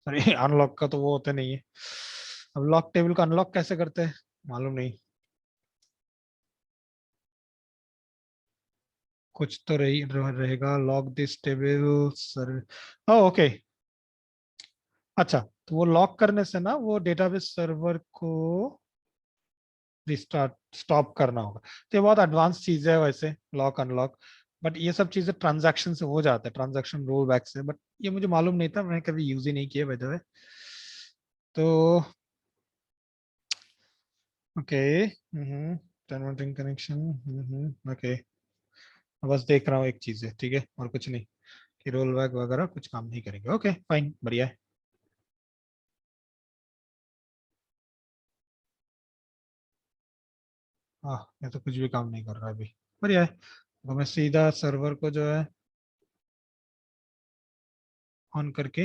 सॉरी अनलॉक का तो वो होते नहीं है। अब लॉक टेबल का अनलॉक कैसे करते हैं, मालूम नहीं। कुछ तो रहेगा, lock this table sir, okay. अच्छा, तो वो लॉक करने से ना वो डेटाबेस सर्वर को रिस्टार्ट स्टॉप करना होगा। तो ये बहुत एडवांस चीज है वैसे, लॉक अनलॉक, बट ये सब चीजें ट्रांजैक्शन से हो जाता है, ट्रांजैक्शन रोल बैक से, बट ये मुझे मालूम नहीं था, मैंने कभी यूज ही नहीं किया बाय द वे। तो ओके, टर्मिनेटिंग कनेक्शन, ओके, बस देख रहा हूँ एक चीज है, ठीक है, और कुछ नहीं, कि रोल बैक वगैरह कुछ काम नहीं करेंगे। ओके फाइन, बढ़िया है। हाँ, ये तो कुछ भी काम नहीं कर रहा है अभी, बढ़िया है। तो मैं सीधा सर्वर को जो है ऑन करके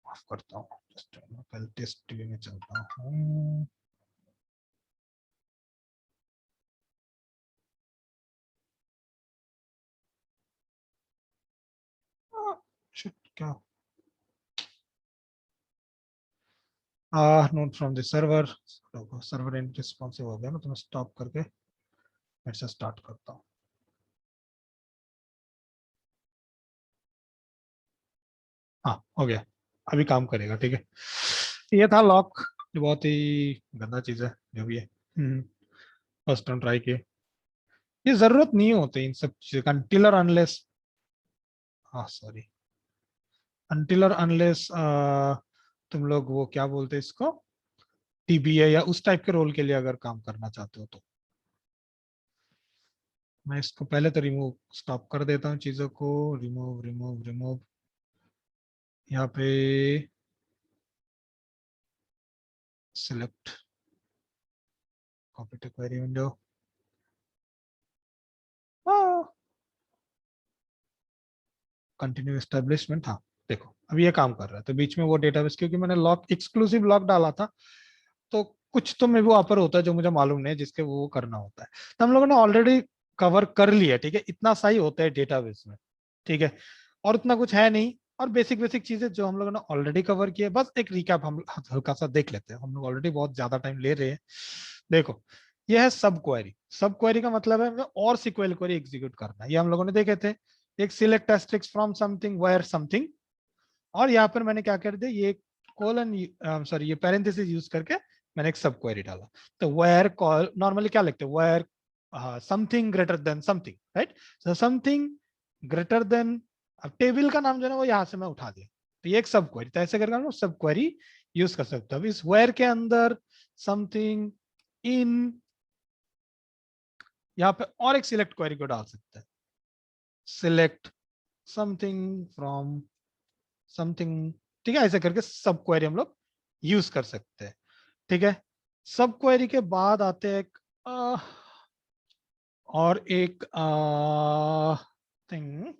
ऑफ करता हूँ, जस्ट पहले टेस्ट टीवी में चलता हूँ। Shit, क्या note from the server, server in responsive हो गया ना, तो मैं स्टॉप करके फिर से स्टार्ट करता हूँ। हाँ हो गया, अभी काम करेगा, ठीक है। ये था लॉक, जो बहुत ही गंदा चीज है, जो भी है। फर्स्ट टाइम ट्राई किए, ये जरूरत नहीं होती इन सब चीज का, अनटिल और अनलेस, हाँ सॉरी, अनटिल और अनलेस तुम लोग वो क्या बोलते हैं इसको, टीबीए या उस टाइप के रोल के लिए अगर काम करना चाहते हो तो। मैं इसको पहले तो रिमूव स्टॉप कर देता हूँ चीजों को, रिमूव रिमूव रिमूव, यहाँ पे select, copy to query window. Continue establishment, हाँ देखो अब ये काम कर रहा है। तो बीच में वो डेटाबेस, क्योंकि मैंने लॉक एक्सक्लूसिव लॉक डाला था, तो कुछ तो में वो ऑफर होता है जो मुझे मालूम नहीं है, जिसके वो करना होता है। तो हम लोगों ने ऑलरेडी कवर कर लिया, ठीक है, इतना सही होता है डेटाबेस में, ठीक है। और उतना कुछ है नहीं, और बेसिक बेसिक चीजें जो हम लोगों ने ऑलरेडी कवर किए, बस एक रिकैप हम हल्का सा देख लेते हैं। हम लोग ऑलरेडी बहुत ज्यादा टाइम ले रहे हैं। देखो ये है सब क्वेरी। सब क्वेरी का मतलब है हमें और सिक्वल क्वेरी एग्जीक्यूट करना है। ये हम लोगों ने देखे थे, एक select asterisk from something where something, और यहाँ पर मैंने क्या कर दिया, ये कोलन सॉरी ये पैरेंथेसिस यूज करके मैंने एक सब क्वेरी डाला। तो वेयर कॉल नॉर्मली क्या लिखते हैं, where something greater than something, right. So something greater than, अब टेबल का नाम जो है ना वो यहाँ से मैं उठा दिया, तो ये एक सब क्वेरी। तो ऐसे करके हम लोग सब क्वेरी यूज कर सकते हैं। अब इस वेयर के अंदर समथिंग इन, यहाँ पे और एक सिलेक्ट क्वेरी को डाल सकते हैं, सिलेक्ट समथिंग फ्रॉम समथिंग, ठीक है। ऐसे करके सब क्वेरी हम लोग यूज कर सकते हैं, ठीक है। सब क्वेरी के बाद आते हैं एक और एक थिंग,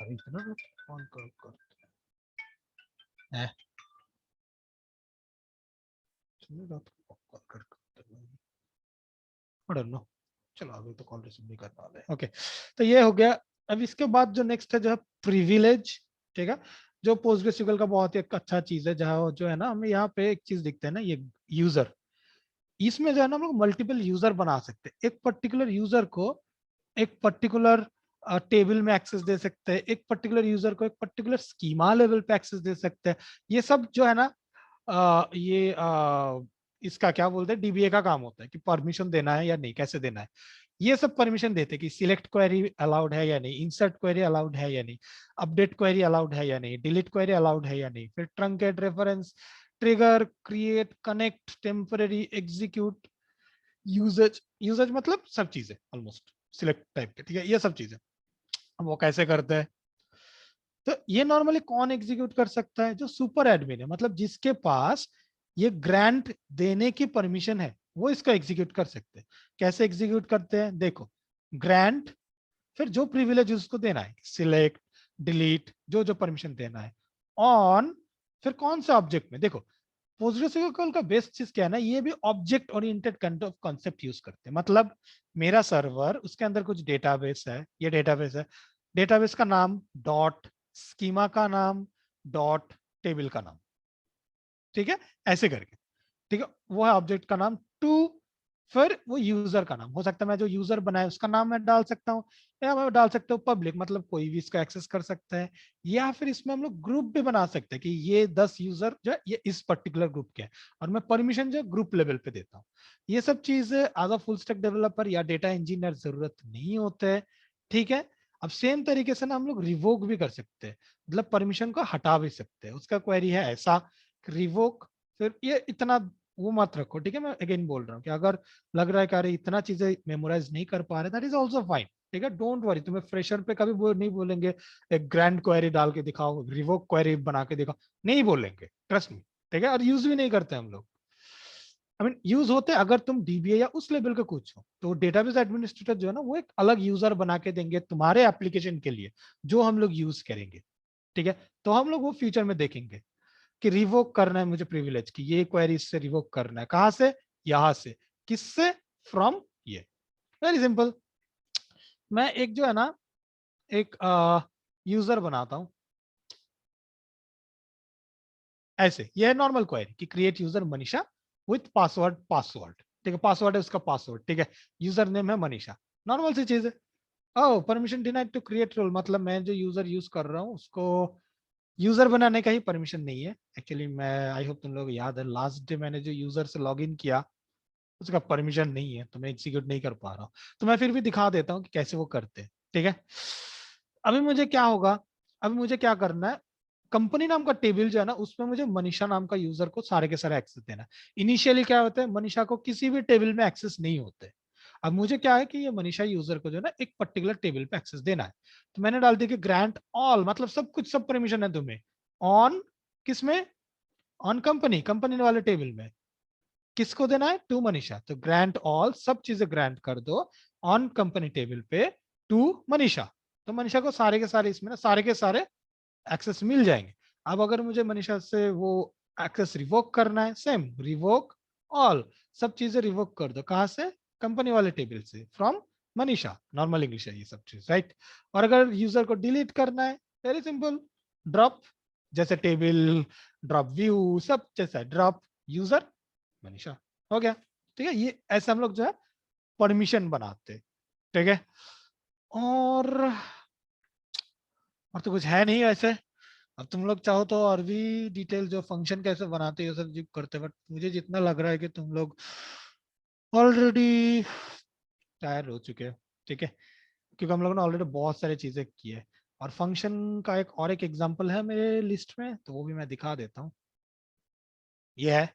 इतना कौन कर चलो अभी तो कॉल रिसीव नहीं करने वाले, ओके। तो ये हो गया। अब इसके बाद जो नेक्स्ट है जो है प्रिविलेज, ठीक है। जो पोस्टग्रेसक्यूएल का बहुत ही अच्छा चीज है, जहाँ जो है ना हमें यहाँ पे एक चीज दिखता है ना, ये यूजर, इसमें जो है ना हम लोग मल्टीपल यूजर बना सकते हैं। एक पर्टिकुलर यूजर को एक पर्टिकुलर टेबल में एक्सेस दे सकते हैं, एक पर्टिकुलर यूजर को एक पर्टिकुलर स्कीमा लेवल पे एक्सेस दे सकते हैं। ये सब जो है ना ये इसका क्या बोलते हैं, डीबीए का काम होता है कि परमिशन देना है या नहीं, कैसे देना है। ये सब परमिशन देते हैं कि सिलेक्ट क्वेरी अलाउड है या नहीं, इंसर्ट क्वेरी अलाउड है या नहीं, अपडेट क्वेरी अलाउड है या नहीं, डिलीट क्वेरी अलाउड है या नहीं, फिर truncate, reference, trigger, create, connect, temporary, execute, usages. Usages मतलब सब चीजें ऑलमोस्ट सिलेक्ट टाइप के, ठीक है, ये सब चीजें वो कैसे करते हैं। तो ये नॉर्मली कौन एग्जीक्यूट कर सकता है, जो सुपर एडमिन है, मतलब जिसके पास ये ग्रांट देने की परमिशन है, वो इसको एग्जीक्यूट कर सकते हैं। कैसे एग्जीक्यूट करते हैं, देखो ग्रांट, फिर जो प्रिविलेज उसको देना है, सिलेक्ट, डिलीट, जो जो परमिशन देना है, ऑन, फिर कौन सा ऑब्जेक्ट में। देखो पोस्टग्रेसक्यूएल का बेस्ट चीज क्या है ना, ये भी object oriented kind of concept use करते हैं। मतलब मेरा सर्वर, उसके अंदर कुछ डेटाबेस है, ये डेटाबेस है, डेटाबेस का नाम डॉट, स्कीमा का नाम डॉट, टेबल का नाम, ठीक है, ऐसे करके, ठीक है। वो है ऑब्जेक्ट का नाम। टू, फिर वो यूजर का नाम हो सकता है, मैं जो यूजर बनाया उसका नाम मैं डाल सकता हूँ, या मैं डाल सकता हूँ पब्लिक, मतलब कोई भी इसका एक्सेस कर सकता है। या फिर इसमें हम लोग ग्रुप भी बना सकते हैं कि ये 10 यूजर जो है ये इस पर्टिकुलर ग्रुप के हैं, और मैं परमिशन जो ग्रुप लेवल पे देता हूँ। ये सब चीजें as a full stack developer या डेटा इंजीनियर जरूरत नहीं होते है, ठीक है। अब सेम तरीके से ना हम लोग रिवोक भी कर सकते हैं, मतलब परमिशन को हटा भी सकते हैं। उसका क्वेरी है ऐसा, रिवोक, फिर ये इतना वो मत रखो, ठीक है। मैं अगेन बोल रहा हूँ कि अगर लग रहा है कि अरे इतना चीजें मेमोराइज नहीं कर पा रहे, दैट इज आल्सो फाइन, ठीक है। डोंट वरी, तुम्हें फ्रेशर पे कभी वो नहीं बोलेंगे एक ग्रैंड क्वेरी डाल के दिखाओ, रिवोक क्वेरी बना के दिखाओ, नहीं बोलेंगे, ट्रस्ट मी, ठीक है। और यूज भी नहीं करते हम लोग। आई मीन यूज होते अगर तुम डीबीए या उस लेवल का कुछ हो, तो डेटाबेस एडमिनिस्ट्रेटर जो है ना वो एक अलग यूजर बना के देंगे तुम्हारे एप्लीकेशन के लिए, जो हम लोग यूज करेंगे, ठीक है। तो हम लोग वो फ्यूचर में देखेंगे कि रिवोक करना है मुझे प्रिविलेज की, ये क्वेरी से रिवोक करना है, कहां से, यहां से, किससे, फ्रॉम ये। Very simple. मैं एक जो है ना एक यूजर बनाता हूं ऐसे, ये है नॉर्मल क्वेरी कि create user Manisha with password, password, ठीक है, पासवर्ड है उसका पासवर्ड, ठीक है, यूजर नेम है मनीषा, नॉर्मल सी चीज है। Oh permission denied to create role, मतलब मैं जो यूजर यूज कर रहा हूँ उसको यूजर बनाने का ही परमिशन नहीं है एक्चुअली। मैं आई होप तुम लोग याद है लास्ट डे मैंने जो यूजर से लॉग इन किया उसका परमिशन नहीं है, तो मैं एग्जीक्यूट नहीं कर पा रहा हूँ। तो मैं फिर भी दिखा देता हूँ कि कैसे वो करते हैं, ठीक है। अभी मुझे क्या होगा, अभी मुझे क्या करना है, कंपनी नाम का टेबल जो है ना उसमें मुझे मनीषा नाम का यूजर को सारे के सारे एक्सेस देना है। इनिशियली क्या होता है, मनीषा को किसी भी टेबल में एक्सेस नहीं होते। अब मुझे क्या है कि ये मनीषा यूजर को जो है ना एक पर्टिकुलर टेबल पे एक्सेस देना है। तो मैंने डाल दिया कि ग्रांट ऑल, मतलब सब कुछ, सब परमिशन है तुम्हें, ऑन किसमें, ऑन कंपनी, कंपनी वाले टेबल में, किसको देना है, टू मनीषा, तो ग्रांट ऑल सब चीजें ग्रांट कर दो ऑन कंपनी टेबल पे टू मनीषा। तो मनीषा को सारे के सारे इसमें ना सारे के सारे एक्सेस मिल जाएंगे। अब अगर मुझे मनीषा से वो एक्सेस रिवोक करना है, सेम रिवोक ऑल, सब चीजें रिवोक कर दो। कहाँ से? कंपनी वाले टेबल से, फ्रॉम मनीषा। नॉर्मल इंग्लिश है ये सब चीज, राइट। और अगर यूजर को डिलीट करना है, वेरी सिंपल, ड्रॉप, जैसे टेबल ड्रॉप व्यू सब जैसा ड्रॉप यूजर मनीषा, हो गया। ठीक है, ये ऐसे हम लोग जो है परमिशन बनाते हैं। ठीक है, और तो कुछ है नहीं वैसे। अब तुम लोग चाहो तो और भी डिटेल जो फंक्शन कैसे बनाते हो ये सब करते, बट मुझे जितना लग रहा है कि तुम लोग ऑलरेडी टायर हो चुके हो। ठीक है, क्योंकि हम लोगों ने ऑलरेडी बहुत सारी चीजें की है। और फंक्शन का एक एग्जांपल है मेरे लिस्ट में, तो वो भी मैं दिखा देता हूँ। ये है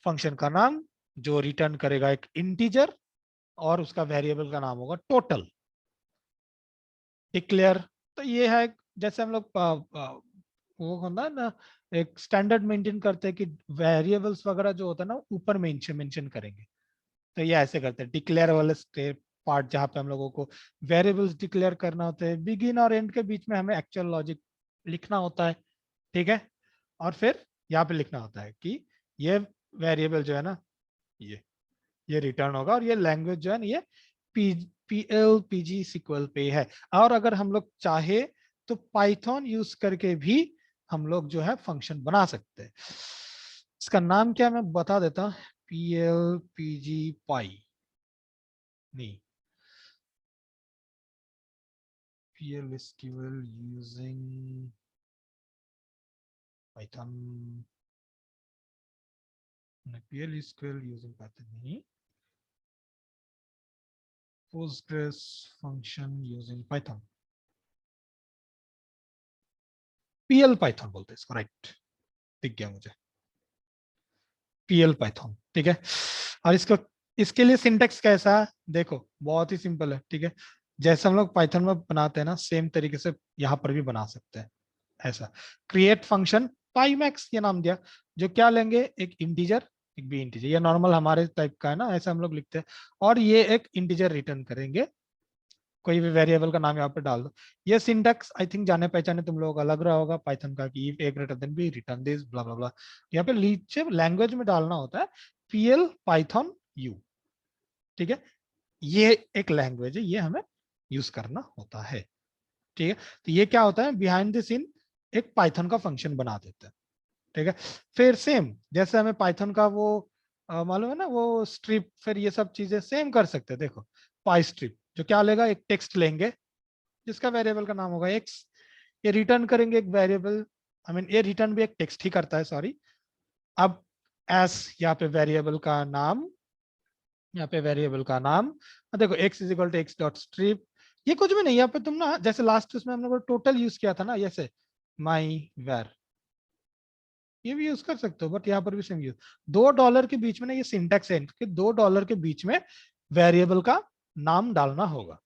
फंक्शन का नाम, जो रिटर्न करेगा एक इंटीजर, और उसका वेरिएबल का नाम होगा टोटल। डिक्लेयर, तो ये है जैसे हम लोग वो होता है ना, एक स्टैंडर्ड मेंटेन करते हैं कि वेरिएबल्स वगैरह जो होता है ना ऊपर मेंशन करेंगे। तो ये ऐसे करते हैं डिक्लेयर वाले स्टेप पार्ट, जहाँ पे हम लोगों को वेरिएबल्स डिक्लेयर करना होता है। बिगिन और एंड के बीच में हमें एक्चुअल लॉजिक लिखना होता है। ठीक है, और फिर यहाँ पे लिखना होता है कि ये वेरिएबल जो है ना, ये रिटर्न होगा, और ये लैंग्वेज जो है ना ये पीएल पीजी सिक्वल पे है। और अगर हम लोग चाहे तो पाइथन यूज करके भी हम लोग जो है फंक्शन बना सकते हैं। इसका नाम क्या मैं बता देता हूँ, पीएल पीजी पाई नहीं, PL SQL using Python, PL SQL using Python नहीं, Postgres function using Python, PL Python बोलते हैं इसको, राइट, दिख गया मुझे, पीएल पाइथन। ठीक है, और इसको, इसके लिए सिंटेक्स कैसा है देखो, बहुत ही सिंपल है। ठीक है, जैसे हम लोग पाइथन में बनाते हैं ना, सेम तरीके से यहाँ पर भी बना सकते हैं। ऐसा क्रिएट फंक्शन पाईमैक्स ये नाम दिया, जो क्या लेंगे, एक इंटीजर, एक बी इंटीजर, ये नॉर्मल हमारे टाइप का है ना, ऐसा हम लोग लिखते हैं। और ये एक इंटीजर रिटर्न करेंगे, कोई भी वेरिएबल का नाम यहाँ पे डाल दो। ये सिंटेक्स आई थिंक जाने पहचाने तुम लोग अलग रहा होगा पाइथन का, कि एक greater than B, return this, blah blah blah. यहाँ पे नीचे लैंग्वेज में डालना होता है पीएल पाइथन यू। ठीक है, ये एक लैंग्वेज है, ये हमें यूज करना होता है। ठीक है, तो ये क्या होता है, बिहाइंड द सीन एक पाइथन का फंक्शन बना देता है। ठीक है, फिर सेम जैसे हमें पाइथन का वो मालूम है ना, वो स्ट्रिप, फिर ये सब चीजें सेम कर सकते हैं। देखो पाई स्ट्रिप जो क्या लेगा, एक टेक्स्ट लेंगे जिसका वेरिएबल का नाम होगा एक्स, ये रिटर्न करेंगे एक वेरिएबल, आई मीन ये रिटर्न भी एक टेक्स्ट ही करता है, सॉरी। अब एस यहाँ पे वेरिएबल का नाम, यहाँ पे वेरिएबल का नाम देखो, x is equal to x dot strip, ये कुछ भी नहीं, यहाँ पे तुम ना जैसे लास्ट उसमें हमने टोटल यूज किया था ना, जैसे माई वेर, ये भी यूज कर सकते हो, बट यहाँ पर भी सेम यूज। $2 के बीच में ना ये सिंटेक्स है कि $2 के बीच में वेरिएबल का नाम डालना होगा।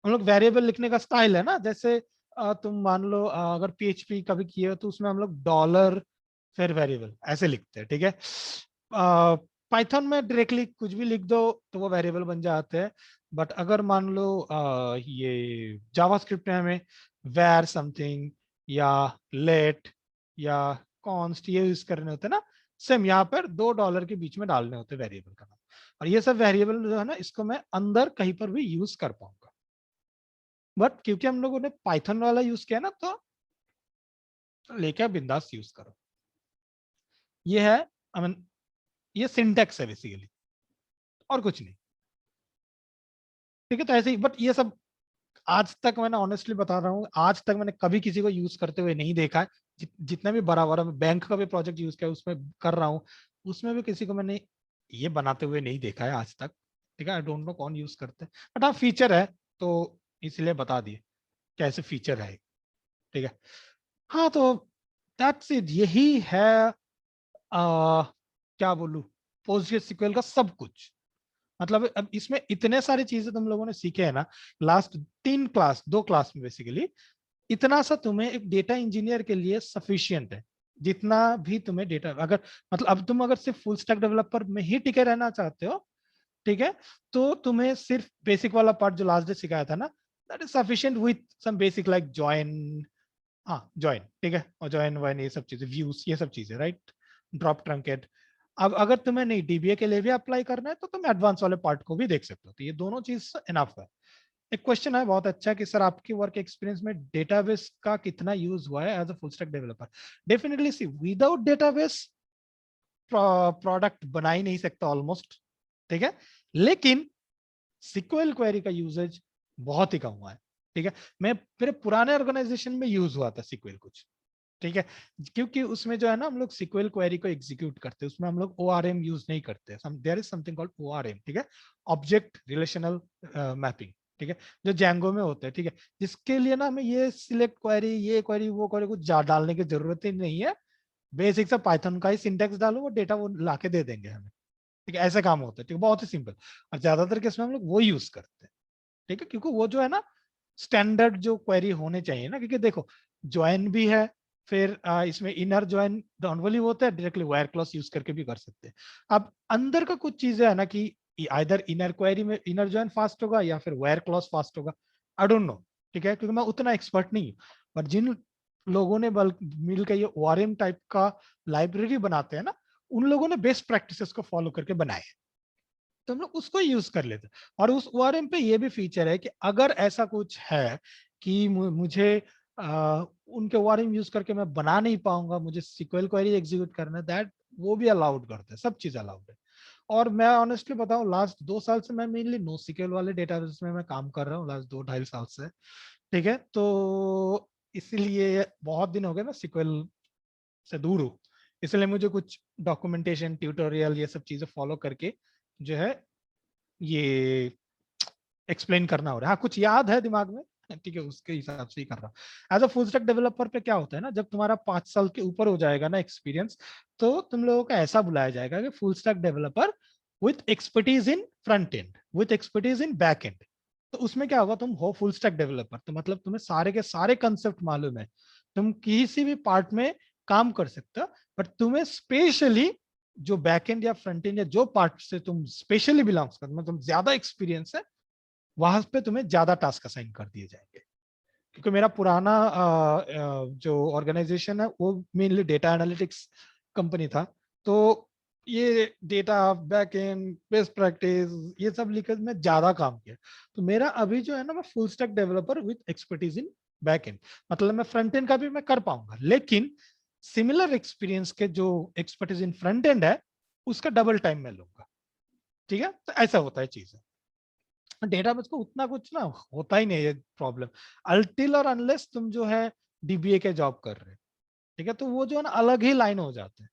हम लोग वेरिएबल लिखने का स्टाइल है ना, जैसे तुम मान लो अगर पीएचपी कभी किए हो तो उसमें हम लोग डॉलर फिर वेरिएबल ऐसे लिखते हैं। ठीक है, पाइथन में डायरेक्टली कुछ भी लिख दो तो वो वेरिएबल बन जाते हैं। बट अगर मान लो ये जावास्क्रिप्ट में हमें वेर समथिंग या लेट या कॉन्स्ट ये यूज करने होते हैं ना, सेम यहाँ पर $2 के बीच में डालने होते हैं वेरिएबल का नाम। और ये सब वेरिएबल जो है ना, इसको मैं अंदर कहीं पर भी यूज कर पाऊंगा, बट क्योंकि हम लोगों ने पाइथन वाला यूज किया ना, तो लेके बिंदास यूज करो। ये है, आई मीन ये सिंटेक्स है बेसिकली, और कुछ नहीं। ठीक है, तो ऐसे ही, बट ये सब आज तक मैंने ऑनेस्टली बता रहा हूँ, आज तक मैंने कभी किसी को यूज करते हुए नहीं देखा है। जितना भी बड़ा बड़ा बैंक का भी प्रोजेक्ट यूज किया उसमें कर रहा हूँ, उसमें भी किसी को मैंने ये बनाते हुए नहीं देखा है आज तक। ठीक है, आई डोंट नो कौन यूज करते हैं, बट हाँ फीचर है तो इसलिए बता दिए कैसे फीचर है। ठीक है, हाँ तो दैट्स इट, यही है क्या बोलूं, पोस्टग्रेसक्यूएल का सब कुछ। मतलब अब इसमें इतने सारी चीजें तुम लोगों ने सीखे हैं ना, लास्ट 3 क्लास 2 क्लास में बेसिकली, इतना सा तुम्हें एक डेटा इंजीनियर के लिए सफिशियंट है। जितना भी तुम्हें डेटा, अगर मतलब अब तुम अगर सिर्फ फुल स्टैक डेवलपर में ही टिके रहना चाहते हो, ठीक है, तो तुम्हें सिर्फ बेसिक वाला पार्ट जो लास्ट डे सिखाया था ना, that is sufficient with some basic like join, हाँ जॉइन, ठीक है, और जॉइन वन ये सब चीजें, व्यूज ये सब चीजें, राइट, ड्रॉप ट्रंकेट। अब अगर तुम्हें नहीं डीबीए के लिए भी अप्लाई करना है तो तुम एडवांस वाले पार्ट को भी देख सकते हो, तो ये दोनों चीज इनफ है। एक क्वेश्चन है बहुत अच्छा कि सर आपकी वर्क एक्सपीरियंस में डेटाबेस का कितना यूज हुआ है as a full stack developer. Definitely see without database product बना ही नहीं सकता ऑलमोस्ट, ठीक है, लेकिन सिक्वल क्वेरी का यूजेज बहुत ही कम हुआ है, ठीक है। मैं मेरे पुराने ऑर्गेनाइजेशन में यूज हुआ था सिक्वल कुछ, ठीक है, क्योंकि उसमें जो है ना हम लोग सिक्वल क्वेरी को एग्जीक्यूट करते हैं, उसमें हम लोग ORM यूज नहीं करते, there is something called ORM, ठीक है, ऑब्जेक्ट रिलेशनल मैपिंग, ठीक है, जो जैंगो में होता है, ठीक है, जिसके लिए ना हमें ये सिलेक्ट क्वेरी, ये क्वेरी, वो क्वेरी कुछ डालने की जरूरत ही नहीं है। बेसिक सा पाइथन का ही सिंटेक्स डालो, वो डेटा वो लाके दे देंगे हमें, ठीक है, ऐसे काम होता है, ठीक है, बहुत ही सिंपल। और ज्यादातर केस में हम लोग वो यूज करते हैं, ठीक है, क्योंकि वो जो है ना स्टैंडर्ड जो क्वेरी होने चाहिए ना, क्योंकि देखो ज्वाइन भी है, फिर इसमें इनर ज्वाइन नॉर्मली होता है, डायरेक्टली वायर क्लॉज यूज करके भी कर सकते हैं। अब अंदर का कुछ चीजें है ना कि आइदर इनर क्वेरी में इनर ज्वाइन फास्ट होगा या फिर वायर क्लॉज फास्ट होगा, आई डोंट नो, ठीक है, क्योंकि मैं उतना एक्सपर्ट नहीं हूँ। पर जिन लोगों ने बल्क मिल के ये ORM टाइप का लाइब्रेरी बनाते हैं ना, उन लोगों ने बेस्ट प्रैक्टिसेस को फॉलो करके बनाए हैं, तो हम लोग उसको यूज कर लेते हैं। और उस ORM पे ये भी फीचर है कि अगर ऐसा कुछ है कि मुझे उनके ORM यूज करके मैं बना नहीं पाऊंगा, मुझे सिक्वल क्वेरी एग्जीक्यूट करना है, दैट वो भी अलाउड करते हैं, सब चीज अलाउड है। और मैं ऑनेस्टली बताऊं लास्ट 2 साल से मैं मेनली नो सिक्वल वाले डेटाबेस में मैं काम कर रहा हूँ, लास्ट 2-2.5 साल से, ठीक है, तो इसीलिए बहुत दिन हो गए मैं सिक्वल से दूर हूँ, इसलिए मुझे कुछ डॉक्यूमेंटेशन ट्यूटोरियल ये सब चीजें फॉलो करके जो है ये एक्सप्लेन करना हो रहा है। हाँ कुछ याद है दिमाग में, ठीक है, उसके हिसाब से ही कर रहा हूँ। As a full stack developer पे क्या होता है ना, जब तुम्हारा 5 साल के ऊपर हो जाएगा ना एक्सपीरियंस, तो तुम लोगों को ऐसा बुलाया जाएगा कि full stack developer with expertise in front end, with expertise in back and. तो उसमें क्या होगा, तुम हो फुल स्टैक डेवलपर, तो मतलब तुम्हें सारे के सारे कंसेप्ट मालूम है, तुम किसी भी पार्ट में काम कर सकते हो, बट तुम्हें स्पेशली जो बैक एंड या फ्रंट एंड या जो पार्ट से तुम स्पेशली बिलोंग्स कर, मतलब ज्यादा एक्सपीरियंस है, वहां पे तुम्हें ज्यादा टास्क असाइन कर दिए जाएंगे। क्योंकि मेरा पुराना जो ऑर्गेनाइजेशन है वो मेनली डेटा एनालिटिक्स कंपनी था, तो ये data back and best practice ये सब लेकर मैं ज्यादा काम किया। तो मेरा अभी जो है ना, मैं full stack developer with expertise in back and, मतलब मैं फ्रंट एंड का भी मैं कर पाऊंगा, लेकिन सिमिलर एक्सपीरियंस के जो एक्सपर्टीज इन फ्रंट एंड है उसका डबल टाइम मैं लूंगा, ठीक है, तो ऐसा होता है चीज। डेटाबेस को उतना कुछ ना होता ही नहीं है प्रॉब्लम, अल्टिल और अनलेस तुम जो है DBA के जॉब कर रहे हो, ठीक है, तो वो जो है ना अलग ही लाइन हो जाते हैं।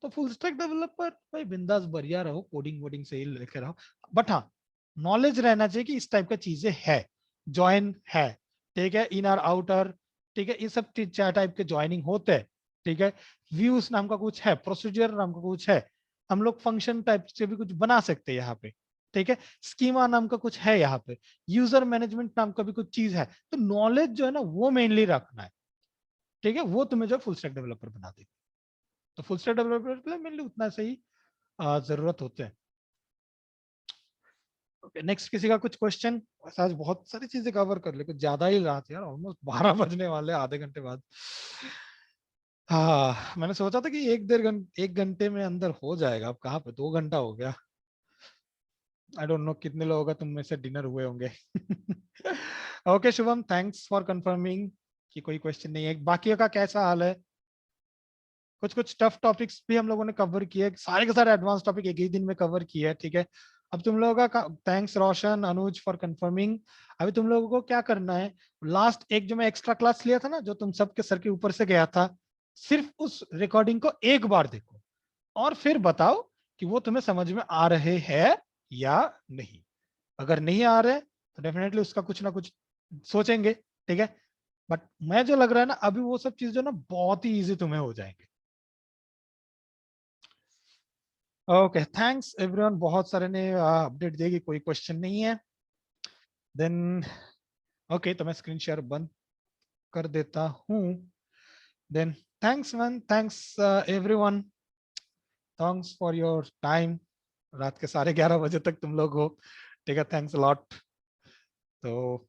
तो फुल स्टैक डेवलपर भाई बिंदास बढ़िया रहो, कोडिंग वोडिंग से ही लेके रहो, बट हाँ नॉलेज रहना चाहिए कि इस टाइप का चीजें है, ज्वाइन है, ठीक है, इनर आउटर, ठीक है, ये सब टाइप के ज्वाइनिंग होते हैं, ठीक है, व्यूज नाम का कुछ है, प्रोसीजर नाम का कुछ है, हम लोग फंक्शन टाइप से भी कुछ बना सकते हैं यहाँ पे, ठीक है, स्कीमा नाम का कुछ है यहाँ पे, यूजर मैनेजमेंट नाम का भी कुछ चीज है, तो नॉलेज जो है ना वो मेनली रखना है, ठीक है, वो तुम्हें जो फुल स्टैक डेवलपर बना देगी। तो फुल स्टैक डेवलपर के लिए मेनली उतना सही जरूरत होते हैं। ओके नेक्स्ट, किसी का कुछ क्वेश्चन? आज बहुत सारी चीजें कवर कर ले, कुछ ज्यादा ही रहा था यार, ऑलमोस्ट 12 बजने वाले आधे घंटे बाद। हाँ मैंने सोचा था कि 1-1.5 घंटे 1 घंटे में अंदर हो जाएगा, अब कहाँ पे 2 घंटा हो गया। आई डोंट नो कितने लोगों का तुम में से डिनर हुए होंगे। Okay Shubham, thanks for confirming कि कोई क्वेश्चन नहीं है। बाकियों का कैसा हाल है? कुछ कुछ टफ टॉपिक्स भी हम लोगों ने कवर किए, सारे के सारे एडवांस टॉपिक एक ही दिन में कवर किए, ठीक है। अब तुम लोगों का thanks Roshan Anuj for confirming. अभी तुम लोगों को क्या करना है, लास्ट एक जो मैं एक्स्ट्रा क्लास लिया था ना, जो तुम सबके सर के ऊपर से गया था, सिर्फ उस रिकॉर्डिंग को एक बार देखो और फिर बताओ कि वो तुम्हें समझ में आ रहे हैं या नहीं। अगर नहीं आ रहे तो डेफिनेटली उसका कुछ ना कुछ सोचेंगे, ठीक है, बट मैं जो लग रहा है ना अभी वो सब चीज जो ना बहुत ही इजी तुम्हें हो जाएंगे। ओके थैंक्स एवरीवन, बहुत सारे ने अपडेट देगी, कोई क्वेश्चन नहीं है देन। ओके तो मैं स्क्रीन शेयर बंद कर देता हूँ then. Thanks man, thanks everyone, thanks for your time, रात के 11:30 बजे तक तुम लोग हो, ठीक है, थैंक्स लॉट। तो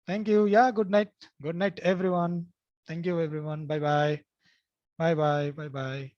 Thank you. Yeah, good night. Good night, everyone. Thank you, everyone. Bye bye. Bye bye. Bye bye.